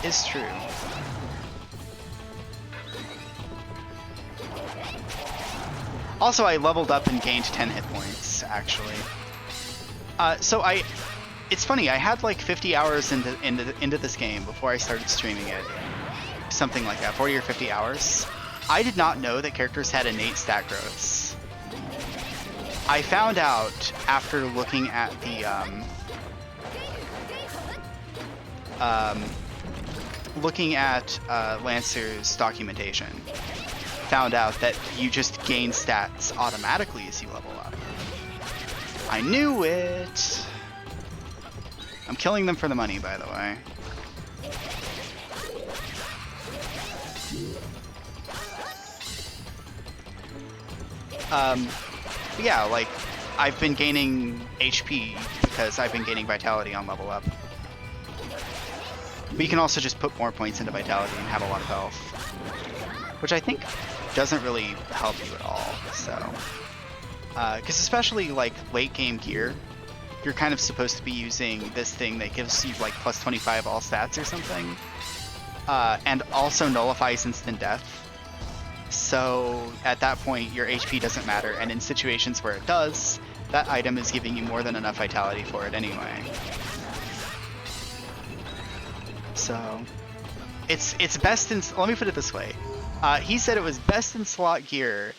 is true. Also, I leveled up and gained 10 hit points, actually. It's funny, I had like 50 hours into this game before I started streaming it. Something like that, 40 or 50 hours. I did not know that characters had innate stat growths. I found out after looking at the Lancer's documentation. Found out that you just gain stats automatically as you level up. I knew it! I'm killing them for the money, by the way. But yeah, like, I've been gaining HP because I've been gaining Vitality on level up. But you can also just put more points into Vitality and have a lot of health. Which I think doesn't really help you at all, so... Because especially, like, late game gear, you're kind of supposed to be using this thing that gives you, like, plus 25 all stats or something. And also nullifies instant death. So, at that point, your HP doesn't matter, and in situations where it does, that item is giving you more than enough Vitality for it anyway. So... It's best in... Let me put it this way. He said it was best in slot gear.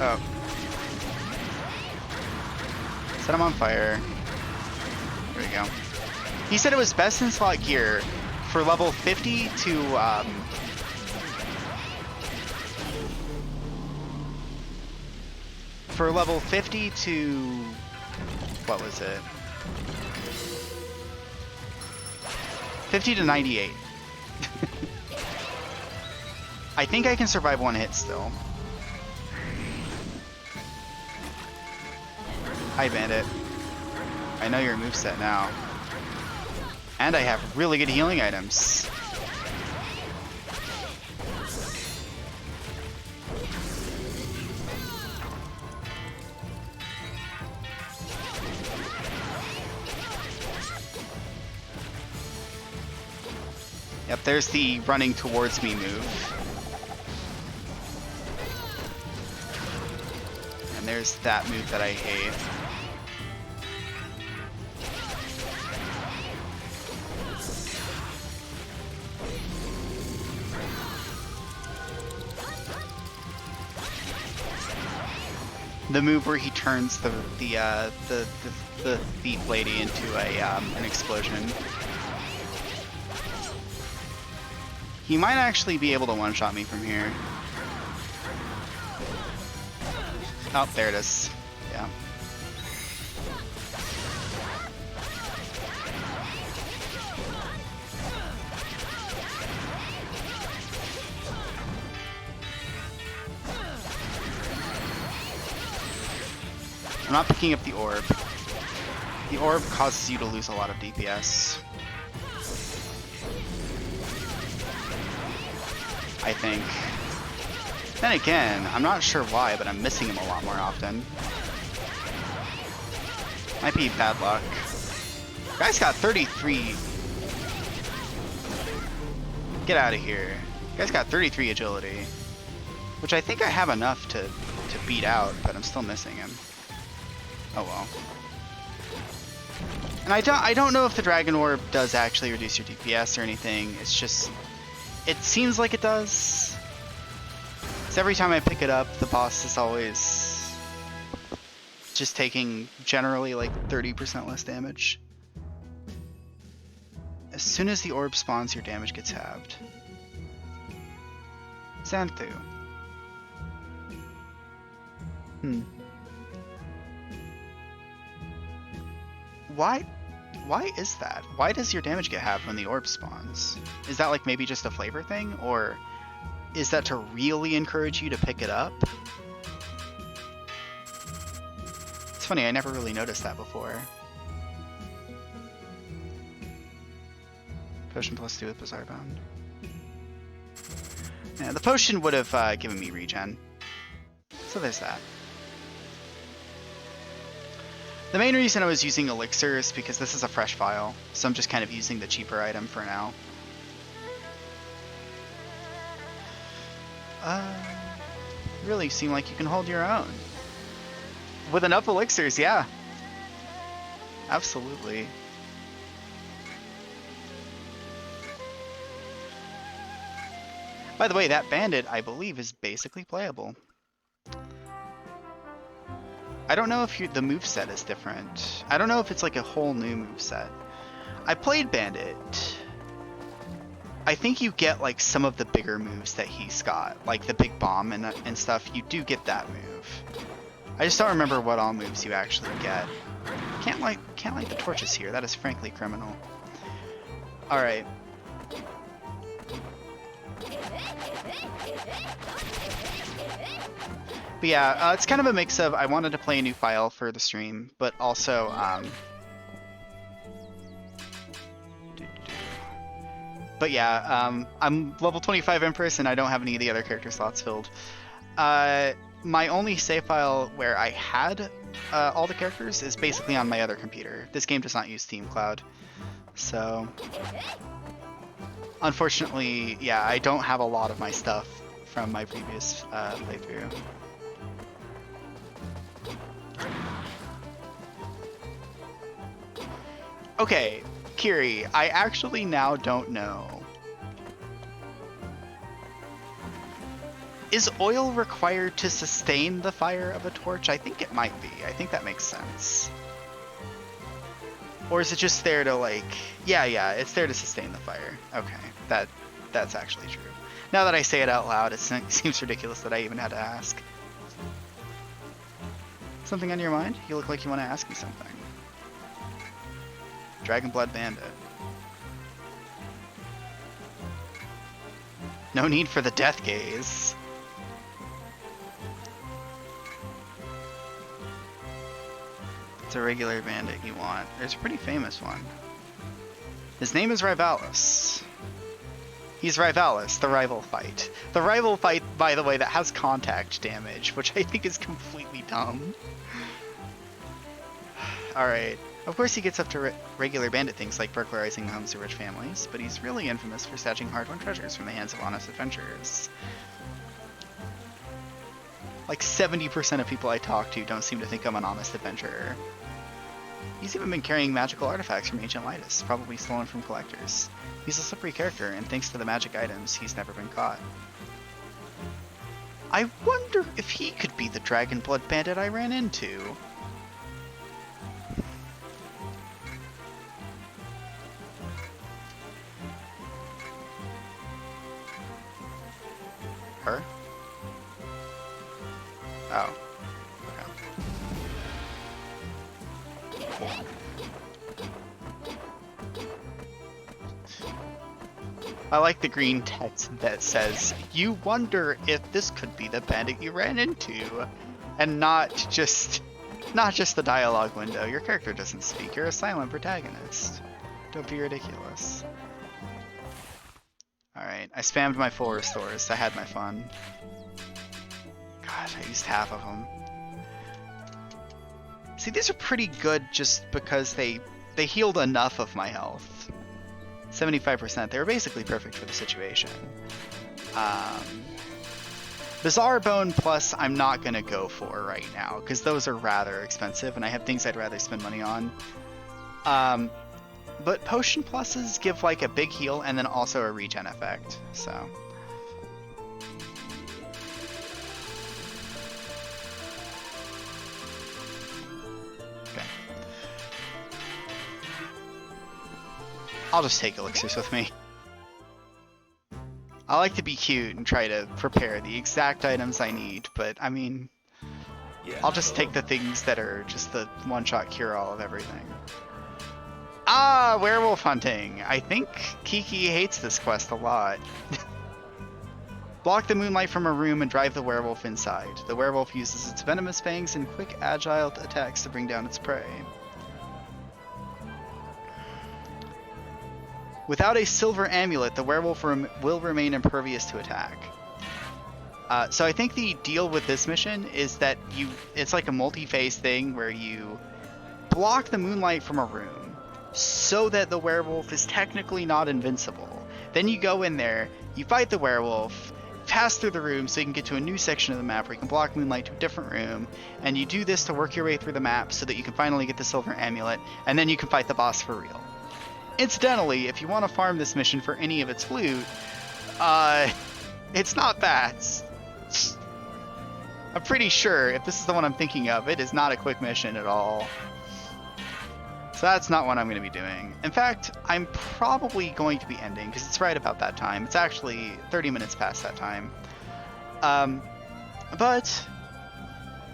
Oh. Set him on fire. There we go. He said it was best in slot gear for level 50 to, for level 50 to... What was it? 50 to 98. I think I can survive one hit still. Hi, Bandit. I know your moveset now. And I have really good healing items. Yep, there's the running towards me move. And there's that move that I hate. The move where he turns the thief lady into an explosion. He might actually be able to one-shot me from here. Oh, there it is. Yeah. I'm not picking up the orb. The orb causes you to lose a lot of DPS. I think. Then again, I'm not sure why, but I'm missing him a lot more often. Might be bad luck. Guy's got 33. Get out of here. Guy's got 33 agility, which I think I have enough to beat out, but I'm still missing him. Oh well. And I don't know if the Dragon Orb does actually reduce your DPS or anything. It's just, it seems like it does. So every time I pick it up, the boss is always just taking generally like 30% less damage. As soon as the orb spawns, your damage gets halved. Xanthu. Why is that? Why does your damage get halved when the orb spawns? Is that like maybe just a flavor thing? Or is that to really encourage you to pick it up? It's funny, I never really noticed that before. Potion +2 with Bizarre Bone. Yeah, the potion would have given me regen. So there's that. The main reason I was using Elixir is because this is a fresh file, so I'm just kind of using the cheaper item for now. Really seem like you can hold your own. With enough elixirs, yeah. Absolutely. By the way, that bandit, I believe, is basically playable. I don't know if the moveset is different. I don't know if it's like a whole new moveset. I played bandit. I think you get like some of the bigger moves that he's got, like the big bomb and stuff. You do get that move. I just don't remember what all moves you actually get. Can't light the torches here. That is frankly criminal. All right. But yeah, it's kind of a mix of I wanted to play a new file for the stream, but also but yeah, I'm level 25 Empress and I don't have any of the other character slots filled. My only save file where I had all the characters is basically on my other computer. This game does not use Theme Cloud, so unfortunately, yeah, I don't have a lot of my stuff from my previous playthrough. Okay, Kiri, I actually now don't know. Is oil required to sustain the fire of a torch? I think it might be. I think that makes sense. Or is it just there to like... Yeah, it's there to sustain the fire. Okay, that's actually true. Now that I say it out loud, it seems ridiculous that I even had to ask. Something on your mind? You look like you want to ask me something. Dragonblood Bandit. No need for the death gaze. It's a regular bandit you want. There's a pretty famous one. His name is Rivalis. He's Rivalis, the rival fight. The rival fight, by the way, that has contact damage, which I think is completely dumb. Alright. Of course he gets up to regular bandit things like burglarizing the homes of rich families, but he's really infamous for snatching hard-won treasures from the hands of honest adventurers. Like 70% of people I talk to don't seem to think I'm an honest adventurer. He's even been carrying magical artifacts from ancient Lytus, probably stolen from collectors. He's a slippery character, and thanks to the magic items, he's never been caught. I wonder if he could be the Dragonblood bandit I ran into. Her? Oh. Okay. I like the green text that says, "You wonder if this could be the bandit you ran into," and not just the dialogue window. Your character doesn't speak. You're a silent protagonist. Don't be ridiculous. Alright, I spammed my full restores. I had my fun. God, I used half of them. See, these are pretty good just because they healed enough of my health. 75%. They were basically perfect for the situation. Bizarre Bone Plus I'm not going to go for right now, because those are rather expensive, and I have things I'd rather spend money on. But Potion Pluses give like a big heal and then also a regen effect, so... Okay. I'll just take elixirs with me. I like to be cute and try to prepare the exact items I need, but I mean... I'll just take the things that are just the one-shot cure-all of everything. Ah, werewolf hunting. I think Kiki hates this quest a lot. Block the moonlight from a room and drive the werewolf inside. The werewolf uses its venomous fangs and quick, agile attacks to bring down its prey. Without a silver amulet, the werewolf will remain impervious to attack. So I think the deal with this mission is that it's like a multi-phase thing where you block the moonlight from a room so that the werewolf is technically not invincible. Then you go in there, you fight the werewolf, pass through the room so you can get to a new section of the map where you can block moonlight to a different room, and you do this to work your way through the map so that you can finally get the silver amulet, and then you can fight the boss for real. Incidentally, if you want to farm this mission for any of its loot, it's not bad. I'm pretty sure, if this is the one I'm thinking of, it is not a quick mission at all. So that's not what I'm going to be doing. In fact, I'm probably going to be ending, because it's right about that time. It's actually 30 minutes past that time.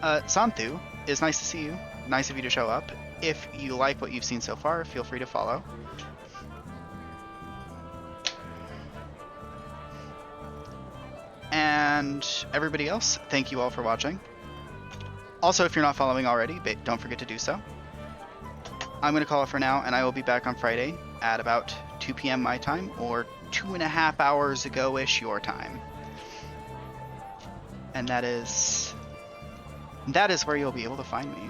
Santhu, it's nice to see you. Nice of you to show up. If you like what you've seen so far, feel free to follow. And everybody else, thank you all for watching. Also, if you're not following already, don't forget to do so. I'm going to call it for now, and I will be back on Friday at about 2 p.m. my time, or 2.5 hours ago-ish your time. And that is where you'll be able to find me.